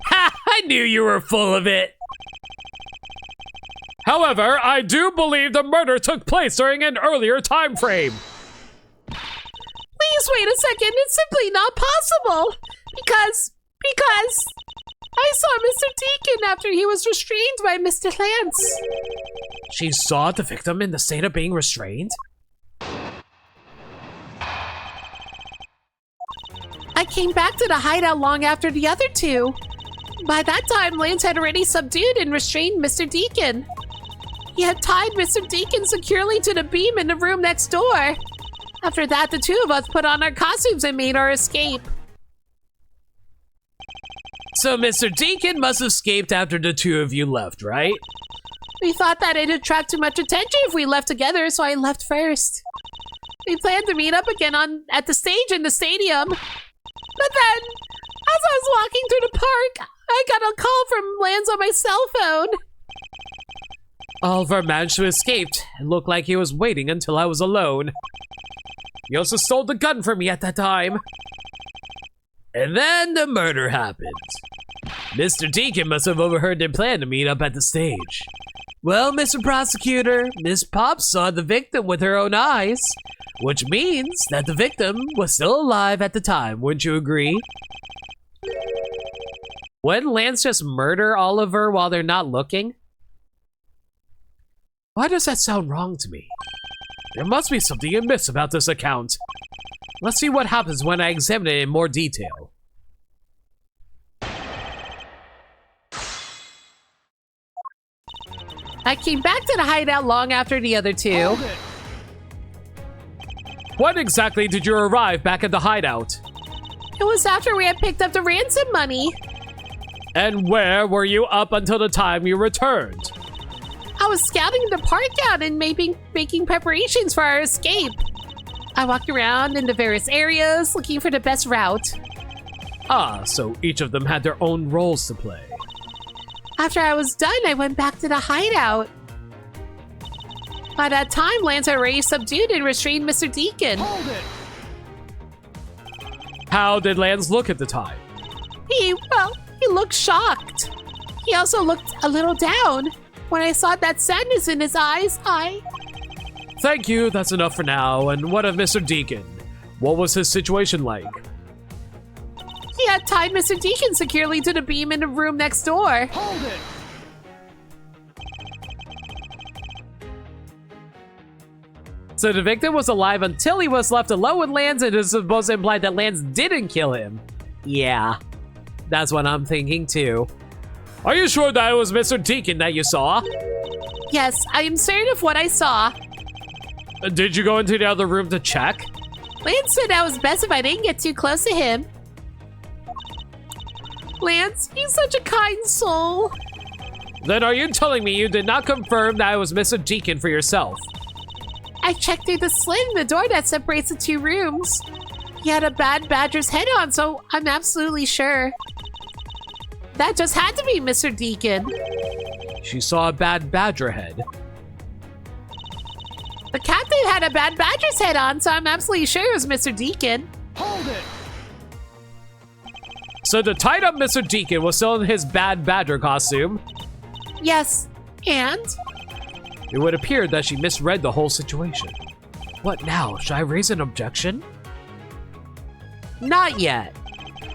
Ha! I knew you were full of it! However, I do believe the murder took place during an earlier time frame. Please wait a second. It's simply not possible. Because I saw Mr. Deacon after he was restrained by Mr. Lance. She saw the victim in the state of being restrained? I came back to the hideout long after the other two. By that time, Lance had already subdued and restrained Mr. Deacon. He had tied Mr. Deacon securely to the beam in the room next door. After that, the two of us put on our costumes and made our escape. So Mr. Deacon must have escaped after the two of you left, right? We thought that it'd attract too much attention if we left together, so I left first. We planned to meet up again at the stage in the stadium. But then, as I was walking through the park, I got a call from Lance on my cell phone. Oliver managed to escape. It looked like he was waiting until I was alone. He also stole the gun from me at that time. And then the murder happened. Mr. Deacon must have overheard their plan to meet up at the stage. Well, Mr. Prosecutor, Miss Pop saw the victim with her own eyes, which means that the victim was still alive at the time, wouldn't you agree? Wouldn't Lance just murder Oliver while they're not looking? Why does that sound wrong to me? There must be something amiss about this account. Let's see what happens when I examine it in more detail. I came back to the hideout long after the other two. When exactly did you arrive back at the hideout? It was after we had picked up the ransom money. And where were you up until the time you returned? I was scouting the park out and making preparations for our escape. I walked around in the various areas looking for the best route. Ah, so each of them had their own roles to play. After I was done, I went back to the hideout. By that time, Lance had already subdued and restrained Mr. Deacon. Hold it! How did Lance look at the time? He looked shocked. He also looked a little down. When I saw that sadness in his eyes, Thank you, that's enough for now. And what of Mr. Deacon? What was his situation like? He had tied Mr. Deacon securely to the beam in the room next door. Hold it! So the victim was alive until he was left alone with Lance, and is supposed to imply that Lance didn't kill him. Yeah, that's what I'm thinking too. Are you sure that it was Mr. Deacon that you saw? Yes, I am certain of what I saw. Did you go into the other room to check? Lance said that was best if I didn't get too close to him. Lance, he's such a kind soul. Then are you telling me you did not confirm that it was Mr. Deacon for yourself? I checked through the slit in the door that separates the two rooms. He had a bad badger's head on, so I'm absolutely sure. That just had to be Mr. Deacon. She saw a bad badger head. The captain had a bad badger's head on, so I'm absolutely sure it was Mr. Deacon. Hold it! So the tied up Mr. Deacon was still in his bad badger costume. Yes, and? It would appear that she misread the whole situation. What now? Should I raise an objection? Not yet.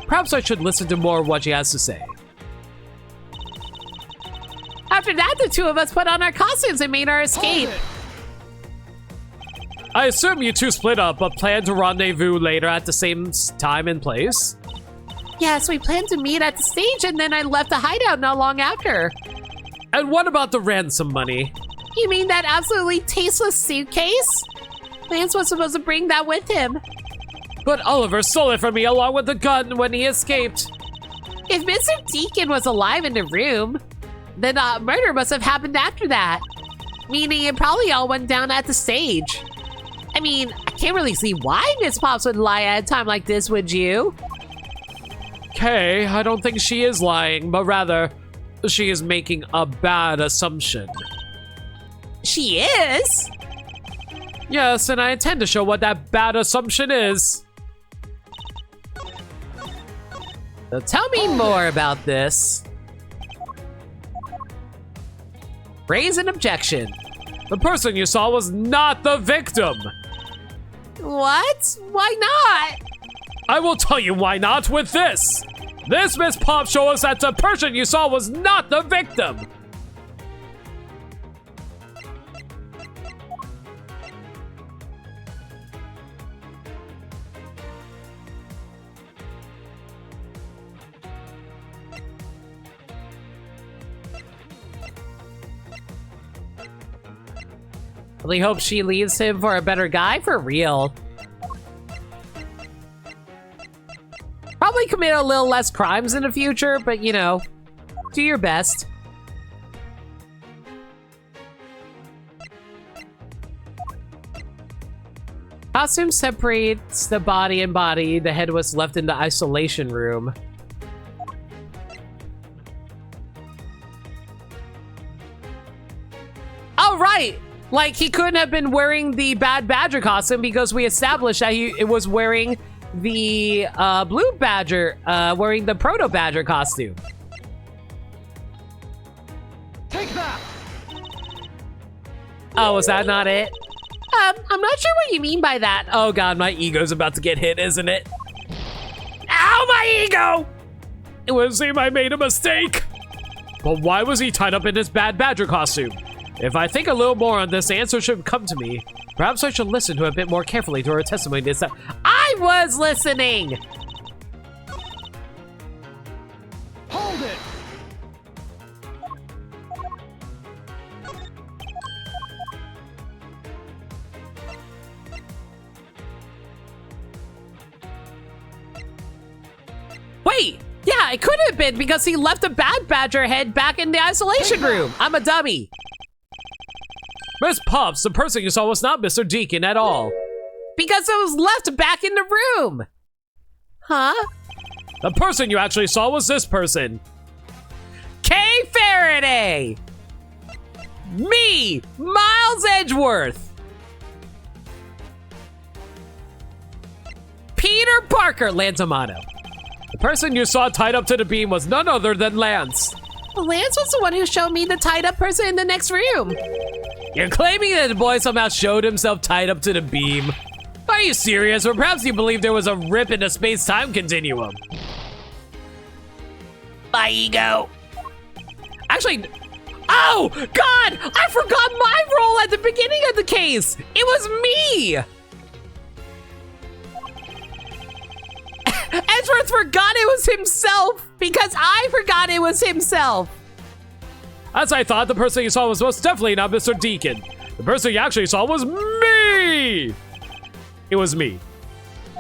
Perhaps I should listen to more of what she has to say. After that, the two of us put on our costumes and made our escape. Hold it! I assume you two split up, but plan to rendezvous later at the same time and place? Yes, we planned to meet at the stage, and then I left the hideout not long after. And what about the ransom money? You mean that absolutely tasteless suitcase? Lance was supposed to bring that with him. But Oliver stole it from me along with the gun when he escaped. If Mr. Deacon was alive in the room, then murder must have happened after that. Meaning it probably all went down at the stage. I mean, I can't really see why Miss Pops would lie at a time like this, would you? Okay, I don't think she is lying, but rather, she is making a bad assumption. She is? Yes, and I intend to show what that bad assumption is. So tell me more about this. Raise an objection. The person you saw was not the victim. What? Why not? I will tell you why not with this. This Miss Pop shows us that the person you saw was not the victim. Really hope she leaves him for a better guy for real. Probably commit a little less crimes in the future, but you know, do your best. Costume separates the body and body. The head was left in the isolation room. Oh, right! Like, he couldn't have been wearing the Bad Badger costume because we established that he was wearing the Blue Badger, wearing the Proto Badger costume. Take that! Oh, was that not it? I'm not sure what you mean by that. Oh god, my ego's about to get hit, isn't it? Ow, my ego! It would seem I made a mistake. But why was he tied up in his Bad Badger costume? If I think a little more on this, the answer should come to me. Perhaps I should listen to a bit more carefully to her testimony this time. I was listening! Hold it! Wait! Yeah, it could have been because he left the Bad Badger head back in the isolation room. I'm a dummy. Miss Puffs, the person you saw was not Mr. Deacon at all. Because it was left back in the room. Huh? The person you actually saw was this person. Kay Faraday! Me, Miles Edgeworth! Peter Parker, Lance Amato. The person you saw tied up to the beam was none other than Lance. Lance was the one who showed me the tied up person in the next room. You're claiming that the boy somehow showed himself tied up to the beam. Are you serious? Or perhaps you believe there was a rip in the space-time continuum? My ego. Actually, oh, God! I forgot my role at the beginning of the case! It was me! Edgeworth forgot it was himself because I forgot it was himself. As I thought, the person you saw was most definitely not Mr. Deacon. The person you actually saw was me! It was me.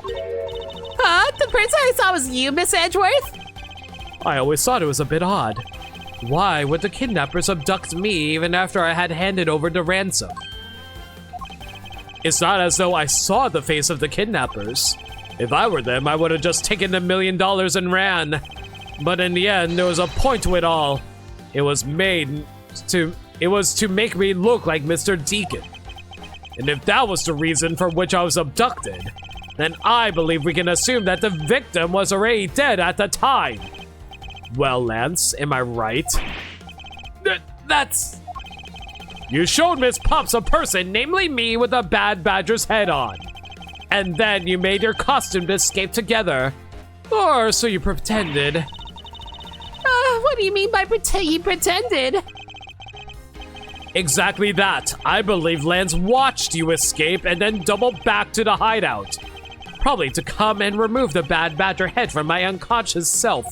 Huh? The person I saw was you, Miss Edgeworth? I always thought it was a bit odd. Why would the kidnappers abduct me even after I had handed over the ransom? It's not as though I saw the face of the kidnappers. If I were them, I would have just taken the $1 million and ran. But in the end, there was a point to it all. It was to make me look like Mr. Deacon. And if that was the reason for which I was abducted, then I believe we can assume that the victim was already dead at the time. Well, Lance, am I right? That's... You showed Miss Pops a person, namely me, with a bad badger's head on. And then you made your costume to escape together. Or so you pretended. What do you mean by he pretended? Exactly that. I believe Lance watched you escape and then doubled back to the hideout. Probably to come and remove the bad badger head from my unconscious self.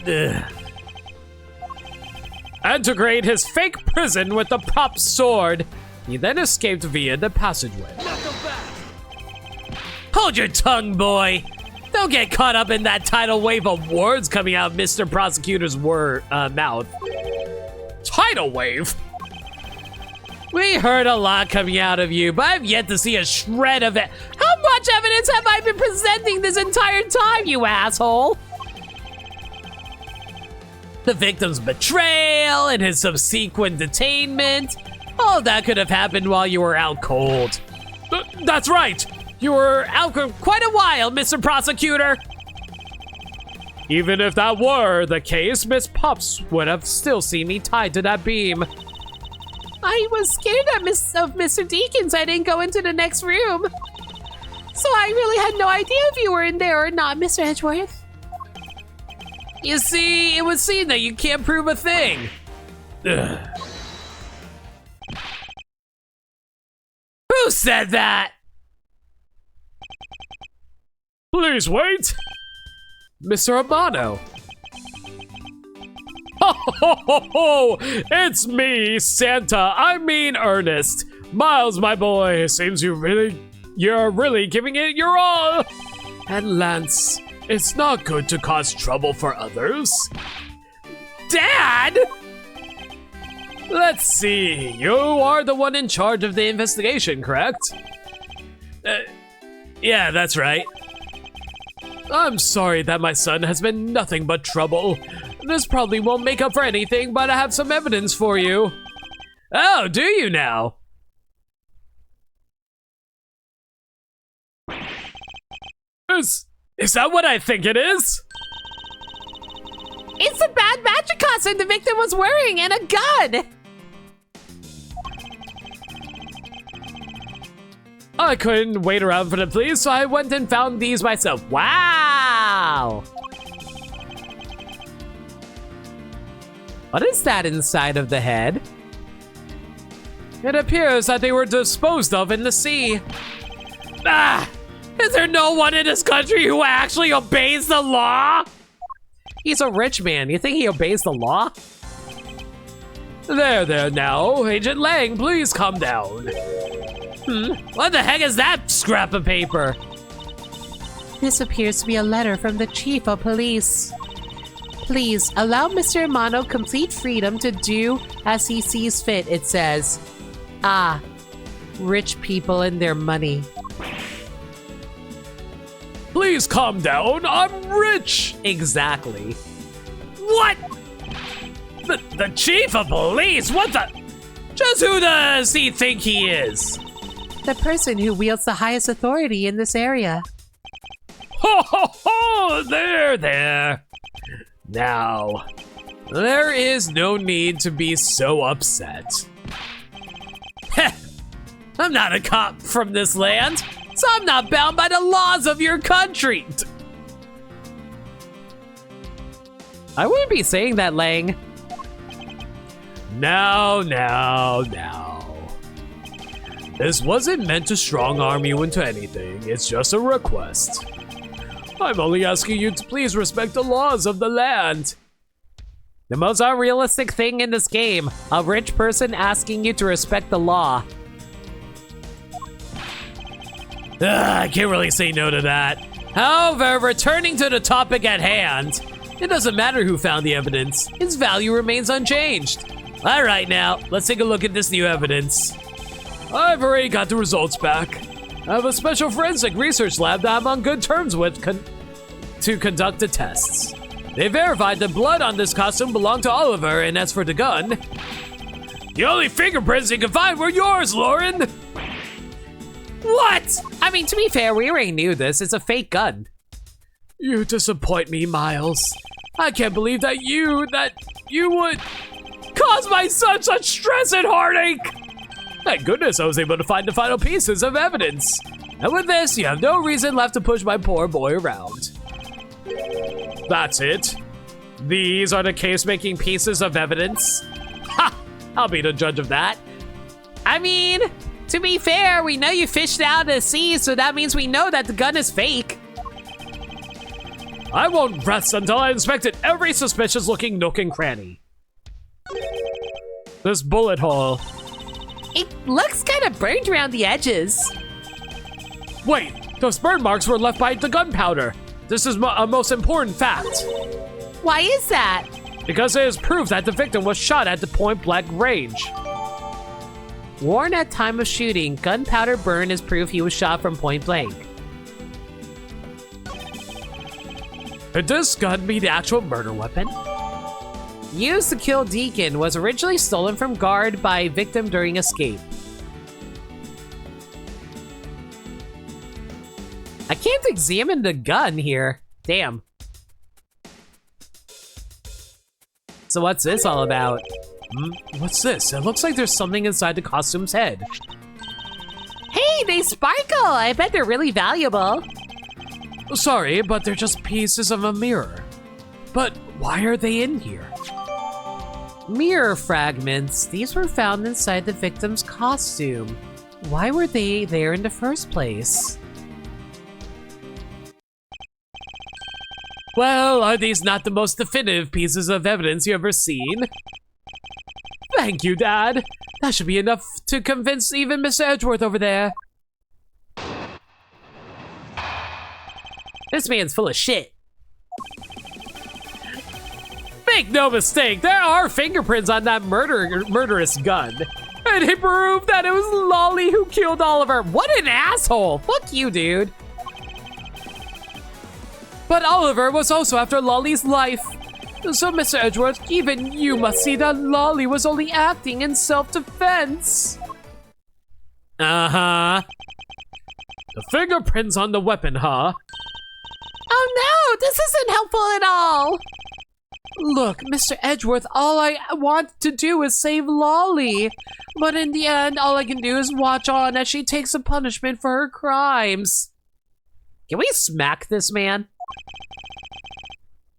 Ugh. And to create his fake prison with the prop sword. He then escaped via the passageway. Hold your tongue, boy. Don't get caught up in that tidal wave of words coming out of Mr. Prosecutor's mouth. Tidal wave? We heard a lot coming out of you, but I've yet to see a shred of it. How much evidence have I been presenting this entire time, you asshole? The victim's betrayal and his subsequent detainment. All that could have happened while you were out cold. That's right. You were out for quite a while, Mr. Prosecutor. Even if that were the case, Miss Pops would have still seen me tied to that beam. I was scared of Mr. Deakins. I didn't go into the next room. So I really had no idea if you were in there or not, Mr. Edgeworth. You see, it would seem that you can't prove a thing. Ugh. Who said that? Please wait. Mr. Amano. Ho ho ho ho! It's me, Santa. I mean Ernest. Miles, my boy, it seems you're really giving it your all. And Lance, it's not good to cause trouble for others. Dad? Let's see. You are the one in charge of the investigation, correct? Yeah, that's right. I'm sorry that my son has been nothing but trouble. This probably won't make up for anything, but I have some evidence for you. Oh, do you now? Is that what I think it is? It's the bad magic costume the victim was wearing and a gun. I couldn't wait around for the police, so I went and found these myself. Wow! What is that inside of the head? It appears that they were disposed of in the sea. Ah! Is there no one in this country who actually obeys the law? He's a rich man. You think he obeys the law? There now. Agent Lang, please calm down. What the heck is that scrap of paper? This appears to be a letter from the chief of police. Please allow Mr. Amano complete freedom to do as he sees fit, it says. Ah, rich people and their money. Please calm down. I'm rich. Exactly. What? The chief of police? What the? Just who does he think he is? The person who wields the highest authority in this area. Ho ho ho! There. Now, there is no need to be so upset. Heh, I'm not a cop from this land, so I'm not bound by the laws of your country. I wouldn't be saying that, Lang. Now. This wasn't meant to strong-arm you into anything. It's just a request. I'm only asking you to please respect the laws of the land. The most unrealistic thing in this game, a rich person asking you to respect the law. I can't really say no to that. However, returning to the topic at hand, it doesn't matter who found the evidence. Its value remains unchanged. All right, now, let's take a look at this new evidence. I've already got the results back. I have a special forensic research lab that I'm on good terms with to conduct the tests. They verified the blood on this costume belonged to Oliver, and as for the gun, The only fingerprints he could find were yours, Lauren! What? I mean, to be fair, we already knew this. It's a fake gun. You disappoint me, Miles. I can't believe that you would cause my son such stress and heartache! Thank goodness I was able to find the final pieces of evidence. And with this, you have no reason left to push my poor boy around. That's it? These are the case-making pieces of evidence? Ha! I'll be the judge of that. I mean, to be fair, we know you fished out of the sea, so that means we know that the gun is fake. I won't rest until I inspected every suspicious-looking nook and cranny. This bullet hole. It looks kind of burned around the edges. Wait, those burn marks were left by the gunpowder. This is a most important fact. Why is that? Because it is proof that the victim was shot at the point-blank range. Worn at time of shooting, gunpowder burn is proof he was shot from point blank. Could this gun be the actual murder weapon? Used to kill Deacon, was originally stolen from guard by victim during escape. I can't examine the gun here. Damn. So what's this all about? What's this? It looks like there's something inside the costume's head. Hey, they sparkle! I bet they're really valuable. Sorry, but they're just pieces of a mirror. But why are they in here? Mirror fragments. These were found inside the victim's costume. Why were they there in the first place? Well, are these not the most definitive pieces of evidence you ever seen? Thank you, Dad. That should be enough to convince even Mr. Edgeworth over there. This man's full of shit. Make no mistake, there are fingerprints on that murderous gun. And he proved that it was Lolly who killed Oliver. What an asshole! Fuck you, dude. But Oliver was also after Lolly's life. So, Mr. Edgeworth, even you must see that Lolly was only acting in self-defense. Uh-huh. The fingerprints on the weapon, huh? Oh no, this isn't helpful at all. Look, Mr. Edgeworth, all I want to do is save Lolly. But in the end, all I can do is watch on as she takes a punishment for her crimes. Can we smack this man?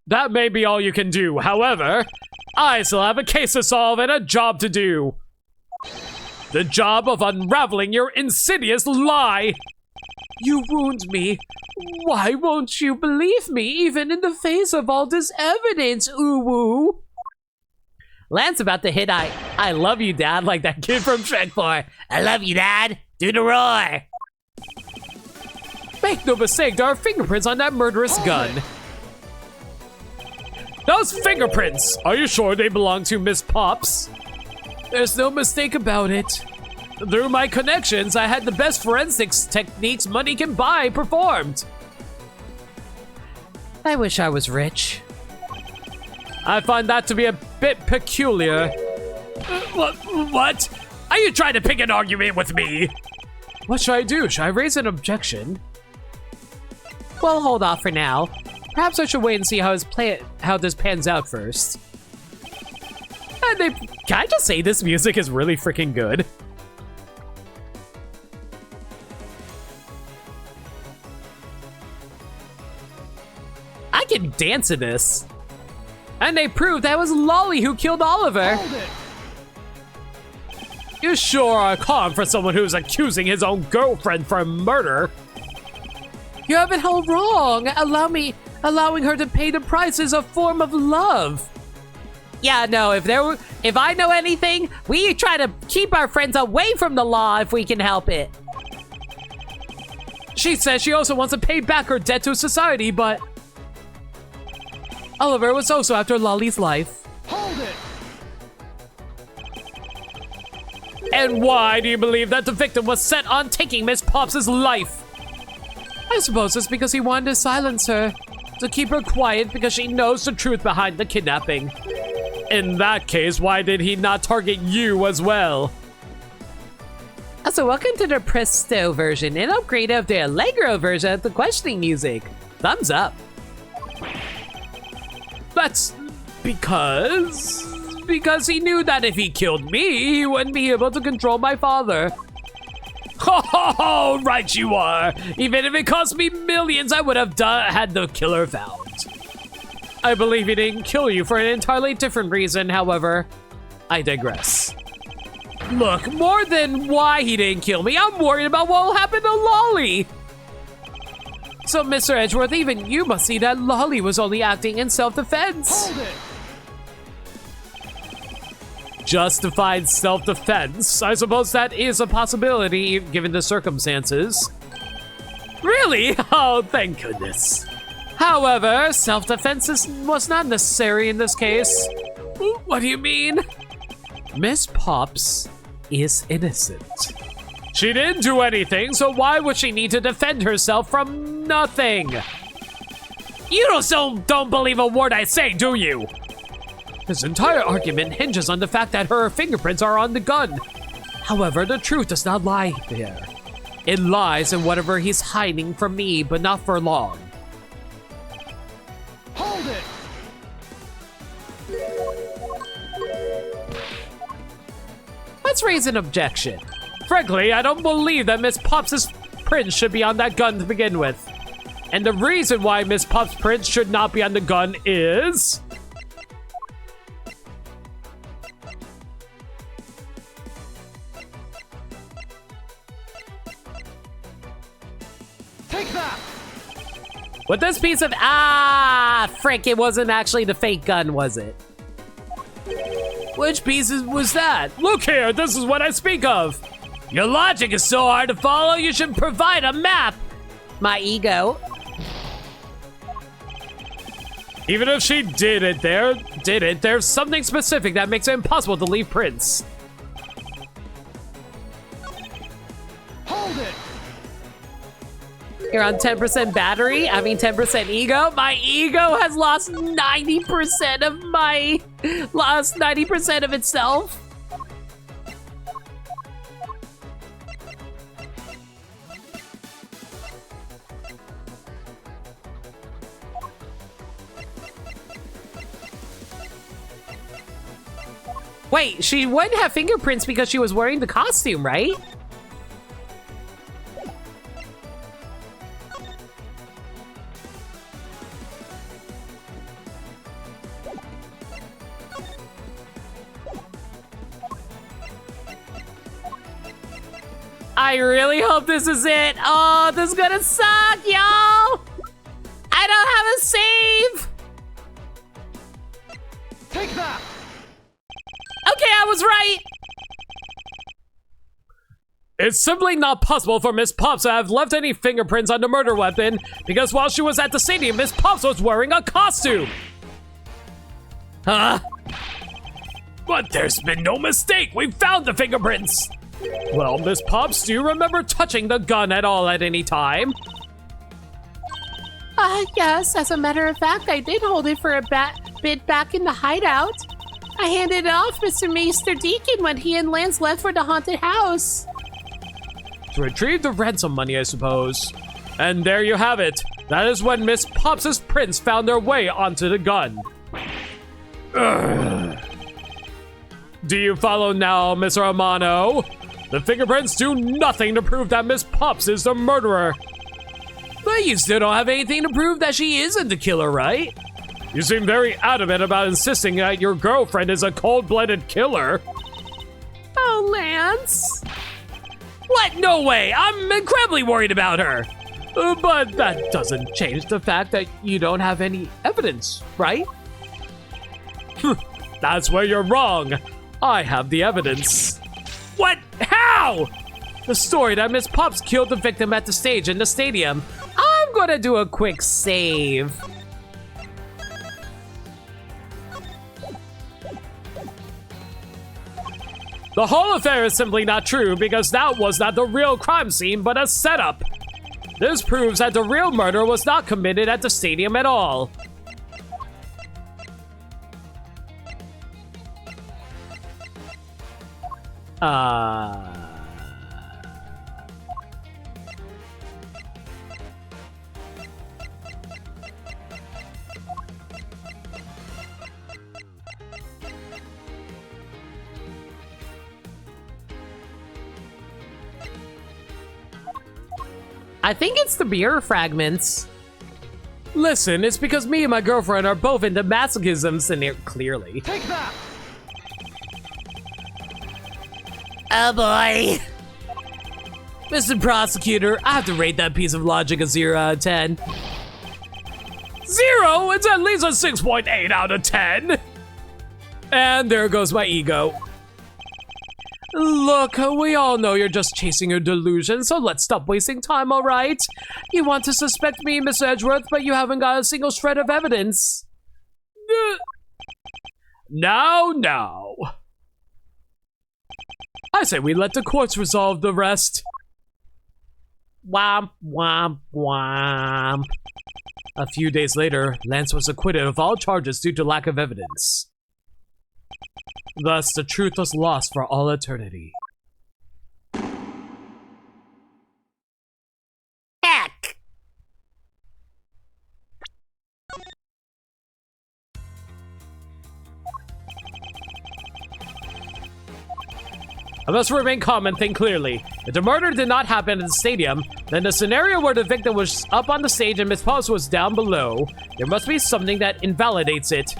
That may be all you can do. However, I still have a case to solve and a job to do. The job of unraveling your insidious lie. You wound me. Why won't you believe me, even in the face of all this evidence, Uwu? Lance about to hit I love you, Dad, like that kid from Shrek 4. I love you, Dad. Do the roar. Make no mistake, there are fingerprints on that murderous gun. Those fingerprints! Are you sure they belong to Miss Pops? There's no mistake about it. Through my connections, I had the best forensics techniques money can buy performed. I wish I was rich. I find that to be a bit peculiar. What? Are you trying to pick an argument with me? What should I do? Should I raise an objection? Well, hold off for now. Perhaps I should wait and see how this pans out first. Can I just say this music is really freaking good? I can dance to this. And they proved that it was Lolly who killed Oliver. You sure are calm for someone who's accusing his own girlfriend for murder. You have it all wrong. Allowing her to pay the price is a form of love. Yeah, no, if I know anything, we try to keep our friends away from the law if we can help it. She says she also wants to pay back her debt to society, but Oliver was also after Lolly's life. Hold it! And why do you believe that the victim was set on taking Miss Pops' life? I suppose it's because he wanted to silence her, to keep her quiet because she knows the truth behind the kidnapping. In that case, why did he not target you as well? Also, welcome to the Presto version and upgrade of the Allegro version of the questioning music. Thumbs up. That's because he knew that if he killed me, he wouldn't be able to control my father. Ho ho ho, right you are. Even if it cost me millions, I would have had the killer found. I believe he didn't kill you for an entirely different reason, however, I digress. Look, more than why he didn't kill me, I'm worried about what will happen to Lolly. So, Mr. Edgeworth, even you must see that Lolly was only acting in self-defense. Hold it! Justified self-defense? I suppose that is a possibility, given the circumstances. Really? Oh, thank goodness. However, self-defense was not necessary in this case. What do you mean? Miss Pops is innocent. She didn't do anything, so why would she need to defend herself from nothing? You don't believe a word I say, do you? His entire argument hinges on the fact that her fingerprints are on the gun. However, the truth does not lie there. It lies in whatever he's hiding from me, but not for long. Hold it! Let's raise an objection. Frankly, I don't believe that Miss Pops' print should be on that gun to begin with. And the reason why Miss Pops' print should not be on the gun is... Take that! With this piece of... frick, it wasn't actually the fake gun, was it? Which pieces was that? Look here, this is what I speak of. Your logic is so hard to follow, you should provide a map. My ego. Even if she did it, there's something specific that makes it impossible to leave prints. Hold it! You're on 10% battery? I mean 10% ego? My ego has lost 90% of itself. Wait, she wouldn't have fingerprints because she was wearing the costume, right? I really hope this is it. Oh, this is gonna suck, y'all. I don't have a save. Take that! Okay, I was right. It's simply not possible for Miss Pops to have left any fingerprints on the murder weapon because while she was at the stadium, Miss Pops was wearing a costume. Huh? But there's been no mistake. We found the fingerprints. Well, Miss Pops, do you remember touching the gun at all at any time? Yes, as a matter of fact, I did hold it for a bit back in the hideout. I handed it off Mr. Meister Deacon when he and Lance left for the haunted house. To retrieve the ransom money, I suppose. And there you have it. That is when Miss Pops' prints found their way onto the gun. Ugh. Do you follow now, Miss Romano? The fingerprints do nothing to prove that Miss Pops is the murderer. But you still don't have anything to prove that she isn't the killer, right? You seem very adamant about insisting that your girlfriend is a cold-blooded killer. Oh, Lance. What? No way! I'm incredibly worried about her! But that doesn't change the fact that you don't have any evidence, right? That's where you're wrong. I have the evidence. What? How? The story that Miss Pops killed the victim at the stage in the stadium. I'm gonna do a quick save. The whole affair is simply not true because that was not the real crime scene but a setup. This proves that the real murder was not committed at the stadium at all. I think it's the mirror fragments. Listen, it's because me and my girlfriend are both into masochism scenario. Clearly. Take that! Oh boy. Mr. Prosecutor, I have to rate that piece of logic a 0 out of 10. 0? It's at least a 6.8 out of 10. And there goes my ego. Look, we all know you're just chasing your delusion, so let's stop wasting time, alright? You want to suspect me, Miss Edgeworth, but you haven't got a single shred of evidence. Now. I say we let the courts resolve the rest. Womp, womp, womp. A few days later, Lance was acquitted of all charges due to lack of evidence. Thus, the truth was lost for all eternity. Heck! I must remain calm and think clearly. If the murder did not happen at the stadium, then the scenario where the victim was up on the stage and Miss Pulse was down below, there must be something that invalidates it.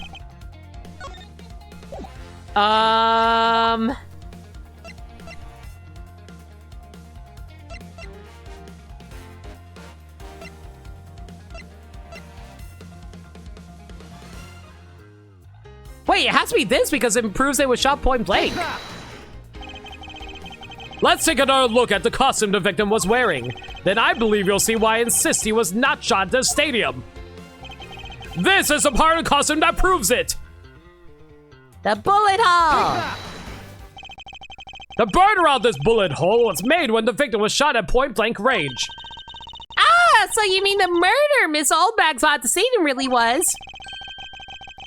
Wait, it has to be this because it proves it was shot point blank. Take that! Let's take another look at the costume the victim was wearing. Then I believe you'll see why I insist he was not shot at the stadium. This is the part of the costume that proves it. The bullet hole! The burn around this bullet hole was made when the victim was shot at point blank range. Ah, so you mean the murder Miss Oldbag saw at the stadium really was?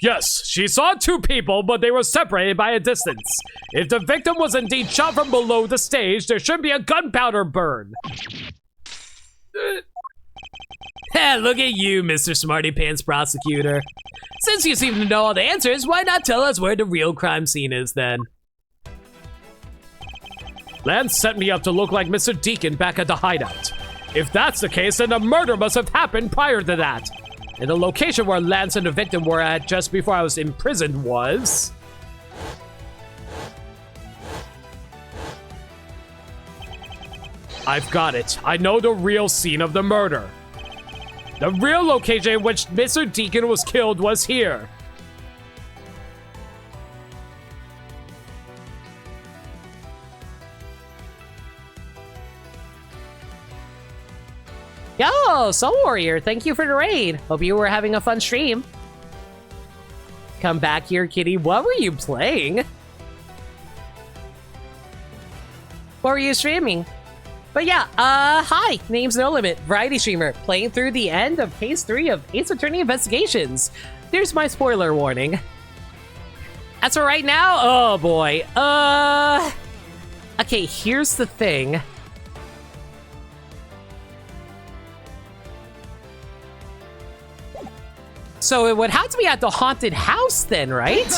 Yes, she saw two people, but they were separated by a distance. If the victim was indeed shot from below the stage, there should be a gunpowder burn. Look at you, Mr. Smarty Pants Prosecutor. Since you seem to know all the answers, why not tell us where the real crime scene is then? Lance set me up to look like Mr. Deacon back at the hideout. If that's the case, then the murder must have happened prior to that. And the location where Lance and the victim were at just before I was imprisoned was... I've got it. I know the real scene of the murder. The real location in which Mr. Deacon was killed was here. Yo, Soul Warrior, thank you for the raid. Hope you were having a fun stream. Come back here, kitty. What were you playing? What were you streaming? But yeah, hi, name's No Limit, variety streamer, playing through the end of Case 3 of Ace Attorney Investigations. There's my spoiler warning. As for right now, oh boy, okay, here's the thing. So it would have to be at the haunted house then, right?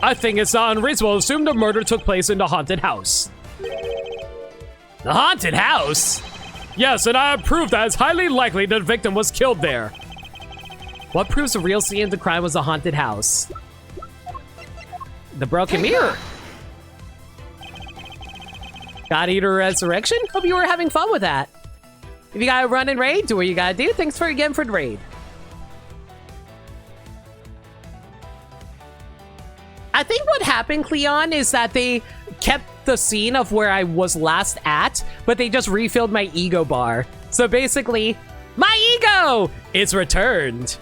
I think it's not unreasonable to assume the murder took place in the haunted house. The haunted house? Yes, and I have proof that it's highly likely the victim was killed there. What proves the real scene of the crime was the haunted house? The broken mirror. God Eater Resurrection? Hope you were having fun with that. If you gotta run and raid, do what you gotta do. Thanks again for the raid. I think what happened, Cleon, is that they kept the scene of where I was last at, but they just refilled my ego bar. So basically, my ego! It's returned.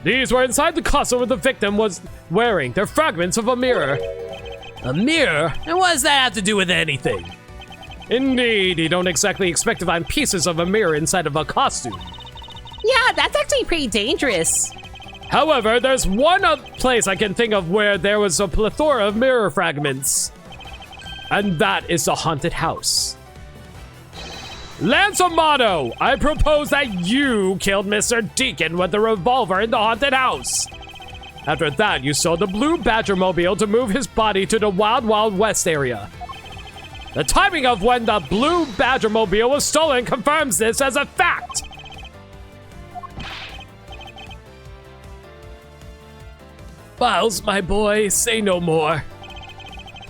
These were inside the costume the victim was wearing. They're fragments of a mirror. A mirror? And what does that have to do with anything? Indeed, you don't exactly expect to find pieces of a mirror inside of a costume. Yeah, that's actually pretty dangerous. However, there's one place I can think of where there was a plethora of mirror fragments. And that is the haunted house. Lance Amato, I propose that you killed Mr. Deacon with the revolver in the haunted house. After that, you sold the blue Badger mobile to move his body to the Wild Wild West area. The timing of when the blue Badger mobile was stolen confirms this as a fact. Miles, my boy, say no more.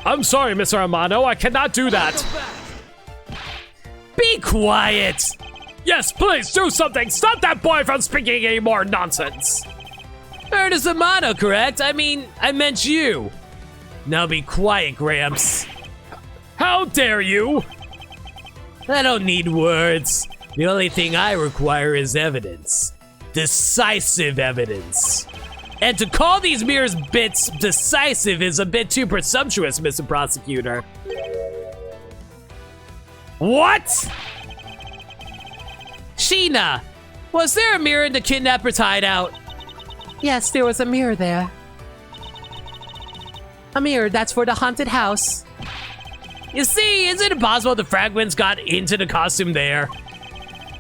I'm sorry, Mr. Amano, I cannot do that. Be quiet! Yes, please do something! Stop that boy from speaking any more nonsense! Ernest Amano, correct? I meant you. Now be quiet, Gramps. How dare you? I don't need words. The only thing I require is evidence. Decisive evidence. And to call these mere bits decisive is a bit too presumptuous, Mr. Prosecutor. What? Sheena, was there a mirror in the kidnapper's hideout? Yes, there was a mirror there. A mirror that's for the haunted house. You see, is it impossible the fragments got into the costume there?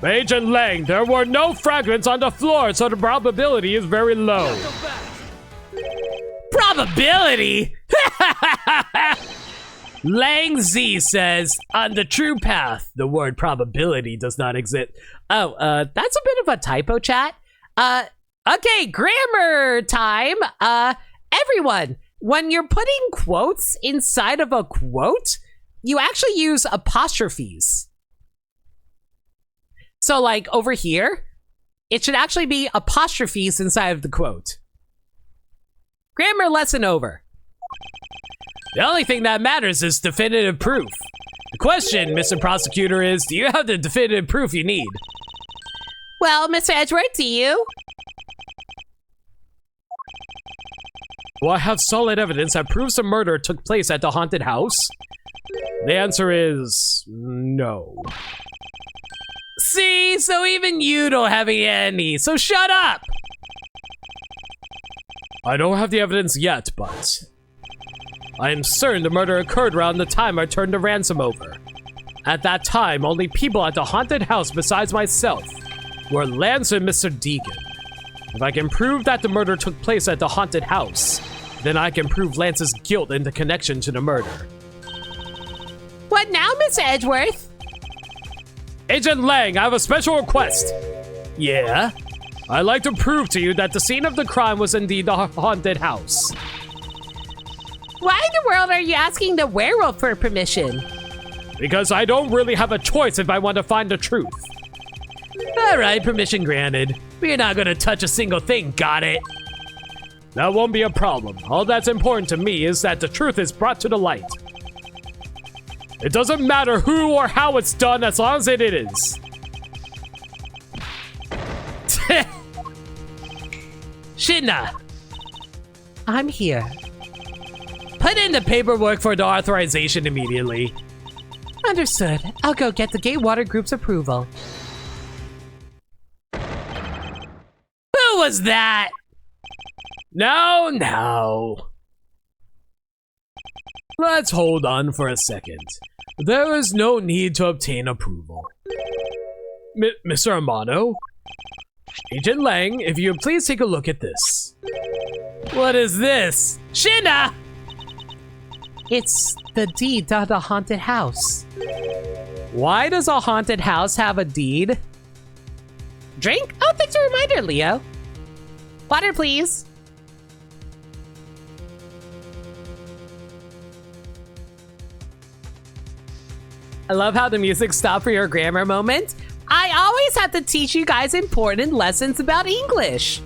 Agent Lang, there were no fragments on the floor, so the probability is very low. Probability? Lang Z says, on the true path, the word probability does not exist. Oh, that's a bit of a typo, chat. Okay, grammar time. Everyone, when you're putting quotes inside of a quote, you actually use apostrophes. So, like, over here, it should actually be apostrophes inside of the quote. Grammar lesson over. The only thing that matters is definitive proof. The question, Mr. Prosecutor, is do you have the definitive proof you need? Well, Mr. Edgeworth, do you? Do I have solid evidence that proves the murder took place at the haunted house? The answer is no. See, so even you don't have any, so shut up! I don't have the evidence yet, but I am certain the murder occurred around the time I turned the ransom over. At that time, only people at the haunted house besides myself were Lance and Mr. Deacon. If I can prove that the murder took place at the haunted house, then I can prove Lance's guilt in the connection to the murder. What now, Mr. Edgeworth? Agent Lang, I have a special request. Yeah? I'd like to prove to you that the scene of the crime was indeed the haunted house. Why in the world are you asking the werewolf for permission? Because I don't really have a choice if I want to find the truth. Alright, permission granted. We're not gonna touch a single thing, got it? That won't be a problem. All that's important to me is that the truth is brought to the light. It doesn't matter who or how it's done as long as it is. Shinna, I'm here. put in the paperwork for the authorization immediately. Understood. I'll go get the Gatewater Group's approval. Who was that? No. Let's hold on for a second. There is no need to obtain approval. Mr. Amano? Agent Lang, if you would please take a look at this. What is this? Shinna! It's the deed to the haunted house. Why does a haunted house have a deed? Drink? Oh, thanks for a reminder, Leo. Water, please. I love how the music stopped for your grammar moment. I always have to teach you guys important lessons about English.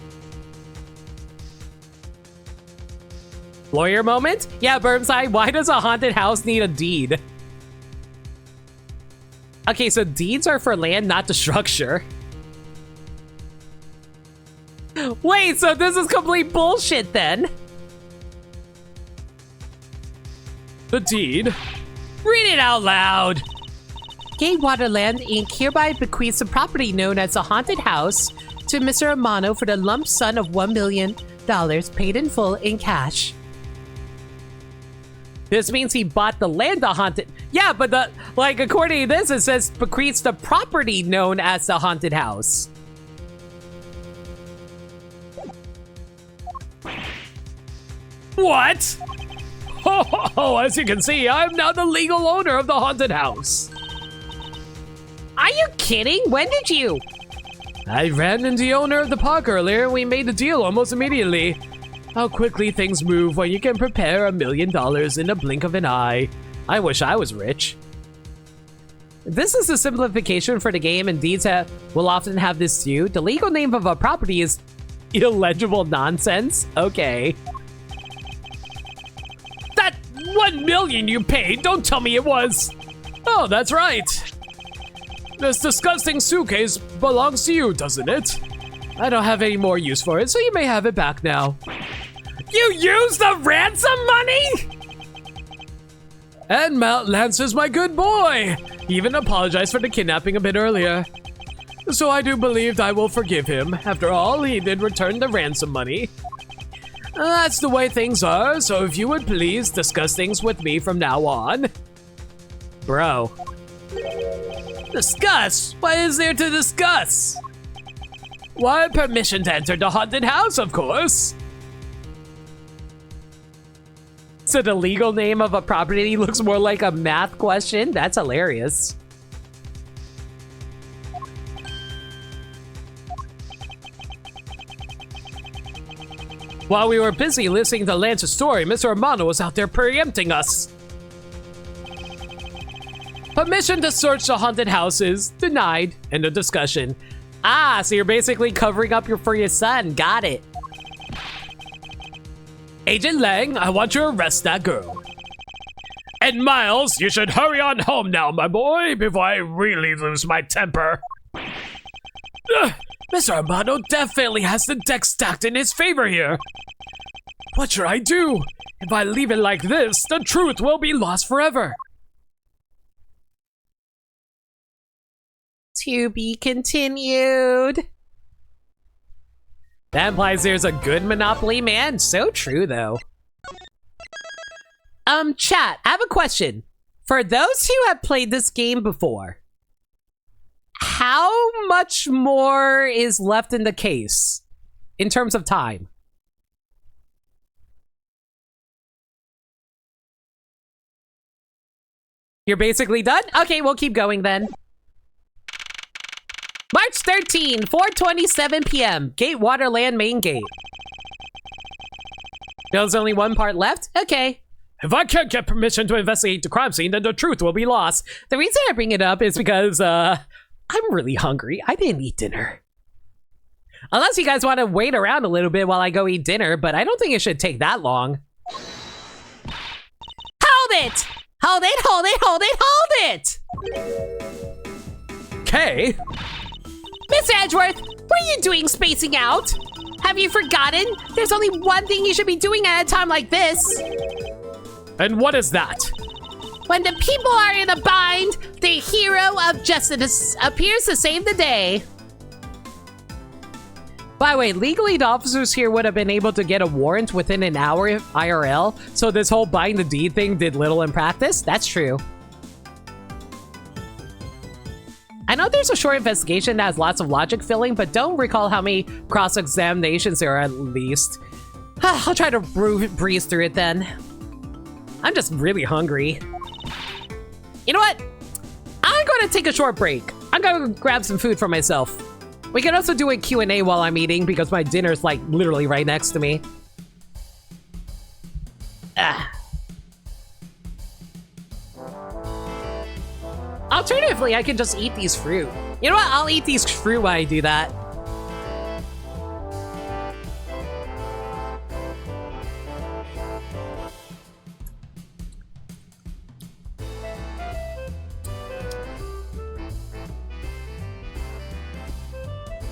Lawyer moment? Yeah, Burmside, why does a haunted house need a deed? Okay, so deeds are for land, not the structure. Wait, so this is complete bullshit then? The deed? Read it out loud. Gatewater Land Inc. hereby bequeaths the property known as the Haunted House to Mr. Amano for the lump sum of $1 million paid in full in cash. This means he bought the land the haunted... Yeah, but according to this, it says bequeaths the property known as the haunted house. What? Oh, as you can see, I'm now the legal owner of the haunted house. Are you kidding? When did you? I ran into the owner of the park earlier and we made a deal almost immediately. How quickly things move when you can prepare $1 million in a blink of an eye. I wish I was rich. This is a simplification for the game, and deeds will often have this too. The legal name of a property is illegible nonsense. Okay. That $1 million you paid, don't tell me it was. Oh, that's right. This disgusting suitcase belongs to you, doesn't it? I don't have any more use for it, so you may have it back now. You used the ransom money? And Mount Lance is my good boy. He even apologized for the kidnapping a bit earlier. So I do believe I will forgive him. After all, he did return the ransom money. That's the way things are, so if you would please discuss things with me from now on. Bro. Discuss? What is there to discuss? Why, permission to enter the haunted house, of course. So the legal name of a property looks more like a math question? That's hilarious. While we were busy listening to Lance's story, Mr. Romano was out there preempting us. Permission to search the haunted house is denied. End of discussion. Ah, so you're basically covering up for your son. Got it. Agent Lang, I want you to arrest that girl. And Miles, you should hurry on home now, my boy, before I really lose my temper. Mr. Romano definitely has the deck stacked in his favor here. What should I do? If I leave it like this, the truth will be lost forever. To be continued. That implies there's a good Monopoly man. So true, though. Chat, I have a question. For those who have played this game before, how much more is left in the case in terms of time? You're basically done? Okay, we'll keep going then. March 13, 4:27 p.m. Gate Waterland main gate. There's only one part left? Okay. If I can't get permission to investigate the crime scene, then the truth will be lost. The reason I bring it up is because, I'm really hungry. I didn't eat dinner. Unless you guys want to wait around a little bit while I go eat dinner, but I don't think it should take that long. Hold it! Hold it, hold it, hold it, hold it! Okay. Miss Edgeworth, what are you doing spacing out? Have you forgotten? There's only one thing you should be doing at a time like this. And what is that? When the people are in a bind, the hero of justice appears to save the day. By the way, legally, the officers here would have been able to get a warrant within an hour IRL, so this whole buying the deed thing did little in practice. That's true. I know there's a short investigation that has lots of logic filling, but don't recall how many cross-examinations there are at least. I'll try to breeze through it then. I'm just really hungry. You know what? I'm going to take a short break. I'm going to grab some food for myself. We can also do a Q&A while I'm eating because my dinner's like literally right next to me. Alternatively, I can just eat these fruit. You know what? I'll eat these fruit while I do that.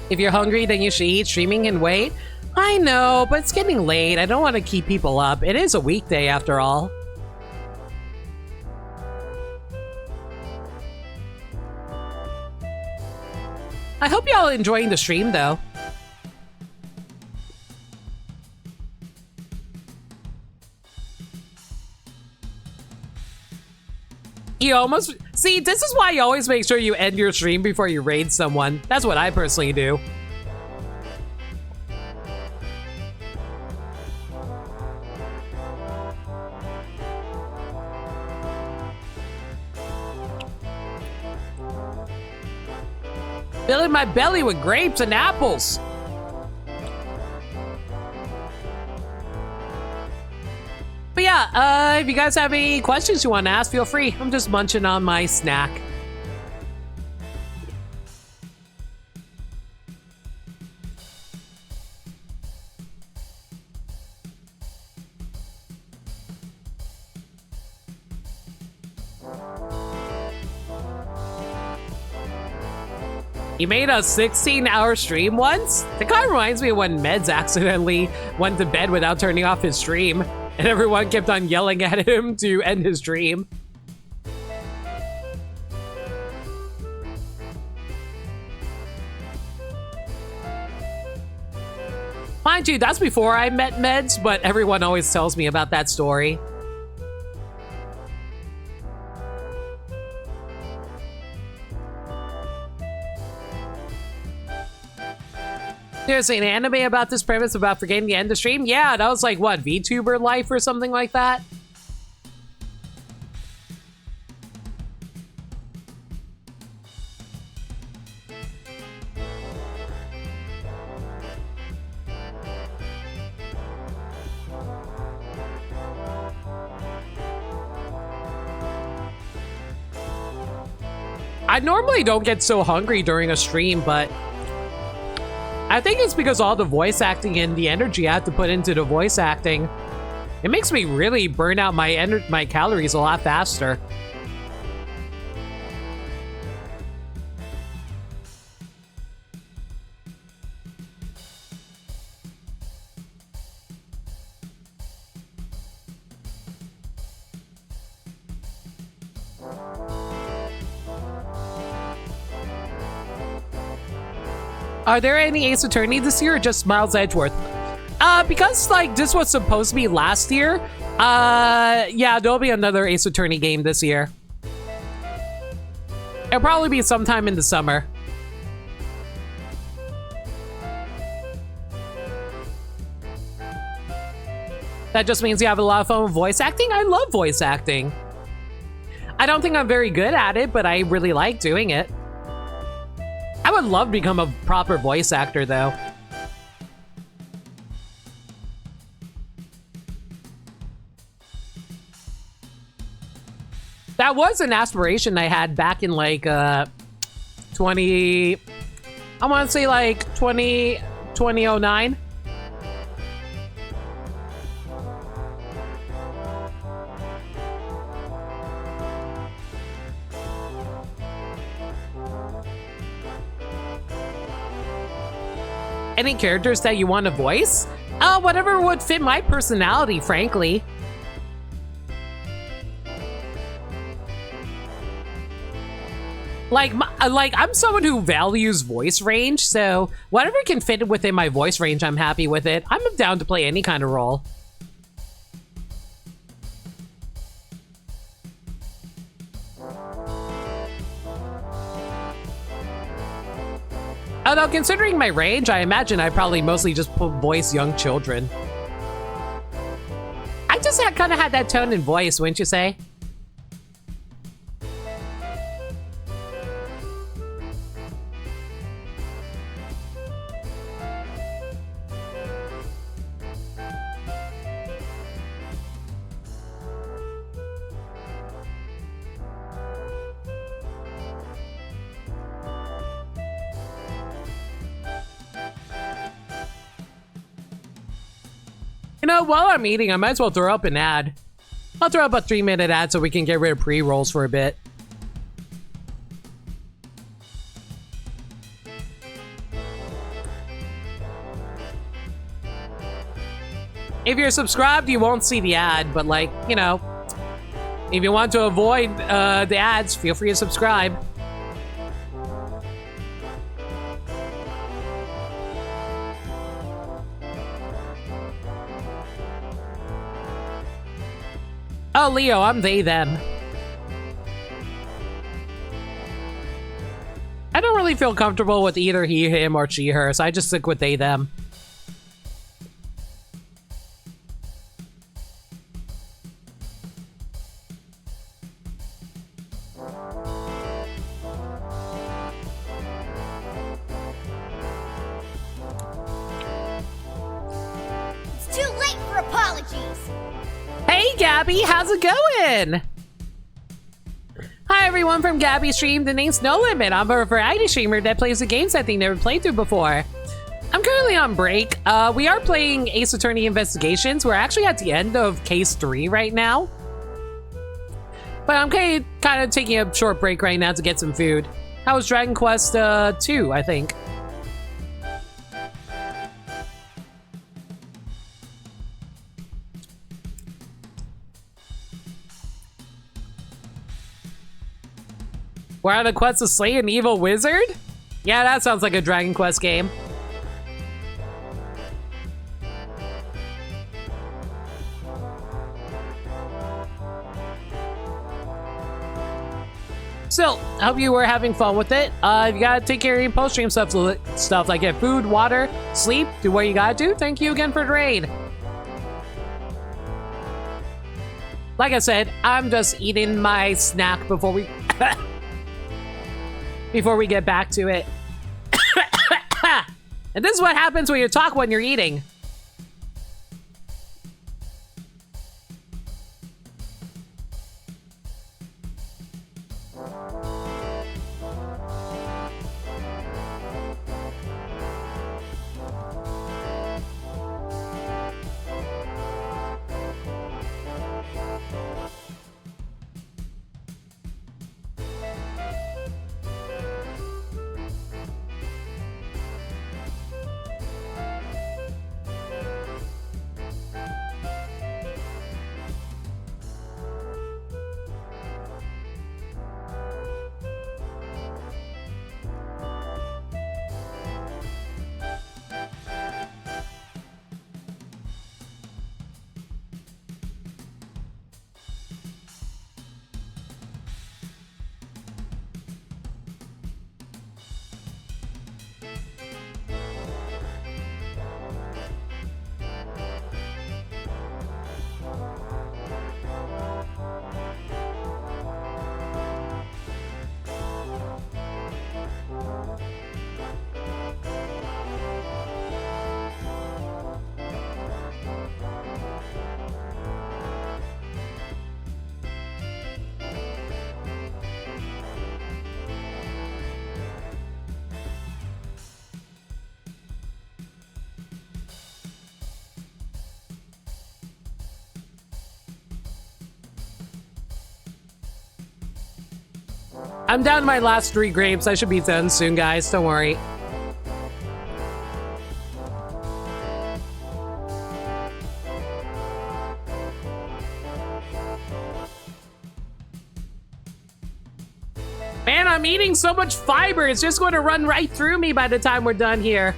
If you're hungry, then you should eat. Streaming can wait. I know, but it's getting late. I don't want to keep people up. It is a weekday after all. I hope y'all are enjoying the stream, though. You almost... See, this is why you always make sure you end your stream before you raid someone. That's what I personally do. Filling my belly with grapes and apples. But yeah, if you guys have any questions you want to ask, feel free. I'm just munching on my snack. You made a 16-hour stream once? That kind of reminds me of when Meds accidentally went to bed without turning off his stream, and everyone kept on yelling at him to end his stream. Mind you, that's before I met Meds, but everyone always tells me about that story. There's an anime about this premise about forgetting to end the stream? Yeah, that was like, what, VTuber Life or something like that? I normally don't get so hungry during a stream, but I think it's because all the voice acting and the energy I have to put into the voice acting. It makes me really burn out my calories a lot faster. Are there any Ace Attorney this year or just Miles Edgeworth? Because like this was supposed to be last year, yeah, there'll be another Ace Attorney game this year. It'll probably be sometime in the summer. That just means you have a lot of fun with voice acting? I love voice acting. I don't think I'm very good at it, but I really like doing it. I would love to become a proper voice actor, though. That was an aspiration I had back in, like, I want to say, like, 2009. Any characters that you want to voice? Whatever would fit my personality, frankly. Like, I'm someone who values voice range, so whatever can fit within my voice range, I'm happy with it. I'm down to play any kind of role. Although, considering my range, I imagine I probably mostly just voice young children. I just kind of had that tone and voice, wouldn't you say? You know, while I'm eating, I might as well throw up an ad. I'll throw up a 3-minute ad so we can get rid of pre-rolls for a bit. If you're subscribed, you won't see the ad, but like, you know, if you want to avoid the ads, feel free to subscribe. Oh, Leo, I'm they, them. I don't really feel comfortable with either he, him, or she, her, so I just stick with they, them. It's too late for apologies. Hey, Gabby, how's it going? Hi, everyone from Gabby Stream. The name's No Limit. I'm a variety streamer that plays the games that they never played through before. I'm currently on break. We are playing Ace Attorney Investigations. We're actually at the end of Case 3 right now. But I'm kind of taking a short break right now to get some food. How was Dragon Quest 2, I think? We're on a quest to slay an evil wizard? Yeah, that sounds like a Dragon Quest game. Still, I hope you were having fun with it. You gotta take care of your post-stream stuff like get food, water, sleep, do what you gotta do. Thank you again for the raid. Like I said, I'm just eating my snack before we before we get back to it. And this is what happens when you talk when you're eating. I'm down to my last 3 grapes. I should be done soon, guys. Don't worry. Man, I'm eating so much fiber. It's just going to run right through me by the time we're done here.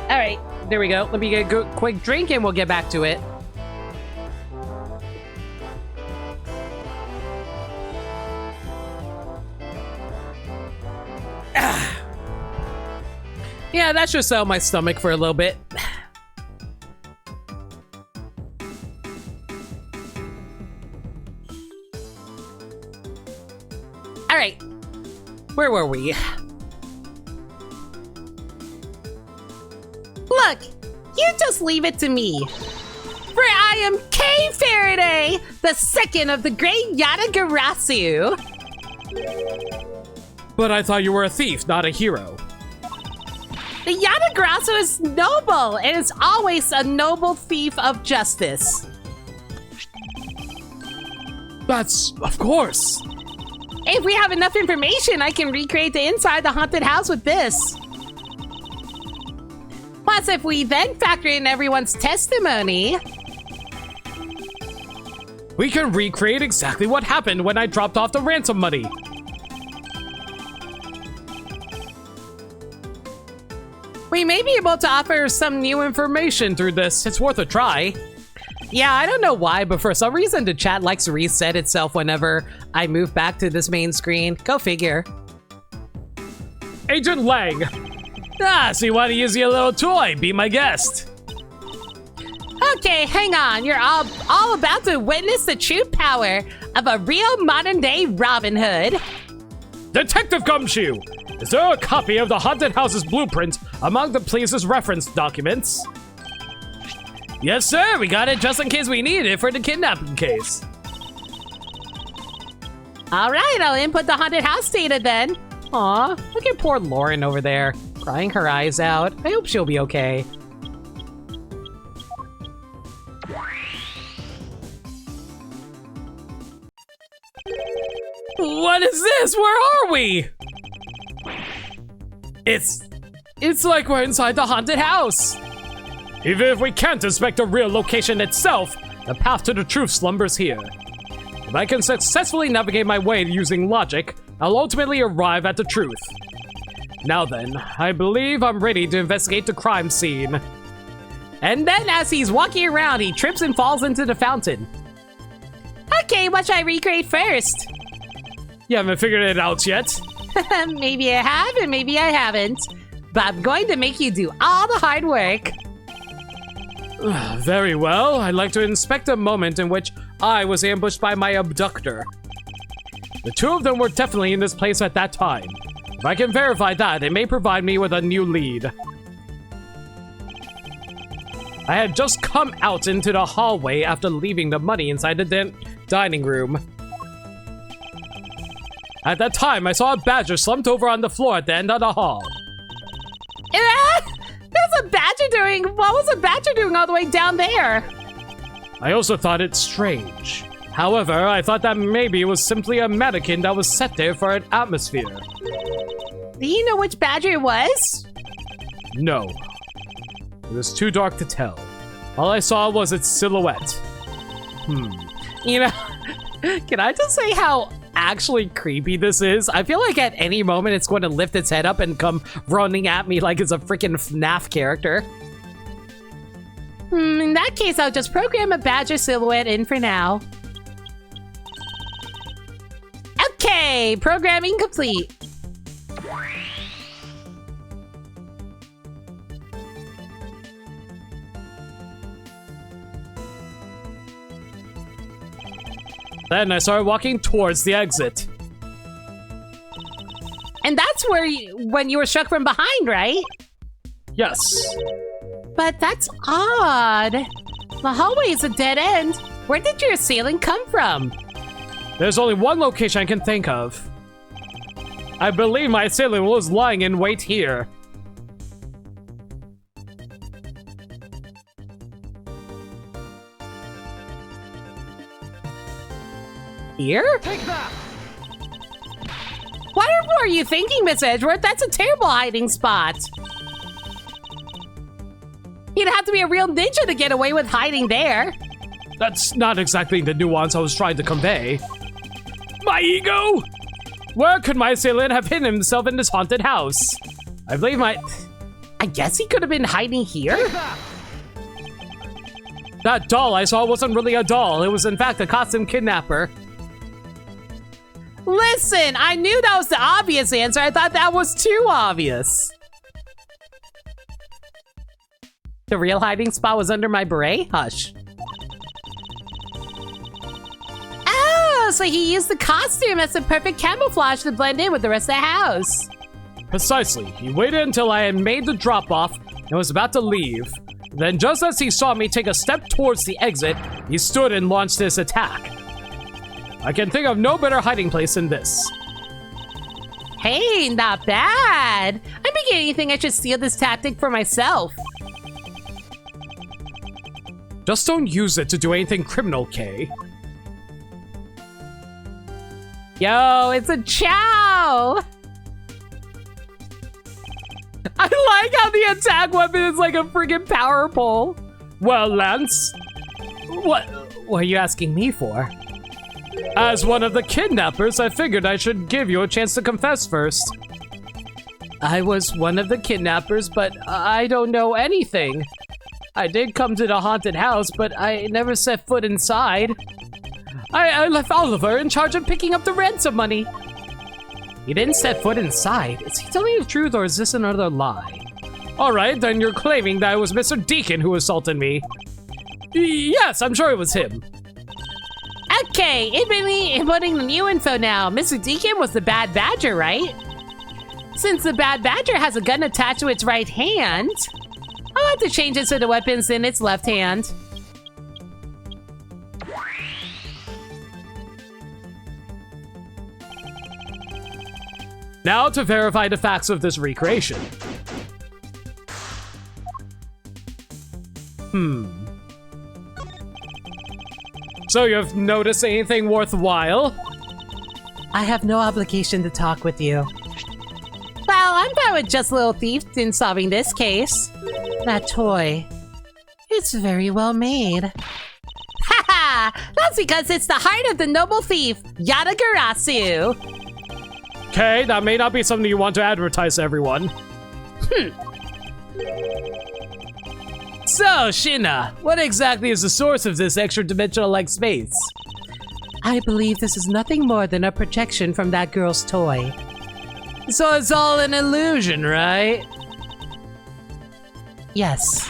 All right, there we go. Let me get a quick drink and we'll get back to it. Yeah, that should settle my stomach for a little bit. All right, where were we? Look, you just leave it to me. For I am Kay Faraday, the second of the great Yatagarasu. But I thought you were a thief, not a hero. The Yatagarasu is noble and is always a noble thief of justice. That's, of course. If we have enough information, I can recreate the inside of the haunted house with this. Plus, if we then factor in everyone's testimony... We can recreate exactly what happened when I dropped off the ransom money. We may be able to offer some new information through this. It's worth a try. Yeah, I don't know why, but for some reason the chat likes to reset itself whenever I move back to this main screen. Go figure. Agent Lang. So you want to use your little toy? Be my guest. Okay, hang on. You're all about to witness the true power of a real modern-day Robin Hood. Detective Gumshoe, is there a copy of the haunted house's blueprint among the police's reference documents? Yes, sir. We got it just in case we need it for the kidnapping case. All right, I'll input the haunted house data then. Aw, look at poor Lauren over there, crying her eyes out. I hope she'll be okay. What is this? Where are we? It's like we're inside the haunted house. Even if we can't inspect the real location itself, the path to the truth slumbers here. If I can successfully navigate my way using logic, I'll ultimately arrive at the truth. Now then, I believe I'm ready to investigate the crime scene. And then as he's walking around, he trips and falls into the fountain. Okay, what should I recreate first? You haven't figured it out yet? Maybe I have and maybe I haven't. But I'm going to make you do all the hard work. Very well. I'd like to inspect a moment in which I was ambushed by my abductor. The two of them were definitely in this place at that time. If I can verify that, it may provide me with a new lead. I had just come out into the hallway after leaving the money inside the dining room. At that time, I saw a badger slumped over on the floor at the end of the hall. There's a badger doing... What was a badger doing all the way down there? I also thought it strange. However, I thought that maybe it was simply a mannequin that was set there for an atmosphere. Do you know which badger it was? No. It was too dark to tell. All I saw was its silhouette. You know, can I just say how actually creepy this is? I feel like at any moment it's going to lift its head up and come running at me like it's a freaking FNAF character. In that case, I'll just program a badger silhouette in for now. Okay, programming complete. Then I started walking towards the exit. And that's where when you were struck from behind, right? Yes. But that's odd. The hallway is a dead end. Where did your assailant come from? There's only one location I can think of. I believe my assailant was lying in wait here. Here? Take that! What were you thinking, Miss Edgeworth? That's a terrible hiding spot. You'd have to be a real ninja to get away with hiding there. That's not exactly the nuance I was trying to convey. My ego? Where could my assailant have hidden himself in this haunted house? I believe I guess he could have been hiding here? Take that! That doll I saw wasn't really a doll. It was in fact a costume kidnapper. Listen, I knew that was the obvious answer. I thought that was too obvious. The real hiding spot was under my beret? Hush. Oh, so he used the costume as a perfect camouflage to blend in with the rest of the house. Precisely. He waited until I had made the drop-off and was about to leave. Then just as he saw me take a step towards the exit, he stood and launched his attack. I can think of no better hiding place than this. Hey, not bad. I'm beginning to think I should steal this tactic for myself. Just don't use it to do anything criminal, Kay. Yo, it's a chow! I like how the attack weapon is like a freaking power pole. Well, Lance, What are you asking me for? as one of the kidnappers, I figured I should give you a chance to confess first. I was one of the kidnappers, but I don't know anything. I did come to the haunted house, but I never set foot inside. I left Oliver in charge of picking up the ransom money. You didn't set foot inside. Is he telling the truth or is this another lie? Alright, then you're claiming that it was Mr. Deacon who assaulted me. Yes, I'm sure it was him. Okay, inputting the new info now. Mr. Deacon was the Bad Badger, right? Since the Bad Badger has a gun attached to its right hand, I'll have to change it so the weapon's in its left hand. Now to verify the facts of this recreation. So you've noticed anything worthwhile? I have no obligation to talk with you. Well, I'm fine with just little thief in solving this case. That toy. It's very well made. Haha! That's because it's the heart of the noble thief, Yatagarasu. Okay, that may not be something you want to advertise to everyone. So, Shina, what exactly is the source of this extra-dimensional-like space? I believe this is nothing more than a projection from that girl's toy. So it's all an illusion, right? Yes.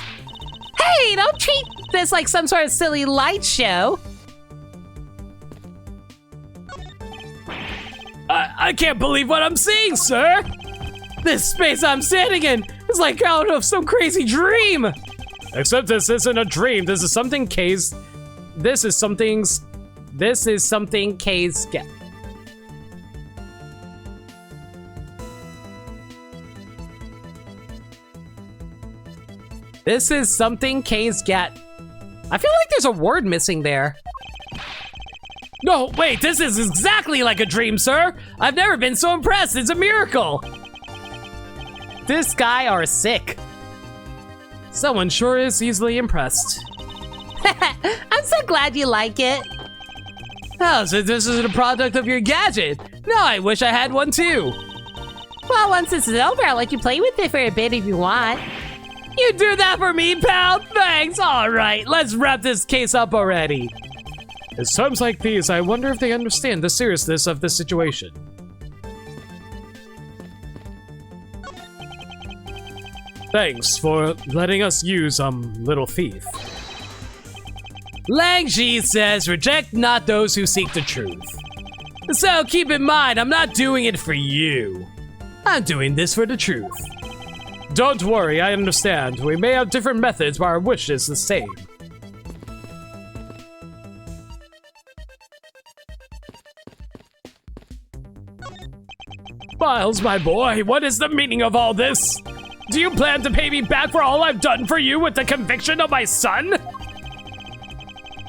Hey, don't treat this like some sort of silly light show. I can't believe what I'm seeing, sir! This space I'm standing in is like out of some crazy dream! Except this isn't a dream, this is something K's... This is something K's get. This is something K's get. I feel like there's a word missing there. No, wait, this is exactly like a dream, sir! I've never been so impressed, it's a miracle! This guy are sick. Someone sure is easily impressed. I'm so glad you like it. Oh, so this is a product of your gadget. No, I wish I had one too. Well, once this is over, I'll let you play with it for a bit if you want. You do that for me, pal? Thanks. All right, let's wrap this case up already. It's times like these, I wonder if they understand the seriousness of the situation. Thanks for letting us use, Little Thief. Lang Ji says, reject not those who seek the truth. So keep in mind, I'm not doing it for you. I'm doing this for the truth. Don't worry, I understand. We may have different methods, but our wish is the same. Miles, my boy, what is the meaning of all this? Do you plan to pay me back for all I've done for you with the conviction of my son?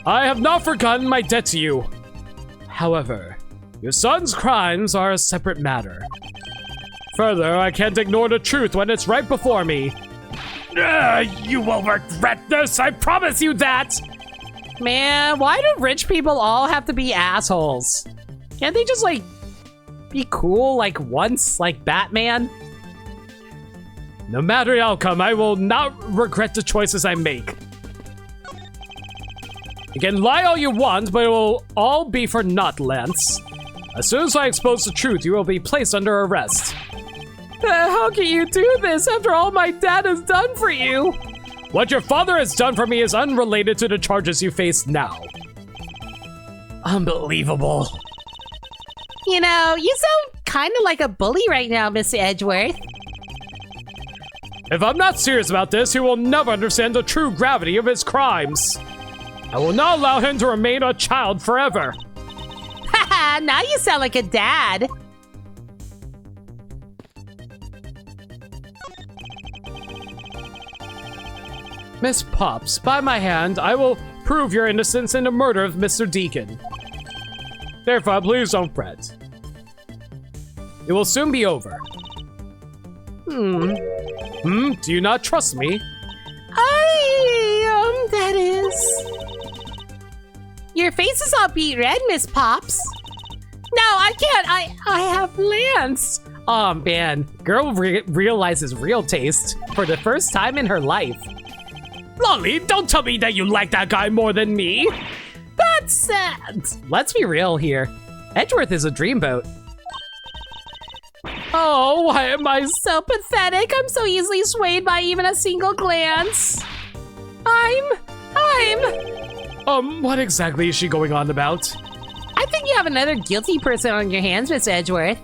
I have not forgotten my debt to you. However, your son's crimes are a separate matter. Further, I can't ignore the truth when it's right before me. You will regret this, I promise you that! Man, why do rich people all have to be assholes? Can't they just, like, be cool, like, once, like Batman? No matter the outcome, I will not regret the choices I make. You can lie all you want, but it will all be for naught, Lance. As soon as I expose the truth, you will be placed under arrest. How can you do this after all my dad has done for you? What your father has done for me is unrelated to the charges you face now. Unbelievable. You know, you sound kind of like a bully right now, Mr. Edgeworth. If I'm not serious about this, he will never understand the true gravity of his crimes. I will not allow him to remain a child forever. Haha, now you sound like a dad. Miss Pops, by my hand, I will prove your innocence in the murder of Mr. Deacon. Therefore, please don't fret. It will soon be over. Do you not trust me? That is... Your face is all beet red, Miss Pops. No, I can't. I have Lance. Oh man, girl realizes real taste for the first time in her life. Lolly, don't tell me that you like that guy more than me. That's sad. Let's be real here. Edgeworth is a dreamboat. Oh, why am I So pathetic. I'm so easily swayed by even a single glance. What exactly is she going on about? I think you have another guilty person on your hands, Miss Edgeworth.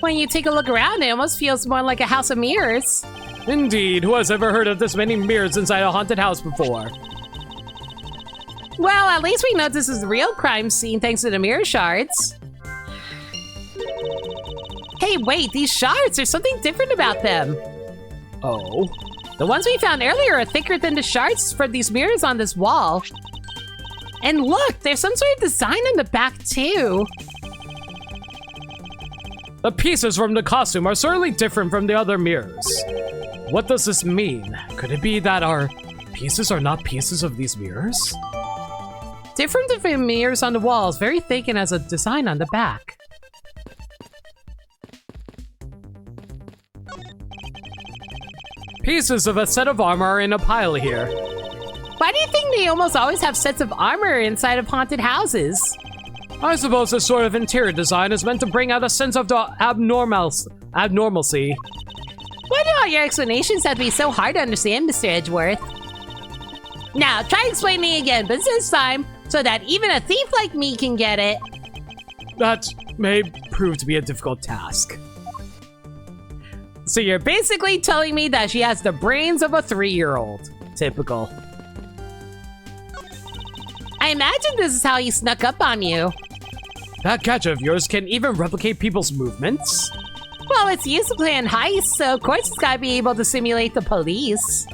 When you take a look around, it almost feels more like a house of mirrors. Indeed, who has ever heard of this many mirrors inside a haunted house before? Well, at least we know this is the real crime scene thanks to the mirror shards. Hey, wait, these shards, there's something different about them. Oh? The ones we found earlier are thicker than the shards for these mirrors on this wall. And look, there's some sort of design on the back too. The pieces from the costume are certainly different from the other mirrors. What does this mean? Could it be that our pieces are not pieces of these mirrors? Different mirrors on the walls, very thick and has a design on the back. Pieces of a set of armor are in a pile here. Why do you think they almost always have sets of armor inside of haunted houses? I suppose this sort of interior design is meant to bring out a sense of the abnormalcy. Why do all your explanations have to be so hard to understand, Mr. Edgeworth? Now, try explaining again, but this time, so that even a thief like me can get it. That may prove to be a difficult task. So you're basically telling me that she has the brains of a 3-year-old. Typical. I imagine this is how he snuck up on you. That gadget of yours can even replicate people's movements? Well, it's used to plan heists, so of course it's gotta be able to simulate the police.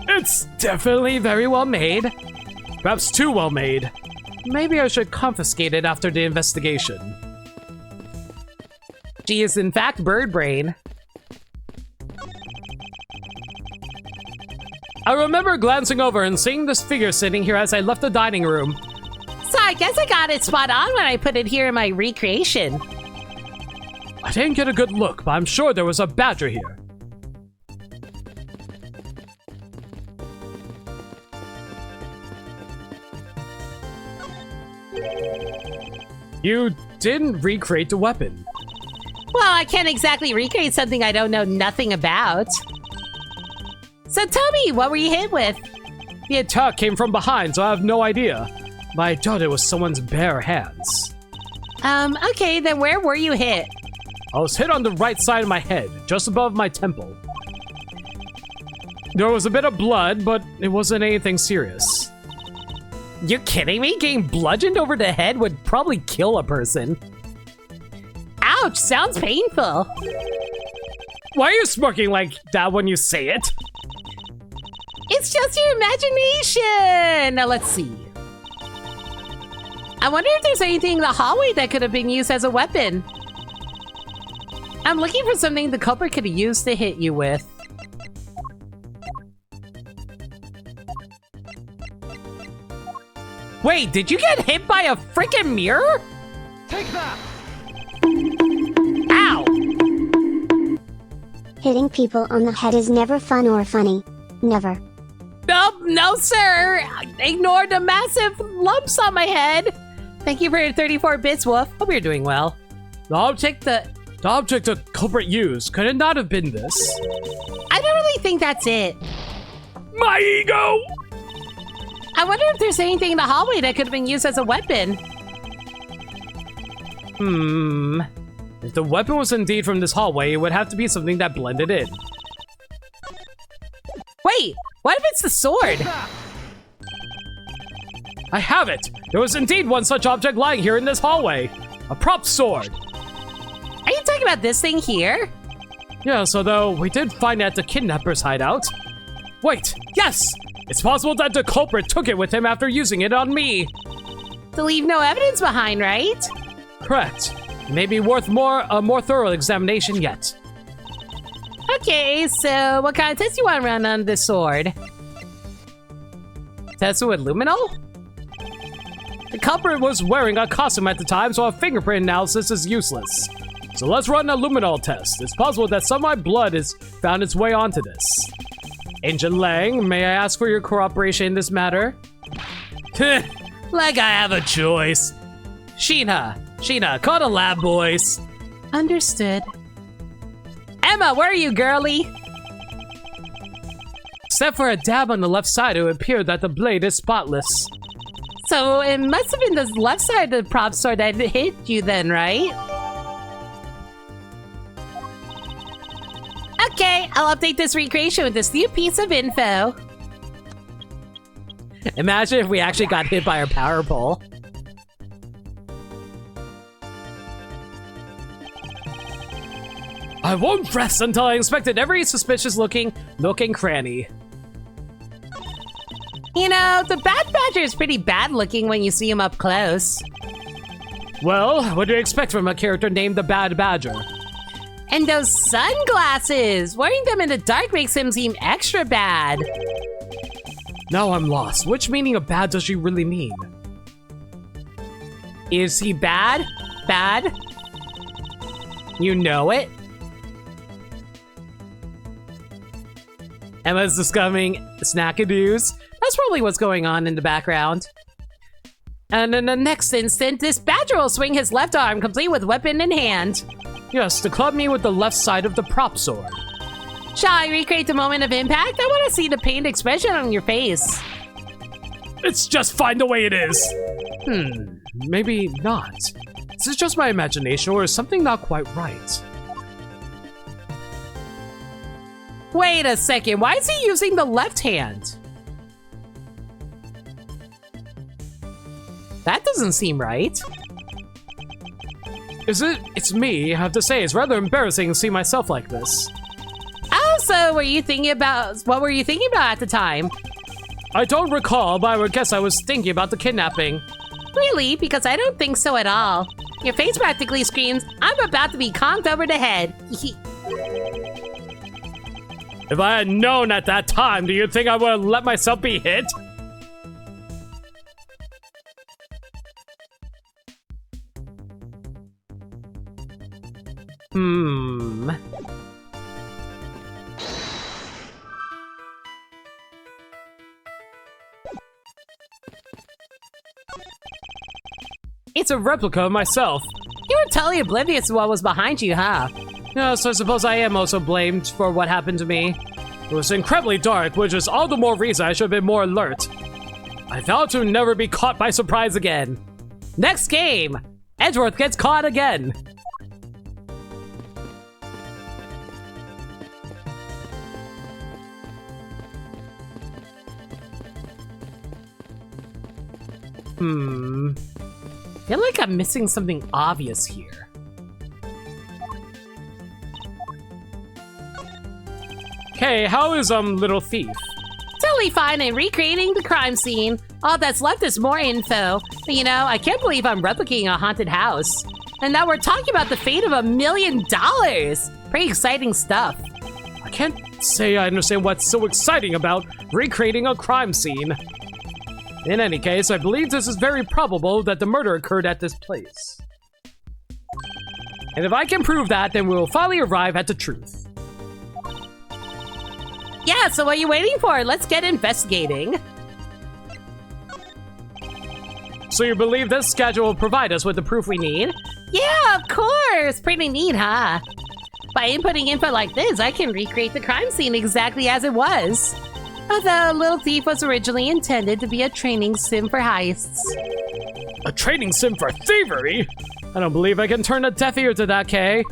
It's definitely very well made. Perhaps too well made. Maybe I should confiscate it after the investigation. She is in fact bird brain. I remember glancing over and seeing this figure sitting here as I left the dining room. So I guess I got it spot on when I put it here in my recreation. I didn't get a good look, but I'm sure there was a badger here. You didn't recreate the weapon. Well, I can't exactly recreate something I don't know nothing about. So tell me, what were you hit with? The attack came from behind, so I have no idea. But I doubt it was someone's bare hands. Okay, then where were you hit? I was hit on the right side of my head, just above my temple. There was a bit of blood, but it wasn't anything serious. You kidding me? Getting bludgeoned over the head would probably kill a person. Ouch, sounds painful. Why are you smirking like that when you say it? It's just your imagination! Now let's see. I wonder if there's anything in the hallway that could have been used as a weapon. I'm looking for something the culprit could have used to hit you with. Wait, did you get hit by a freaking mirror? Take that! Ow! Hitting people on the head is never fun or funny. Never. Nope, no sir! Ignore the massive lumps on my head! Thank you for your 34 bits, Wolf. Hope you're doing well. The object the culprit used, could it not have been this? I don't really think that's it. My ego! I wonder if there's anything in the hallway that could have been used as a weapon. If the weapon was indeed from this hallway, it would have to be something that blended in. Wait, what if it's the sword? I have it! There was indeed one such object lying here in this hallway. A prop sword. Are you talking about this thing here? Yes, although we did find it at the kidnapper's hideout. Wait, yes! It's possible that the culprit took it with him after using it on me. To leave no evidence behind, right? Correct. Maybe worth a more thorough examination yet. Okay, so what kind of test you want to run on this sword? Test with luminol? The culprit was wearing a costume at the time, so a fingerprint analysis is useless. So let's run a luminol test. It's possible that some of my blood has found its way onto this. Agent Lang, may I ask for your cooperation in this matter? Like I have a choice. Sheena, call the lab boys. Understood. Emma, where are you, girlie? Except for a dab on the left side, it would appear that the blade is spotless. So it must have been the left side of the prop sword that hit you then, right? Okay, I'll update this recreation with this new piece of info. Imagine if we actually got hit by our power pole. I won't rest until I inspected every suspicious looking nook and cranny. You know, the Bad Badger is pretty bad looking when you see him up close. Well, what do you expect from a character named the Bad Badger? And those sunglasses! Wearing them in the dark makes him seem extra bad. Now I'm lost. Which meaning of bad does she really mean? Is he bad? Bad? You know it? Emma's discovering snackadoos. That's probably what's going on in the background. And in the next instant, this badger will swing his left arm, complete with weapon in hand. Yes, to club me with the left side of the prop sword. Shall I recreate the moment of impact? I want to see the pained expression on your face. It's just fine the way it is. Maybe not. Is this just my imagination, or is something not quite right? Wait a second, why is he using the left hand? That doesn't seem right. Is it? It's me. I have to say, it's rather embarrassing to see myself like this. Oh, so what were you thinking about at the time? I don't recall, but I would guess I was thinking about the kidnapping. Really? Because I don't think so at all. Your face practically screams, I'm about to be conked over the head. If I had known at that time, do you think I would have let myself be hit? It's a replica of myself. You were totally oblivious to what was behind you, huh? Yes, I suppose I am also blamed for what happened to me. It was incredibly dark, which is all the more reason I should have been more alert. I vowed to never be caught by surprise again. Next game! Edgeworth gets caught again. I feel like I'm missing something obvious here. Okay, how is, little thief? Totally fine in recreating the crime scene. All that's left is more info. But you know, I can't believe I'm replicating a haunted house. And now we're talking about the fate of $1 million! Pretty exciting stuff. I can't say I understand what's so exciting about recreating a crime scene. In any case, I believe this is very probable that the murder occurred at this place. And if I can prove that, then we will finally arrive at the truth. Yeah, so what are you waiting for? Let's get investigating. So you believe this schedule will provide us with the proof we need? Yeah, of course! Pretty neat, huh? By inputting info like this, I can recreate the crime scene exactly as it was. Although Little Thief was originally intended to be a training sim for heists. A training sim for thievery? I don't believe I can turn a deaf ear to that, Kay.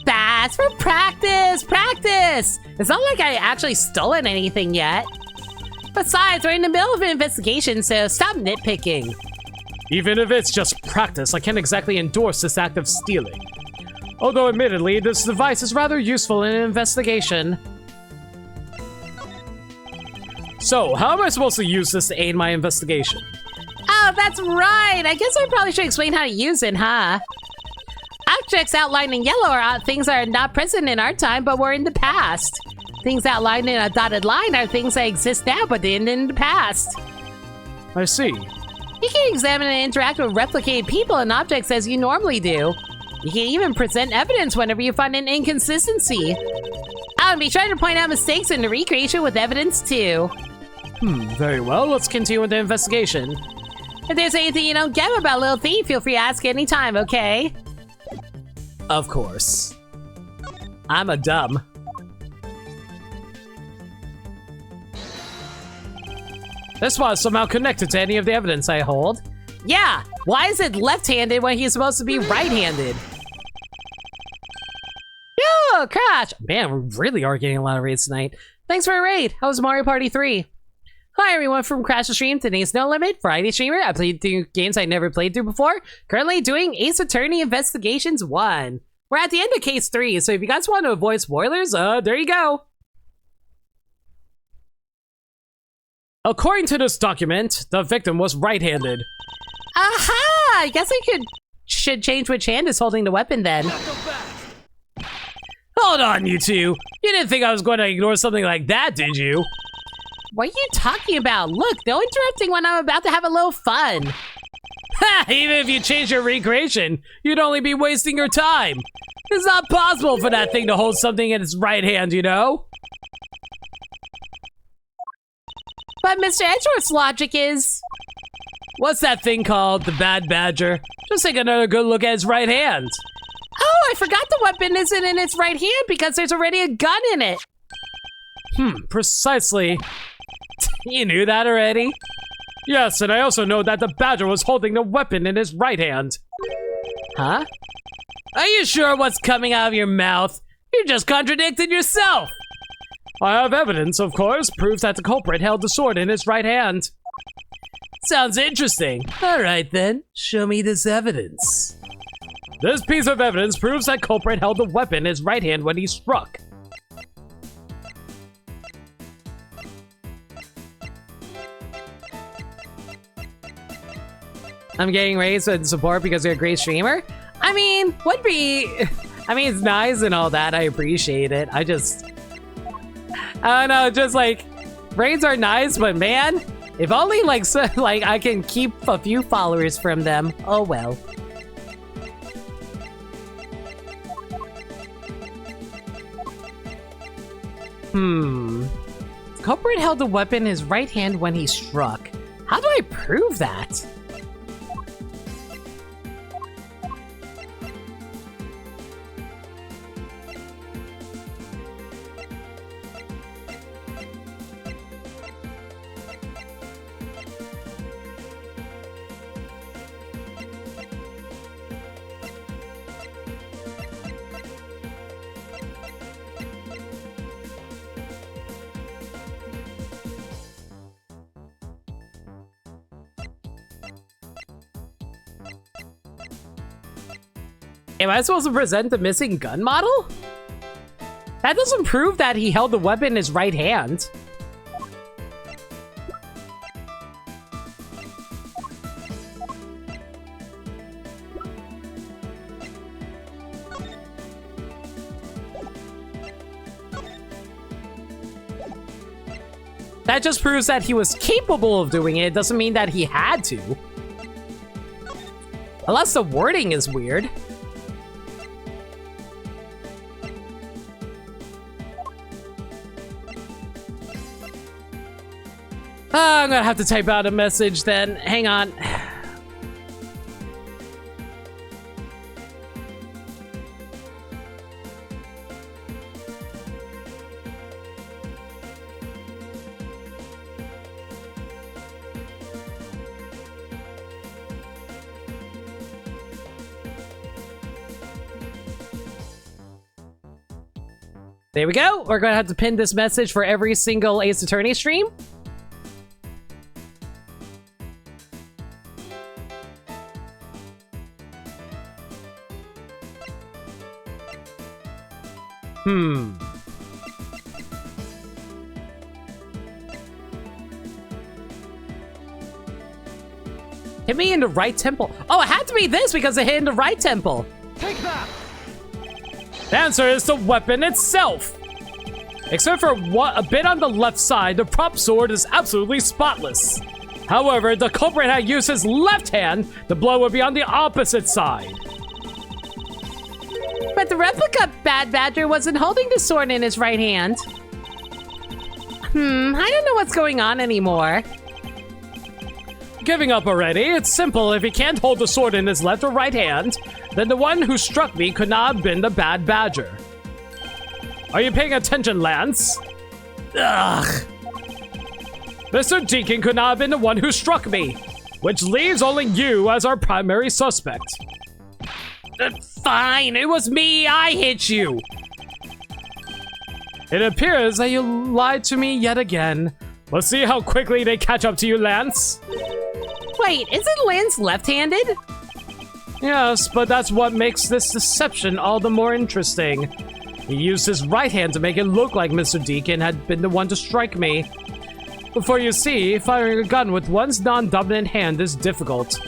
That's for practice! Practice! It's not like I actually stolen anything yet. Besides, we're in the middle of an investigation, so stop nitpicking. Even if it's just practice, I can't exactly endorse this act of stealing. Although admittedly, this device is rather useful in an investigation. So, how am I supposed to use this to aid my investigation? Oh, that's right. I guess I probably should explain how to use it, huh? Objects outlined in yellow are things that are not present in our time, but were in the past. Things outlined in a dotted line are things that exist now, but didn't in the past. I see. You can examine and interact with replicated people and objects as you normally do. You can even present evidence whenever you find an inconsistency. I'll be trying to point out mistakes in the recreation with evidence too. Very well. Let's continue with the investigation. If there's anything you don't get about Little Thief, feel free to ask anytime, okay? Of course. I'm a dumb. This spot is somehow connected to any of the evidence I hold. Yeah, why is it left-handed when he's supposed to be right-handed? Yo, Crash! Man, we really are getting a lot of raids tonight. Thanks for a raid. How was Mario Party 3? Hi everyone from Crash the Stream. Today's No Limit Friday streamer. I played through games I never played through before. Currently doing Ace Attorney Investigations 1. We're at the end of case 3, so if you guys want to avoid spoilers, there you go. According to this document, the victim was right-handed. Aha! I guess I should change which hand is holding the weapon then. Hold on, you two. You didn't think I was going to ignore something like that, did you? What are you talking about? Look, no interrupting when I'm about to have a little fun. Ha! Even if you change your recreation, you'd only be wasting your time. It's not possible for that thing to hold something in its right hand, you know? But Mr. Edgeworth's logic is... What's that thing called? The Bad Badger? Just take another good look at his right hand. Oh, I forgot the weapon isn't in its right hand because there's already a gun in it. Precisely. You knew that already? Yes, and I also know that the Badger was holding the weapon in his right hand. Huh? Are you sure what's coming out of your mouth? You just contradicted yourself. I have evidence, of course, proves that the culprit held the sword in his right hand. Sounds interesting. All right then, show me this evidence. This piece of evidence proves that culprit held the weapon in his right hand when he struck. I'm getting raised in support because you're a great streamer? I mean, it's nice and all that. I appreciate it. I don't know, just like, raids are nice, but man, if only like I can keep a few followers from them. Oh well. culprit held the weapon in his right hand when he struck. How do I prove that? Am I supposed to present the missing gun model? That doesn't prove that he held the weapon in his right hand. That just proves that he was capable of doing it. It doesn't mean that he had to. Unless the wording is weird. I'm gonna have to type out a message then. Hang on. There we go. We're gonna have to pin this message for every single Ace Attorney stream. Hit me in the right temple. Oh, it had to be this because it hit in the right temple. Take that! The answer is the weapon itself. Except for a bit on the left side, the prop sword is absolutely spotless. However, the culprit had used his left hand, the blow would be on the opposite side. But the replica Bad Badger wasn't holding the sword in his right hand. I don't know what's going on anymore. Giving up already, it's simple. If he can't hold the sword in his left or right hand, then the one who struck me could not have been the Bad Badger. Are you paying attention, Lance? Ugh. Mr. Deacon could not have been the one who struck me, which leaves only you as our primary suspect. Fine, it was me. I hit you. It appears that you lied to me yet again. Let's see how quickly they catch up to you, Lance. Wait, isn't Lance left-handed? Yes, but that's what makes this deception all the more interesting. He used his right hand to make it look like Mr. Deacon had been the one to strike me. For you see, firing a gun with one's non-dominant hand is difficult.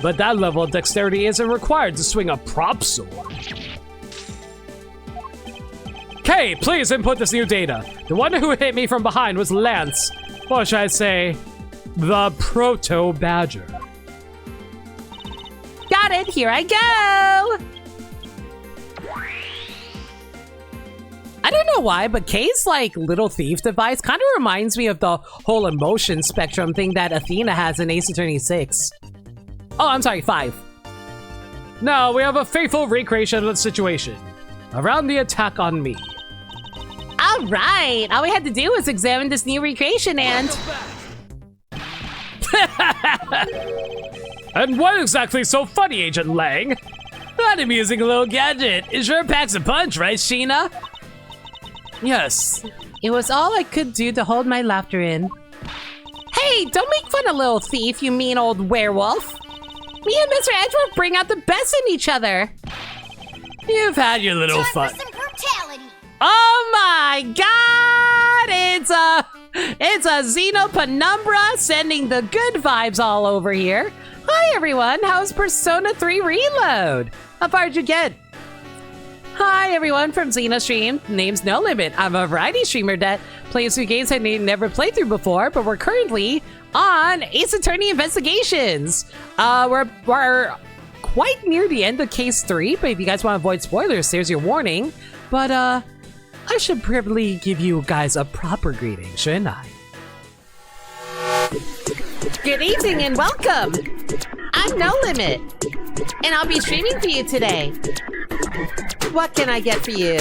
But that level of dexterity isn't required to swing a prop sword. Okay, please input this new data. The one who hit me from behind was Lance. Or should I say, the Proto-Badger. Got it, here I go! I don't know why, but Kay's like little thief device kind of reminds me of the whole emotion spectrum thing that Athena has in Ace Attorney 6. Oh, I'm sorry, 5. Now we have a faithful recreation of the situation. Around the attack on me. All right, all we had to do was examine this new recreation and... And what exactly so funny, Agent Lang? That amusing little gadget. It sure packs a punch, right, Sheena? Yes. It was all I could do to hold my laughter in. Hey, don't make fun of little thief, you mean old werewolf. Me and Mr. Edgeworth bring out the best in each other. You've had your little Time fun. for some brutality. Oh my god! It's a Xeno Penumbra sending the good vibes all over here. Hi everyone, how's Persona 3 Reload? How far did you get? Hi everyone from Xena Stream. Name's No Limit. I'm a variety streamer that plays through games I never played through before, but we're currently on Ace Attorney Investigations. We're quite near the end of Case 3, but if you guys want to avoid spoilers, there's your warning. But I should probably give you guys a proper greeting, shouldn't I? Good evening and welcome! I'm No Limit, and I'll be streaming for you today. What can I get for you?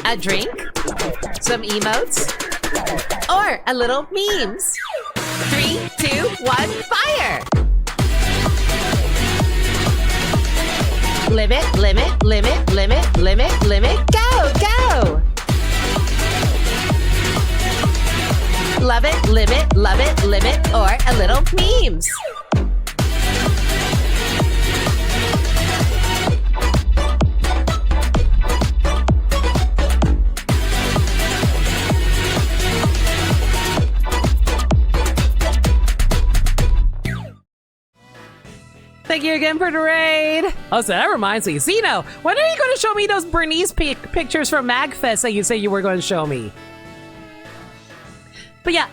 A drink? Some emotes? Or a little memes? 3, 2, 1, fire! Limit, limit, limit, limit, limit, limit, go, go! Love it, limit, or a little memes. Thank you again for the raid. Oh, so that reminds me. Zeno, when are you going to show me those Bernice pictures from MagFest that you say you were going to show me? But yeah,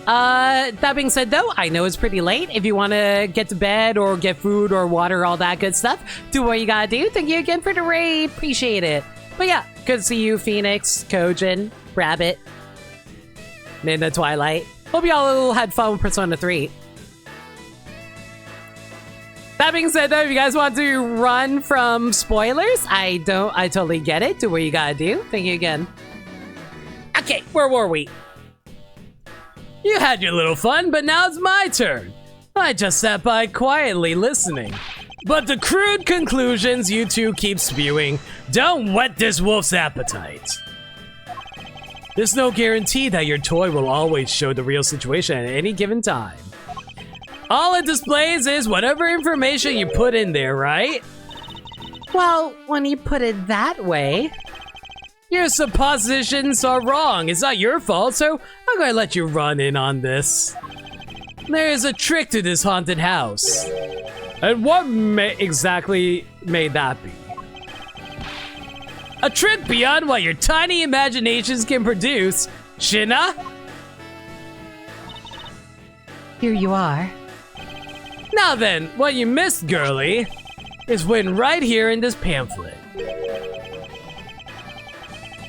that being said though, I know it's pretty late. If you want to get to bed or get food or water, all that good stuff, do what you gotta do. Thank you again for the raid. Appreciate it. But yeah, good to see you, Phoenix, Kojin, Rabbit, Ninja Twilight. Hope y'all had fun with Persona 3. That being said though, if you guys want to run from spoilers, I totally get it. Do what you gotta do. Thank you again. Okay, where were we? You had your little fun, but now it's my turn. I just sat by quietly listening. But the crude conclusions you two keep spewing don't whet this wolf's appetite. There's no guarantee that your toy will always show the real situation at any given time. All it displays is whatever information you put in there, right? Well, when you put it that way... Your suppositions are wrong. It's not your fault, so I'm gonna let you run in on this. There is a trick to this haunted house. And what exactly may that be? A trick beyond what your tiny imaginations can produce, Shinna? Here you are. Now then, what you missed, girlie, is written right here in this pamphlet.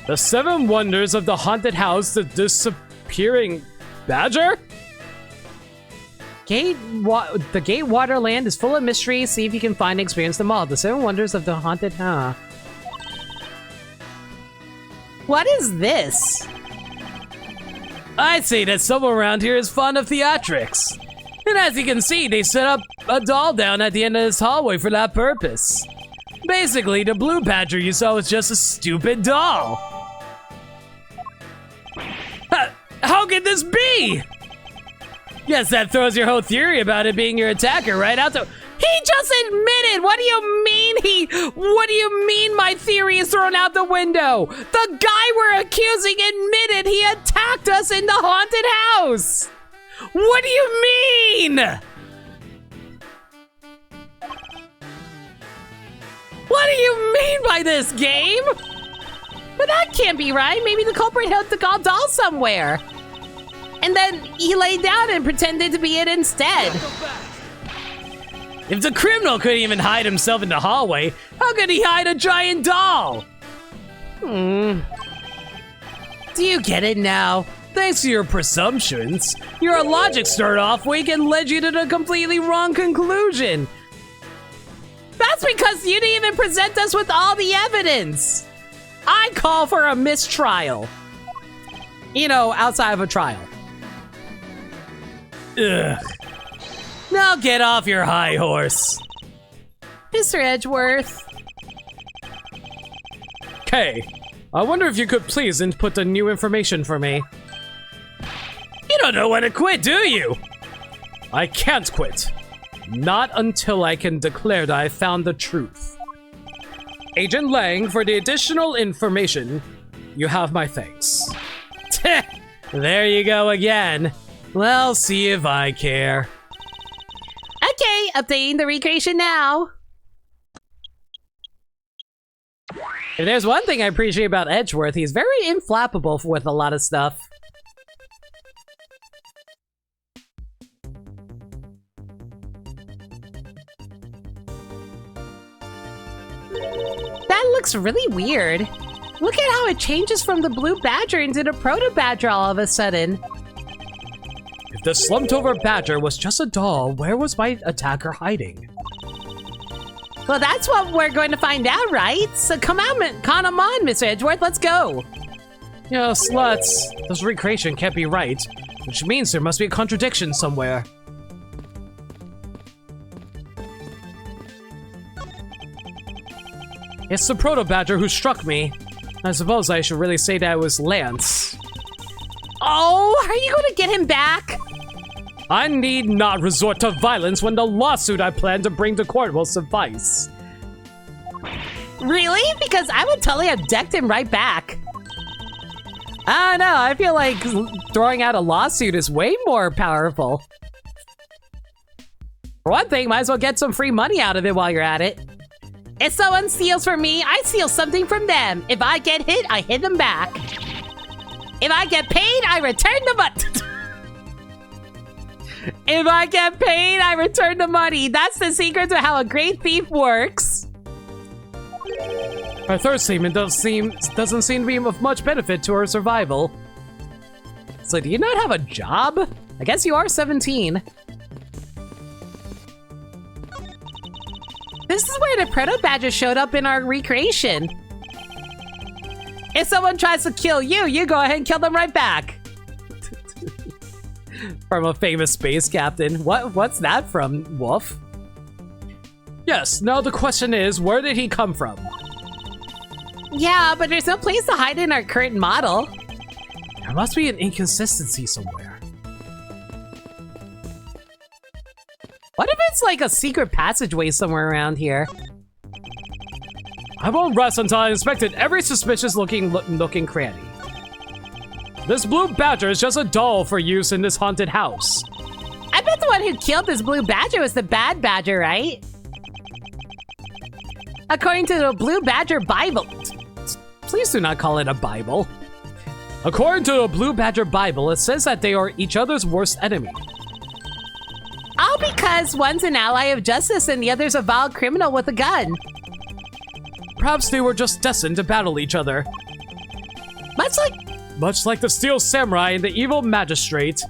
The 7 wonders of the haunted house, the disappearing badger? The Gate Waterland is full of mysteries. See if you can find and experience them all. The 7 wonders of the haunted house. What is this? I'd say that someone around here is fond of theatrics. And as you can see, they set up a doll down at the end of this hallway for that purpose. Basically, the blue badger you saw was just a stupid doll. How could this be? Guess that throws your whole theory about it being your attacker right out the— He just admitted! What do you mean what do you mean my theory is thrown out the window? The guy we're accusing admitted he attacked us in the haunted house! What do you mean? What do you mean by this, game? But that can't be right. Maybe the culprit held the doll somewhere. And then he laid down and pretended to be it instead. If the criminal couldn't even hide himself in the hallway, how could he hide a giant doll? Do you get it now? Thanks to your presumptions, your logic started off weak and led you to the completely wrong conclusion. That's because you didn't even present us with all the evidence. I call for a mistrial. You know, outside of a trial. Ugh. Now get off your high horse. Mr. Edgeworth. Okay, I wonder if you could please input the new information for me. You don't know when to quit, do you? I can't quit. Not until I can declare that I found the truth. Agent Lang, for the additional information, you have my thanks. There you go again. Well, see if I care. Okay, updating the recreation now. If there's one thing I appreciate about Edgeworth, he's very inflappable with a lot of stuff. That looks really weird. Look at how it changes from the blue badger into the proto badger all of a sudden. If the slumped over badger was just a doll, where was my attacker hiding? Well, that's what we're going to find out, right? So come on, Mr. Edgeworth, let's go. Yes, let's. This recreation can't be right, which means there must be a contradiction somewhere. It's the proto-badger who struck me. I suppose I should really say that it was Lance. Oh, are you going to get him back? I need not resort to violence when the lawsuit I plan to bring to court will suffice. Really? Because I would totally have decked him right back. I don't know, I feel like throwing out a lawsuit is way more powerful. For one thing, might as well get some free money out of it while you're at it. If someone steals from me, I steal something from them. If I get hit, I hit them back. If I get paid, I return the money. If I get paid, I return the money. That's the secret to how a great thief works. Our third statement doesn't seem to be of much benefit to our survival. So do you not have a job? I guess you are 17. This is where the proto badger showed up in our recreation. If someone tries to kill you, you go ahead and kill them right back. From a famous space captain. What's that from, Wolf? Yes, now the question is, where did he come from? Yeah, but there's no place to hide in our current model. There must be an inconsistency somewhere. What if it's like a secret passageway somewhere around here? I won't rest until I inspected every suspicious looking cranny. This blue badger is just a doll for use in this haunted house. I bet the one who killed this blue badger was the bad badger, right? According to the Blue Badger Bible. Please do not call it a Bible. According to the Blue Badger Bible, it says that they are each other's worst enemy. All because one's an ally of justice and the other's a vile criminal with a gun. Perhaps they were just destined to battle each other. Much like the Steel Samurai and the Evil Magistrate.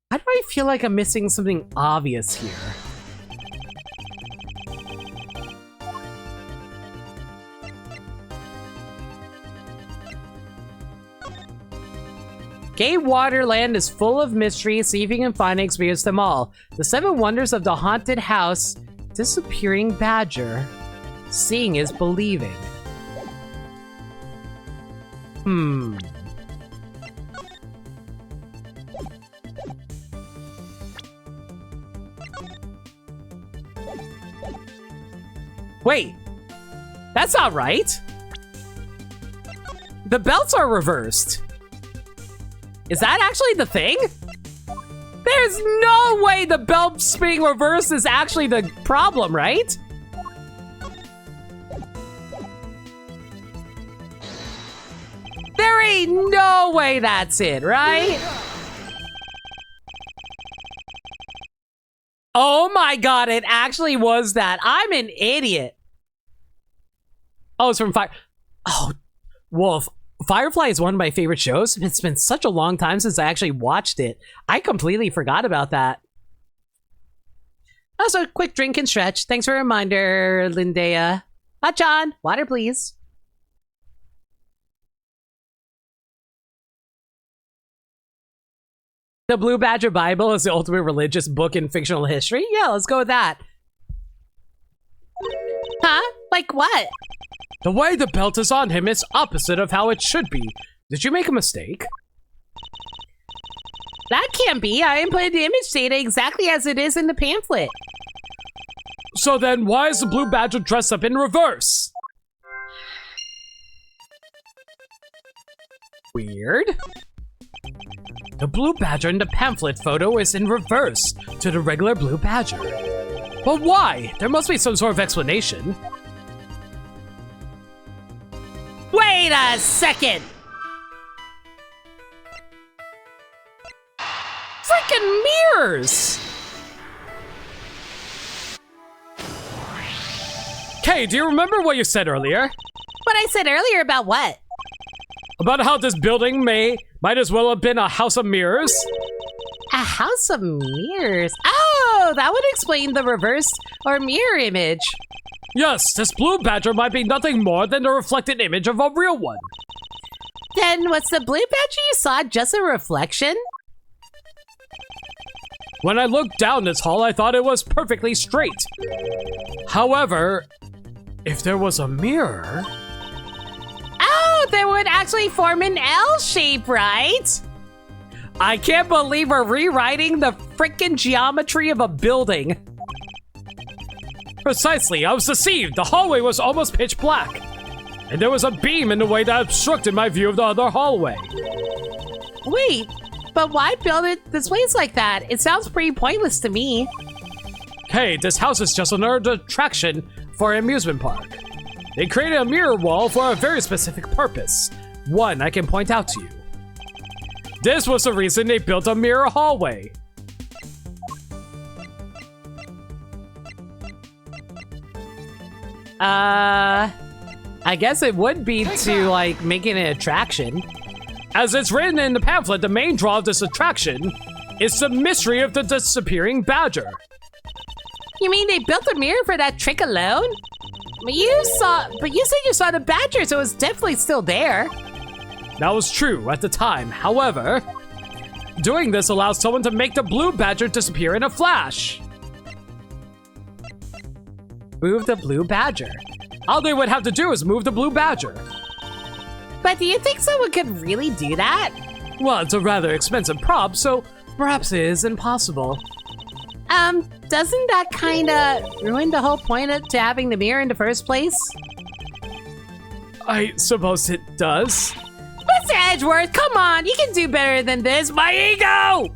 How do I feel like I'm missing something obvious here? Gay Waterland is full of mysteries. See if you can find and experience them all. The 7 Wonders of the Haunted House. Disappearing Badger. Seeing is believing. Wait. That's not right. The belts are reversed. Is that actually the thing? There's no way the belts being reversed is actually the problem, right? There ain't no way that's it, right? Oh my god, it actually was that. I'm an idiot. Oh, it's from Fire... Oh, Wolf. Firefly is one of my favorite shows. It's been such a long time since I actually watched it. I completely forgot about that. Also, quick drink and stretch. Thanks for a reminder, Lindea. John, water please. The Blue Badger Bible is the ultimate religious book in fictional history? Yeah, let's go with that. Huh? Like what? The way the belt is on him is opposite of how it should be. Did you make a mistake? That can't be. I inputted the image data exactly as it is in the pamphlet. So then why is the Blue Badger dressed up in reverse? Weird. The Blue Badger in the pamphlet photo is in reverse to the regular Blue Badger. But why? There must be some sort of explanation. Wait a second! Freaking mirrors! Kay, do you remember what you said earlier? What I said earlier about what? About how this building might as well have been a house of mirrors? A house of mirrors? Oh, that would explain the reverse or mirror image. Yes, this Blue Badger might be nothing more than a reflected image of a real one. Then was the Blue Badger you saw just a reflection? When I looked down this hall, I thought it was perfectly straight. However, if there was a mirror... Oh, that would actually form an L shape, right? I can't believe we're rewriting the frickin' geometry of a building. Precisely, I was deceived. The hallway was almost pitch black. And there was a beam in the way that obstructed my view of the other hallway. Wait, but why build it this way like that? It sounds pretty pointless to me. Hey, this house is just another attraction for an amusement park. They created a mirror wall for a very specific purpose. One I can point out to you. This was the reason they built a mirror hallway. I guess it would be to, like, make it an attraction. As it's written in the pamphlet, the main draw of this attraction is the mystery of the disappearing badger. You mean they built a mirror for that trick alone? But you said you saw the badger, so it was definitely still there. That was true at the time. However, doing this allows someone to make the Blue Badger disappear in a flash. Move the Blue Badger. All they would have to do is move the Blue Badger. But do you think someone could really do that? Well, it's a rather expensive prop, so perhaps it is impossible. Doesn't that kinda ruin the whole point to having the mirror in the first place? I suppose it does. Mr. Edgeworth, come on, you can do better than this. My ego!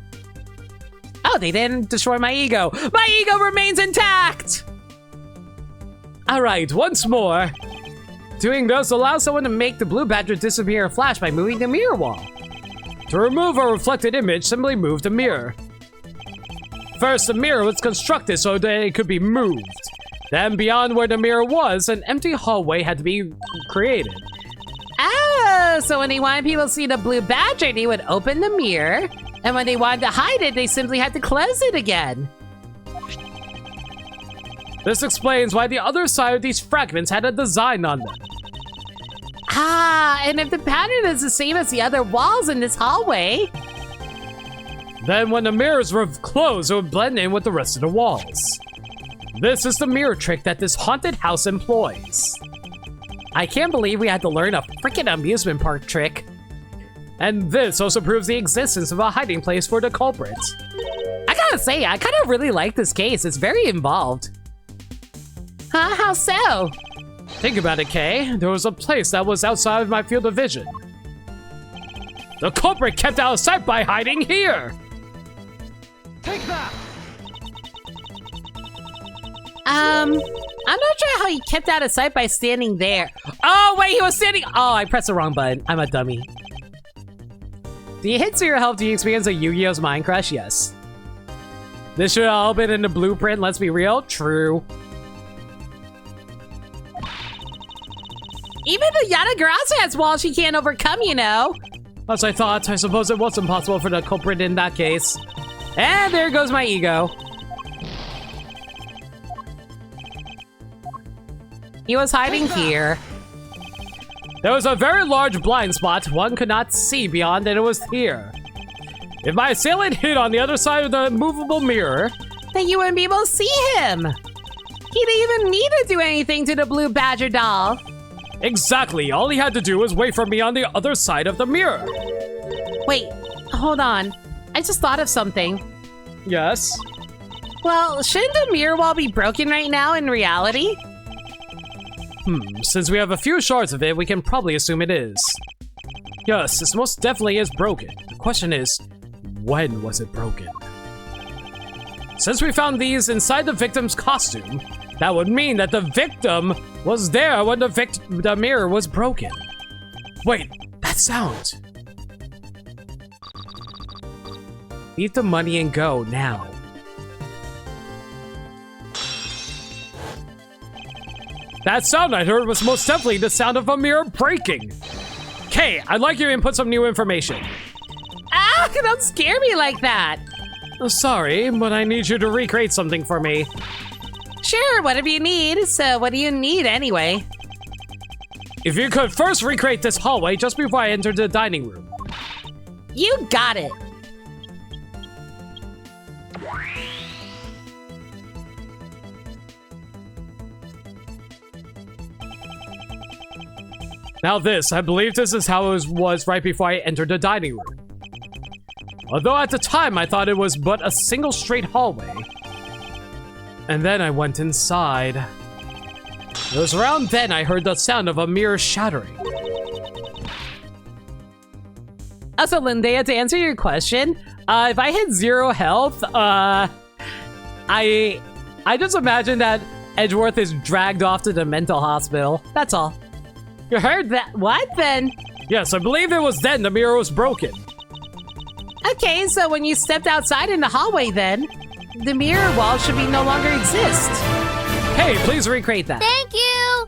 Oh, they didn't destroy my ego. My ego remains intact! Alright, once more. Doing this allows someone to make the blue badger disappear in a flash by moving the mirror wall. To remove a reflected image, simply move the mirror. First, the mirror was constructed so that it could be moved. Then, beyond where the mirror was, an empty hallway had to be created. Oh, so when they wanted people to see the blue badger, they would open the mirror. And when they wanted to hide it, they simply had to close it again. This explains why the other side of these fragments had a design on them. Ah, and if the pattern is the same as the other walls in this hallway... Then when the mirrors were closed, it would blend in with the rest of the walls. This is the mirror trick that this haunted house employs. I can't believe we had to learn a freaking amusement park trick. And this also proves the existence of a hiding place for the culprit. I gotta say, I kind of really like this case. It's very involved. Huh? How so? Think about it, Kay. There was a place that was outside of my field of vision. The culprit kept out of sight by hiding here! Take that! I'm not sure how he kept out of sight by standing there. Oh, wait, he was standing... Oh, I pressed the wrong button. I'm a dummy. Do you hit zero health? Do you experience a Yu-Gi-Oh's Mind Crush? Yes. This should have all been in the blueprint, let's be real. True. Even the Yanagarasa has walls she can't overcome, you know. As I thought, I suppose it was impossible for the culprit in that case. And there goes my ego. He was hiding here. There was a very large blind spot one could not see beyond, and it was here. If my assailant hid on the other side of the movable mirror, then you wouldn't be able to see him. He didn't even need to do anything to the blue badger doll. Exactly, all he had to do was wait for me on the other side of the mirror. Wait, hold on. I just thought of something. Yes? Well, shouldn't the mirror wall be broken right now in reality? Since we have a few shards of it, we can probably assume it is. Yes, this most definitely is broken. The question is, when was it broken? Since we found these inside the victim's costume, that would mean that the victim was there when the mirror was broken. Wait, that sound. Leave the money and go now. That sound I heard was most definitely the sound of a mirror breaking. Kay, I'd like you to input some new information. Ah, don't scare me like that. Sorry, but I need you to recreate something for me. Sure, whatever you need. So what do you need anyway? If you could first recreate this hallway just before I entered the dining room. You got it. Now this, I believe this is how it was right before I entered the dining room. Although at the time I thought it was but a single straight hallway. And then I went inside. It was around then I heard the sound of a mirror shattering. Also, Lindea, to answer your question, if I had 0 health, I just imagine that Edgeworth is dragged off to the mental hospital. That's all. You heard that? What then? Yes, I believe it was then the mirror was broken. Okay, so when you stepped outside in the hallway then, the mirror wall should be no longer exist. Hey, please recreate that. Thank you!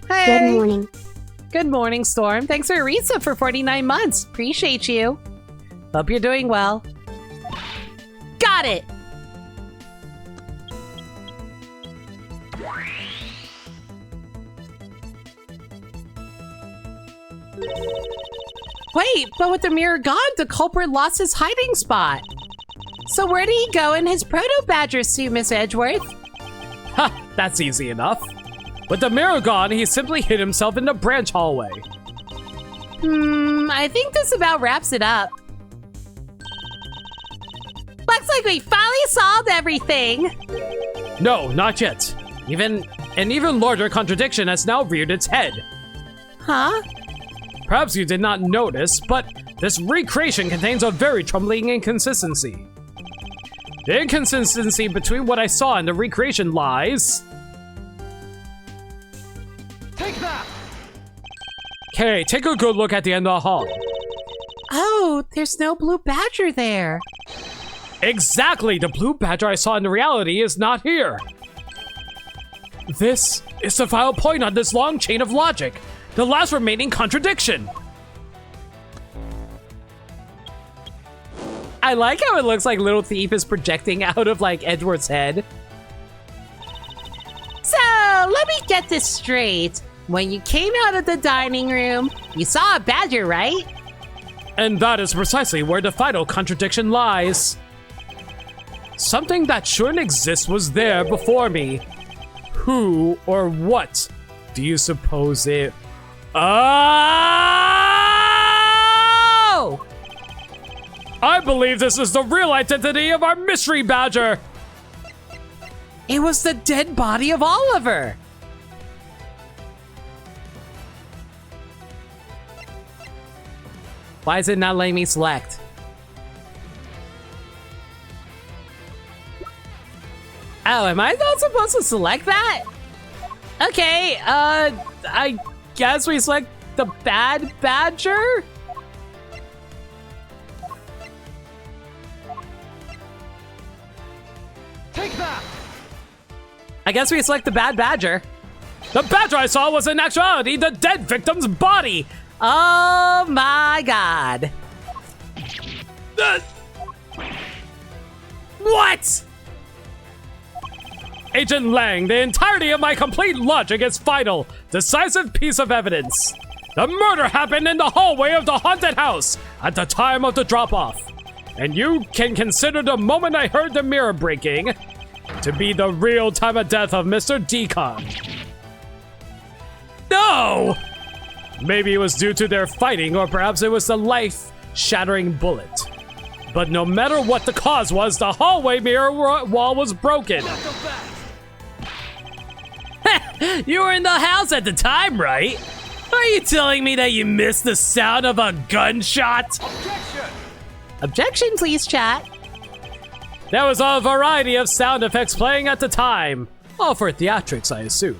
Hey. Good morning. Good morning, Storm. Thanks for Risa for 49 months. Appreciate you. Hope you're doing well. Got it! Wait, but with the mirror gone, the culprit lost his hiding spot. So where did he go in his proto-badger suit, Miss Edgeworth? Ha, that's easy enough. With the mirror gone, he simply hid himself in the branch hallway. I think this about wraps it up. Looks like we finally solved everything. No, not yet. An even larger contradiction has now reared its head. Huh? Perhaps you did not notice, but this recreation contains a very troubling inconsistency. The inconsistency between what I saw in the recreation lies... Take that! Okay, take a good look at the end of the hall. Oh, there's no blue badger there. Exactly! The blue badger I saw in the reality is not here. This is the final point on this long chain of logic. The last remaining contradiction. I like how it looks like Little Thief is projecting out of like Edgeworth's head. So, let me get this straight. When you came out of the dining room, you saw a badger, right? And that is precisely where the final contradiction lies. Something that shouldn't exist was there before me. Who or what do you suppose it... Oh! I believe this is the real identity of our mystery badger. It was the dead body of Oliver. Why is it not letting me select? Oh, am I not supposed to select that? Okay, I guess we select the bad badger? Take that! I guess we select the bad badger. The badger I saw was in actuality the dead victim's body. Oh my god. What? Agent Lang, the entirety of my complete logic is final, decisive piece of evidence. The murder happened in the hallway of the haunted house at the time of the drop-off. And you can consider the moment I heard the mirror breaking to be the real time of death of Mr. Decon. No! Maybe it was due to their fighting, or perhaps it was the life-shattering bullet. But no matter what the cause was, the hallway mirror wall was broken. You were in the house at the time, right? Are you telling me that you missed the sound of a gunshot? Objection! Objection, please, chat. There was a variety of sound effects playing at the time. All for theatrics, I assume.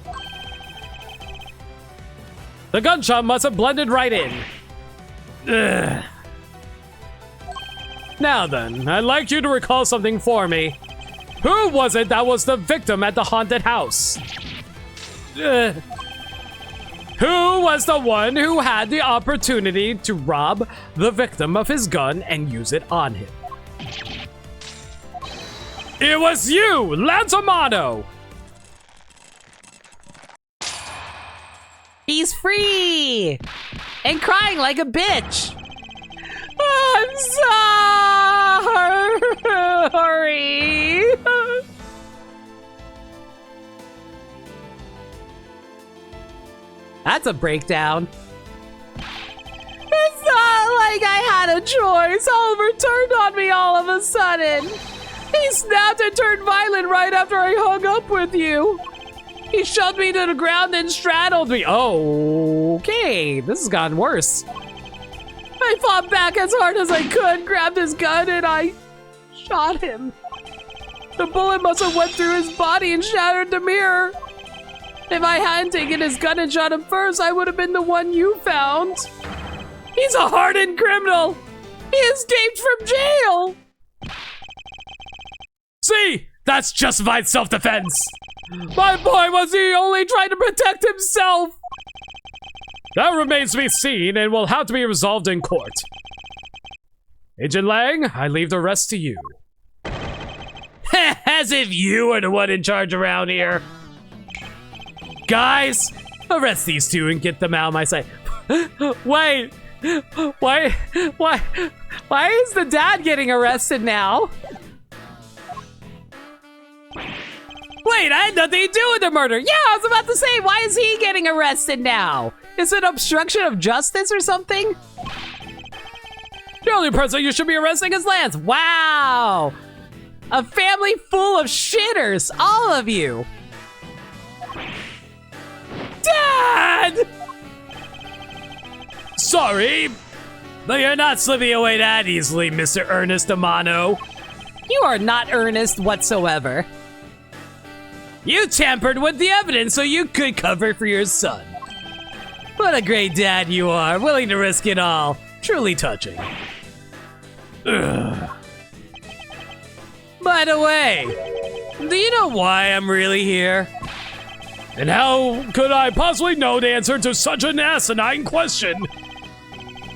The gunshot must have blended right in. Ugh. Now then, I'd like you to recall something for me. Who was it that was the victim at the haunted house? Ugh. Who was the one who had the opportunity to rob the victim of his gun and use it on him? It was you, Lanzamano! He's free! And crying like a bitch! I'm sorry! That's a breakdown. It's not like I had a choice. Oliver turned on me all of a sudden. He snapped and turned violent right after I hung up with you. He shoved me to the ground and straddled me. Oh, okay. This has gotten worse. I fought back as hard as I could, grabbed his gun, and I shot him. The bullet must have went through his body and shattered the mirror. If I hadn't taken his gun and shot him first, I would have been the one you found. He's a hardened criminal. He escaped from jail. See? That's justified self-defense. My boy was he only trying to protect himself. That remains to be seen and will have to be resolved in court. Agent Lang, I leave the rest to you. As if you were the one in charge around here. Guys, arrest these two and get them out of my sight. Wait, why is the dad getting arrested now? Wait, I had nothing to do with the murder. Yeah, I was about to say, why is he getting arrested now? Is it obstruction of justice or something? The only person you should be arresting is Lance. Wow. A family full of shitters, all of you. Dad! Sorry, but you're not slipping away that easily, Mr. Ernest Amano. You are not earnest whatsoever. You tampered with the evidence so you could cover for your son. What a great dad you are, willing to risk it all. Truly touching. Ugh. By the way, do you know why I'm really here? And how could I possibly know the answer to such an asinine question?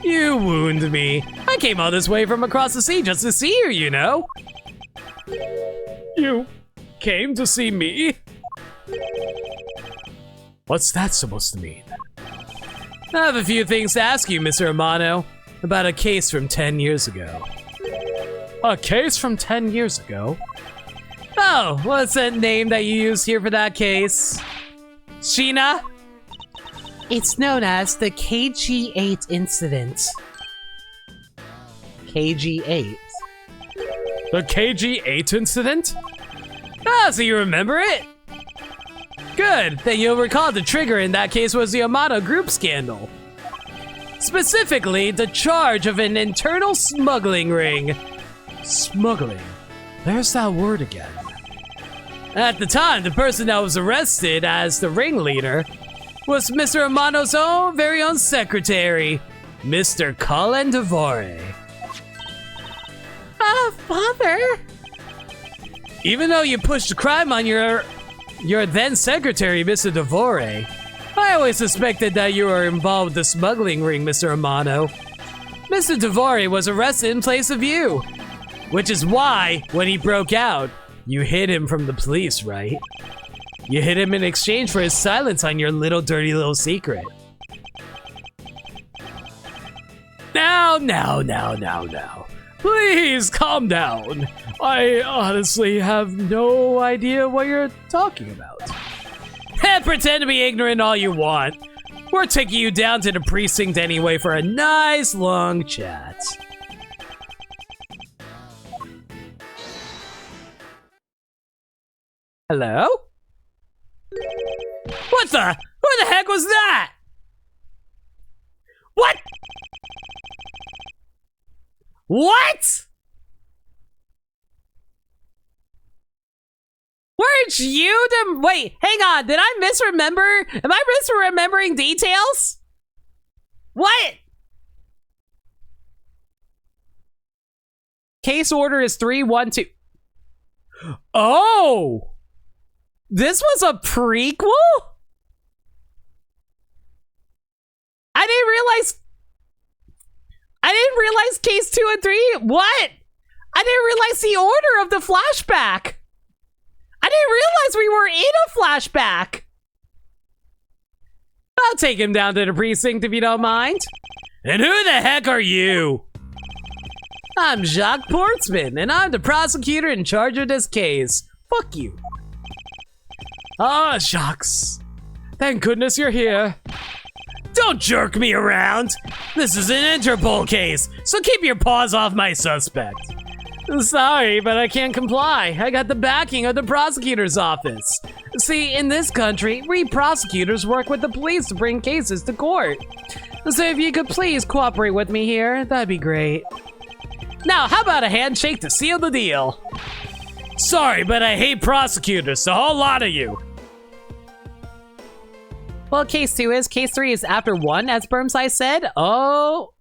You wound me. I came all this way from across the sea just to see you, you know. You came to see me? What's that supposed to mean? I have a few things to ask you, Mr. Amano, about a case from 10 years ago. A case from 10 years ago? Oh, what's that name that you used here for that case? Sheena? It's known as the KG8 incident. KG8. The KG8 incident? Ah, so you remember it? Good, then you'll recall the trigger in that case was the Amano Group scandal. Specifically, the charge of an internal smuggling ring. Smuggling? There's that word again. At the time, the person that was arrested as the ringleader was Mr. Amano's own very own secretary, Mr. Colin Devore. Father? Even though you pushed the crime on your then secretary, Mr. Devore, I always suspected that you were involved with the smuggling ring, Mr. Amano. Mr. Devore was arrested in place of you, which is why, when he broke out, you hid him from the police, right? You hid him in exchange for his silence on your dirty little secret. Now. Please calm down. I honestly have no idea what you're talking about. And pretend to be ignorant all you want. We're taking you down to the precinct anyway for a nice long chat. Hello? What the? Who the heck was that? What? What? Weren't you the— wait, hang on, did I misremember? Am I misremembering details? What? Case order is 312. Oh! This was a prequel? I didn't realize case 2 and 3. What? I didn't realize the order of the flashback. I didn't realize we were in a flashback. I'll take him down to the precinct if you don't mind. And who the heck are you? I'm Jacques Portsman, and I'm the prosecutor in charge of this case. Fuck you. Ah, Jacques. Thank goodness you're here. Don't jerk me around. This is an Interpol case, so keep your paws off my suspect. Sorry, but I can't comply. I got the backing of the prosecutor's office. See, in this country, we prosecutors work with the police to bring cases to court. So if you could please cooperate with me here, that'd be great. Now, how about a handshake to seal the deal? Sorry, but I hate prosecutors, a whole lot of you. Well, case 2 is. Case 3 is after 1, as Bermside said. Oh.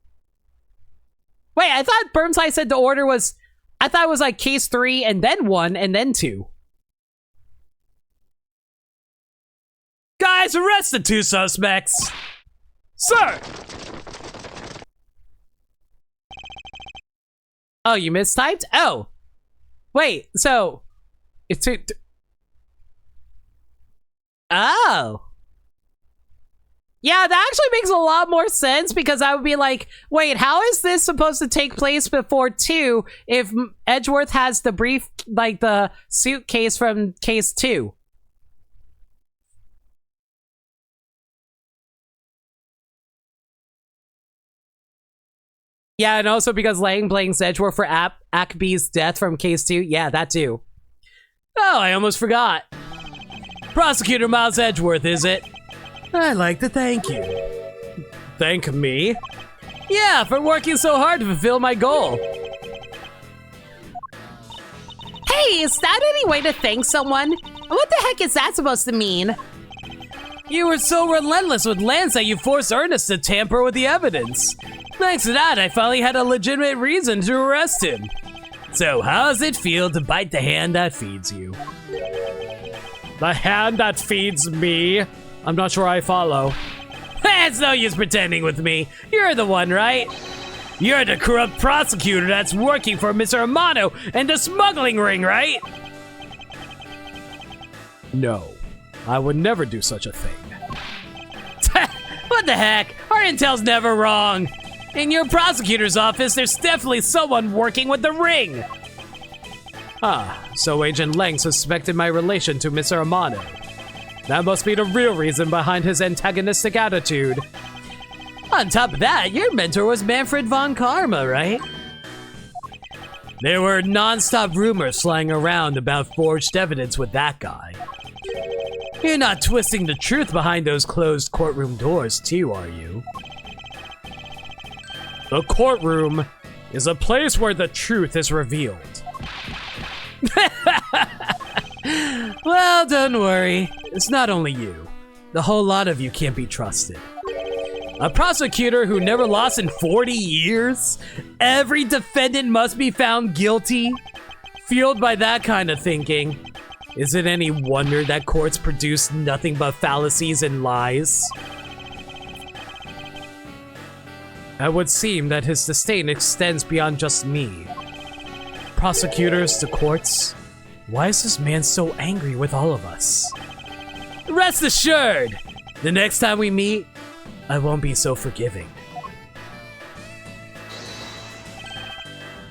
Wait, I thought Bermside said the order was... I thought it was like case 3 and then 1 and then 2. Guys, arrest the 2 suspects. Sir! Oh, you mistyped? Oh. Wait, so... It's... Oh. Yeah, that actually makes a lot more sense, because I would be like, wait, how is this supposed to take place before 2 if Edgeworth has the brief, like the suitcase from case 2? Yeah, and also because Lang blames Edgeworth for Ackby's death from case 2. Yeah, that too. Oh, I almost forgot. Prosecutor Miles Edgeworth, is it? I'd like to thank you. Thank me? Yeah, for working so hard to fulfill my goal. Hey, is that any way to thank someone? What the heck is that supposed to mean? You were so relentless with Lance that you forced Ernest to tamper with the evidence. Thanks to that, I finally had a legitimate reason to arrest him. So, how does it feel to bite the hand that feeds you? The hand that feeds me? I'm not sure I follow. It's no use pretending with me. You're the one, right? You're the corrupt prosecutor that's working for Mr. Amano and the smuggling ring, right? No, I would never do such a thing. What the heck? Our intel's never wrong. In your prosecutor's office, there's definitely someone working with the ring. Ah, so Agent Lang suspected my relation to Mr. Amano. That must be the real reason behind his antagonistic attitude. On top of that, your mentor was Manfred von Karma, right? There were non-stop rumors flying around about forged evidence with that guy. You're not twisting the truth behind those closed courtroom doors, too, are you? The courtroom is a place where the truth is revealed. Well, don't worry. It's not only you. The whole lot of you can't be trusted. A prosecutor who never lost in 40 years? Every defendant must be found guilty? Fueled by that kind of thinking, is it any wonder that courts produce nothing but fallacies and lies? It would seem that his disdain extends beyond just me. Prosecutors to courts. Why is this man so angry with all of us? Rest assured, the next time we meet, I won't be so forgiving.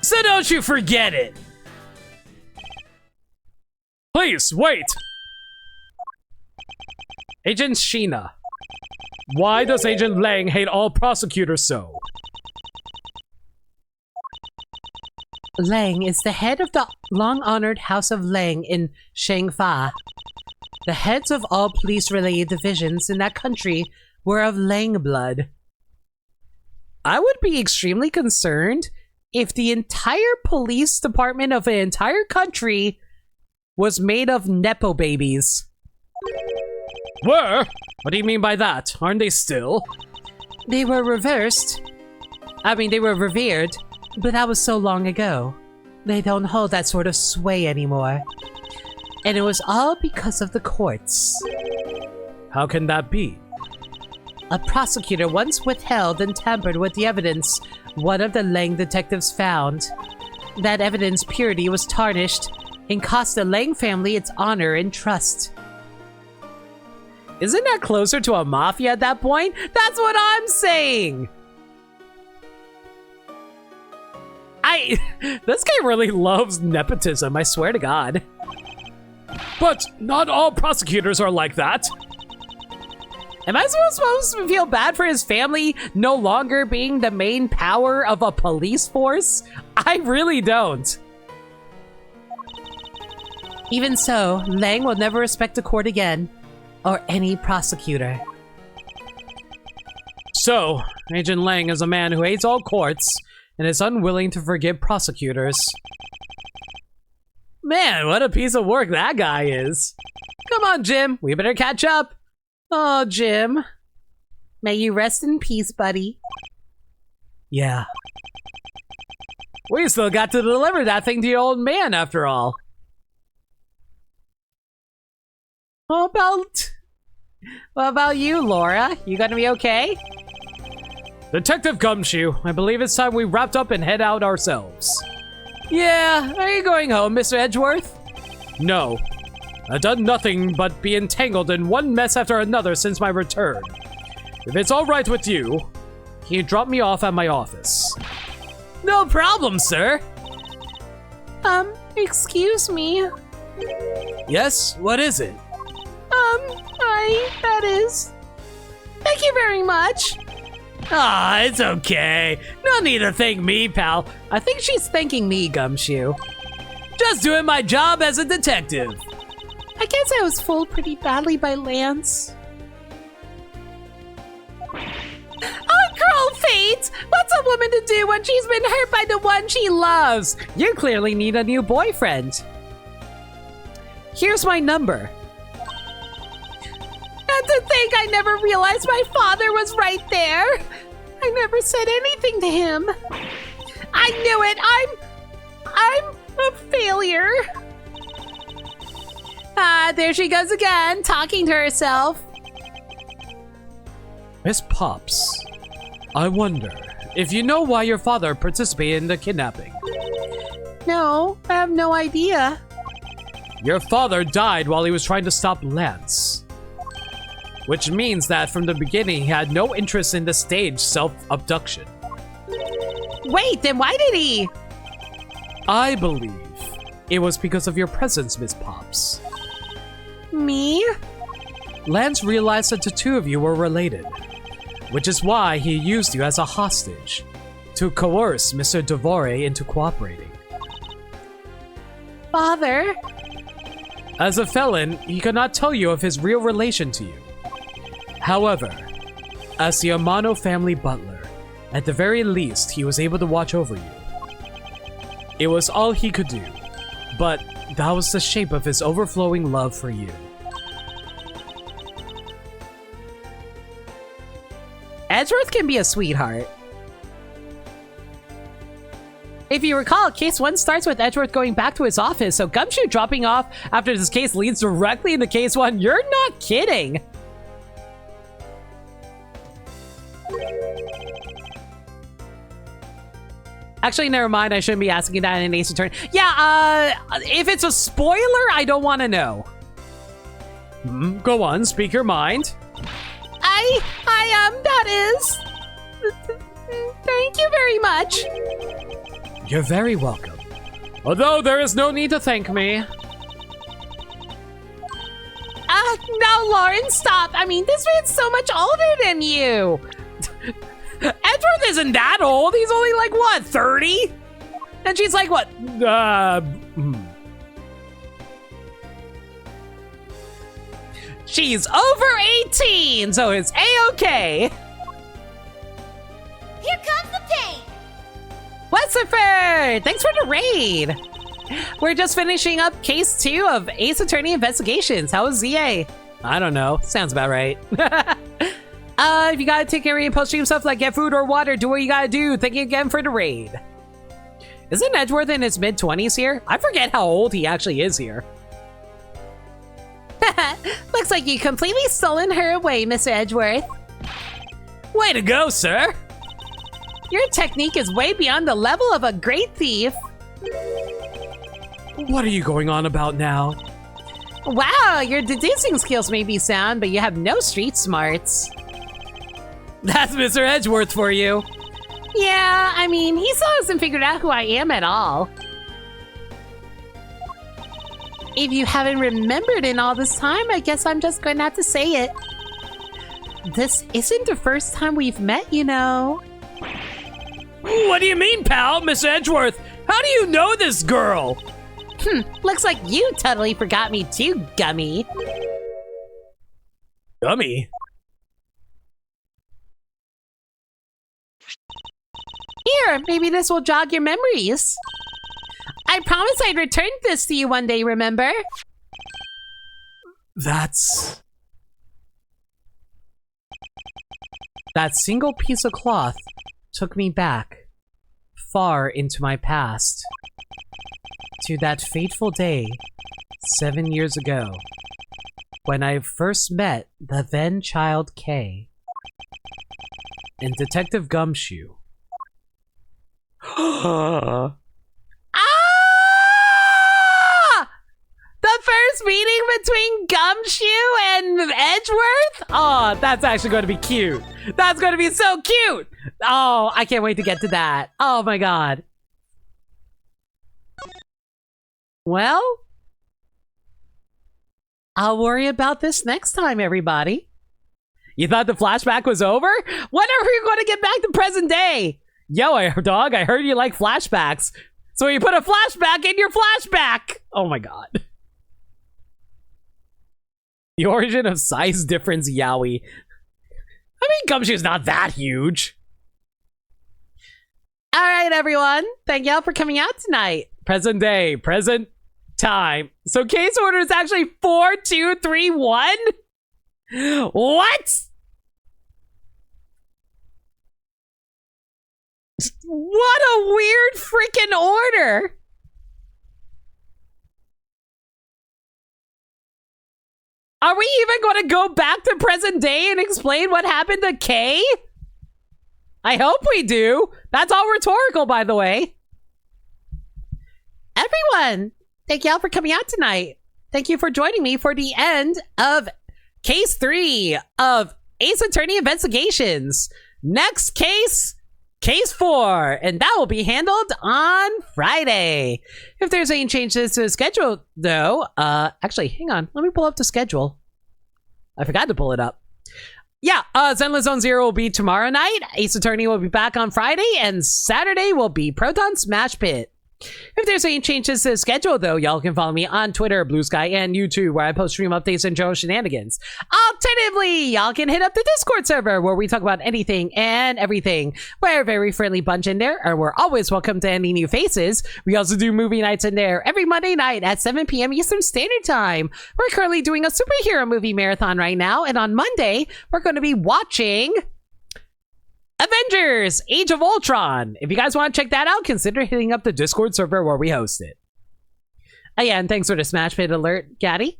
So don't you forget it! Please, wait! Agent Sheena. Why does Agent Lang hate all prosecutors so? Lang is the head of the long-honored House of Lang in Shangfa. The heads of all police-related divisions in that country were of Lang blood. I would be extremely concerned if the entire police department of an entire country was made of Nepo babies. Were? What do you mean by that? Aren't they still? They were reversed. They were revered, but that was so long ago. They don't hold that sort of sway anymore. And it was all because of the courts. How can that be? A prosecutor once withheld and tampered with the evidence one of the Lang detectives found. That evidence purity was tarnished and cost the Lang family its honor and trust. Isn't that closer to a mafia at that point? That's what I'm saying! This guy really loves nepotism, I swear to God. But not all prosecutors are like that. Am I supposed to feel bad for his family no longer being the main power of a police force? I really don't. Even so, Lang will never respect a court again, or any prosecutor. So, Agent Lang is a man who hates all courts and is unwilling to forgive prosecutors. Man, what a piece of work that guy is. Come on, Jim, we better catch up. Oh, Jim. May you rest in peace, buddy. Yeah. We still got to deliver that thing to the old man after all. What about you, Laura? You gonna be okay? Detective Gumshoe, I believe it's time we wrapped up and head out ourselves. Yeah, are you going home, Mr. Edgeworth? No. I've done nothing but be entangled in one mess after another since my return. If it's alright with you, can you drop me off at my office? No problem, sir. Excuse me. Yes, what is it? That is... Thank you very much. Ah, it's okay. No need to thank me, pal. I think she's thanking me, Gumshoe. Just doing my job as a detective. I guess I was fooled pretty badly by Lance. Oh, cruel fate! What's a woman to do when she's been hurt by the one she loves? You clearly need a new boyfriend. Here's my number. And to think I never realized my father was right there. I never said anything to him. I knew it. I'm a failure. Ah, there she goes again, talking to herself. Miss Pops, I wonder if you know why your father participated in the kidnapping. No, I have no idea. Your father died while he was trying to stop Lance. Which means that from the beginning he had no interest in the staged self-abduction. Wait, then why did he? I believe it was because of your presence, Miss Pops. Me? Lance realized that the two of you were related, which is why he used you as a hostage to coerce Mr. Devore into cooperating. Father? As a felon, he could not tell you of his real relation to you. However, as the Amano family butler, at the very least, he was able to watch over you. It was all he could do, but that was the shape of his overflowing love for you. Edgeworth can be a sweetheart. If you recall, case 1 starts with Edgeworth going back to his office, so Gumshoe dropping off after this case leads directly into case 1. You're not kidding! Actually, never mind. I shouldn't be asking that in Ace Attorney. Yeah, if it's a spoiler, I don't want to know. Go on, speak your mind. That is. Thank you very much. You're very welcome. Although there is no need to thank me. No, Lauren, stop. I mean, this man's so much older than you. Edgeworth isn't that old. He's only like, what, 30? And she's like, what? She's over 18, so it's A-okay. Here comes the pain! Westford, thanks for the raid. We're just finishing up case 2 of Ace Attorney Investigations. How was ZA? I don't know. Sounds about right. If you gotta take care of your post-stream stuff like get food or water, do what you gotta do. Thank you again for the raid. Isn't Edgeworth in his mid-20s here? I forget how old he actually is here. Looks like you completely stolen her away, Mr. Edgeworth. Way to go, sir. Your technique is way beyond the level of a great thief. What are you going on about now? Wow, your deducing skills may be sound, but you have no street smarts. That's Mr. Edgeworth for you. Yeah, I mean, he still hasn't figured out who I am at all. If you haven't remembered in all this time, I guess I'm just going to have to say it. This isn't the first time we've met, you know. What do you mean, pal, Miss Edgeworth? How do you know this girl? Looks like you totally forgot me too, Gummy. Gummy? Here, maybe this will jog your memories. I promised I'd return this to you one day, remember? That's... That single piece of cloth took me back, far into my past, to that fateful day 7 years ago, when I first met the then child Kay and Detective Gumshoe. Ah! The first meeting between Gumshoe and Edgeworth? Oh, that's actually going to be cute. That's going to be so cute. Oh, I can't wait to get to that. Oh my god. Well, I'll worry about this next time, everybody. You thought the flashback was over? When are we going to get back to present day? Yo, I heard you like flashbacks. So you put a flashback in your flashback. Oh my god. The origin of size difference Yowie. I mean, Gumshoe's not that huge. All right, everyone. Thank y'all for coming out tonight. Present day, present time. So case order is actually 4231? What? What a weird freaking order. Are we even going to go back to present day and explain what happened to Kay? I hope we do. That's all rhetorical, by the way. Everyone, thank y'all for coming out tonight. Thank you for joining me for the end of Case 3 of Ace Attorney Investigations. Next case, Case 4, and that will be handled on Friday. If there's any changes to the schedule, though, actually, hang on. Let me pull up the schedule. I forgot to pull it up. Yeah, Zenless Zone Zero will be tomorrow night. Ace Attorney will be back on Friday, and Saturday will be Proton Smash Pit. If there's any changes to the schedule, though, y'all can follow me on Twitter, Blue Sky, and YouTube, where I post stream updates and general shenanigans. Alternatively, y'all can hit up the Discord server, where we talk about anything and everything. We're a very friendly bunch in there, and we're always welcome to any new faces. We also do movie nights in there every Monday night at 7 p.m. Eastern Standard Time. We're currently doing a superhero movie marathon right now, and on Monday, we're going to be watching Avengers Age of Ultron. If you guys want to check that out, consider hitting up the Discord server where we host it. Yeah, and thanks for the Smash Pit alert, Gaddy.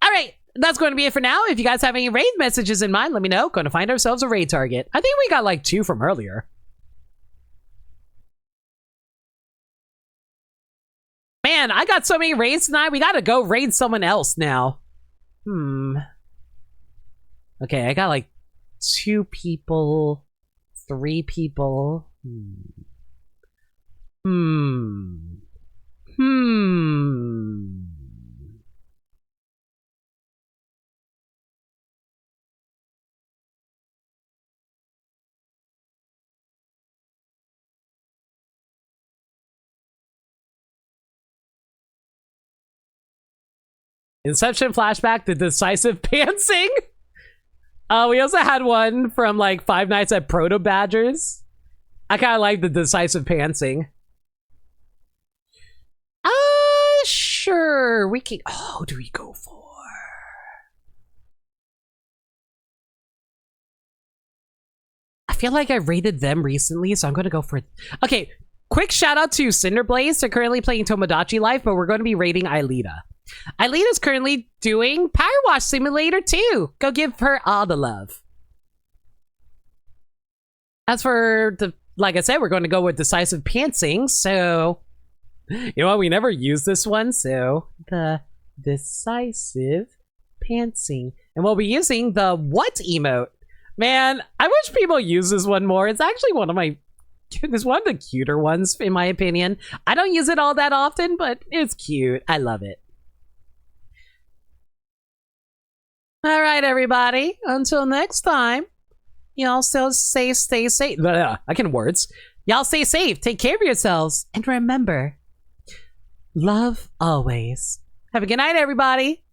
All right, that's going to be it for now. If you guys have any raid messages in mind, let me know. Going to find ourselves a raid target. I think we got like 2 from earlier. Man, I got so many raids tonight. We got to go raid someone else now. Okay, I got like 2 people. 3 people. Inception flashback, the decisive pantsing. We also had one from like Five Nights at Proto Badgers. I kind of like the decisive pantsing. Sure. We can. Oh, who do we go for? I feel like I rated them recently, so I'm going to go for. Okay, quick shout out to Cinderblaze. They're currently playing Tomodachi Life, but we're going to be rating Aelita. Aelita's currently doing Power Wash Simulator 2. Go give her all the love. As for the, like I said, we're going to go with decisive pantsing. So, you know what? We never used this one. So, the decisive pantsing. And we'll be using the what emote. Man, I wish people use this one more. It's actually one of my... It's one of the cuter ones, in my opinion. I don't use it all that often, but it's cute. I love it. All right, everybody. Until next time, y'all still stay safe. I can words. Y'all stay safe. Take care of yourselves. And remember, love always. Have a good night, everybody.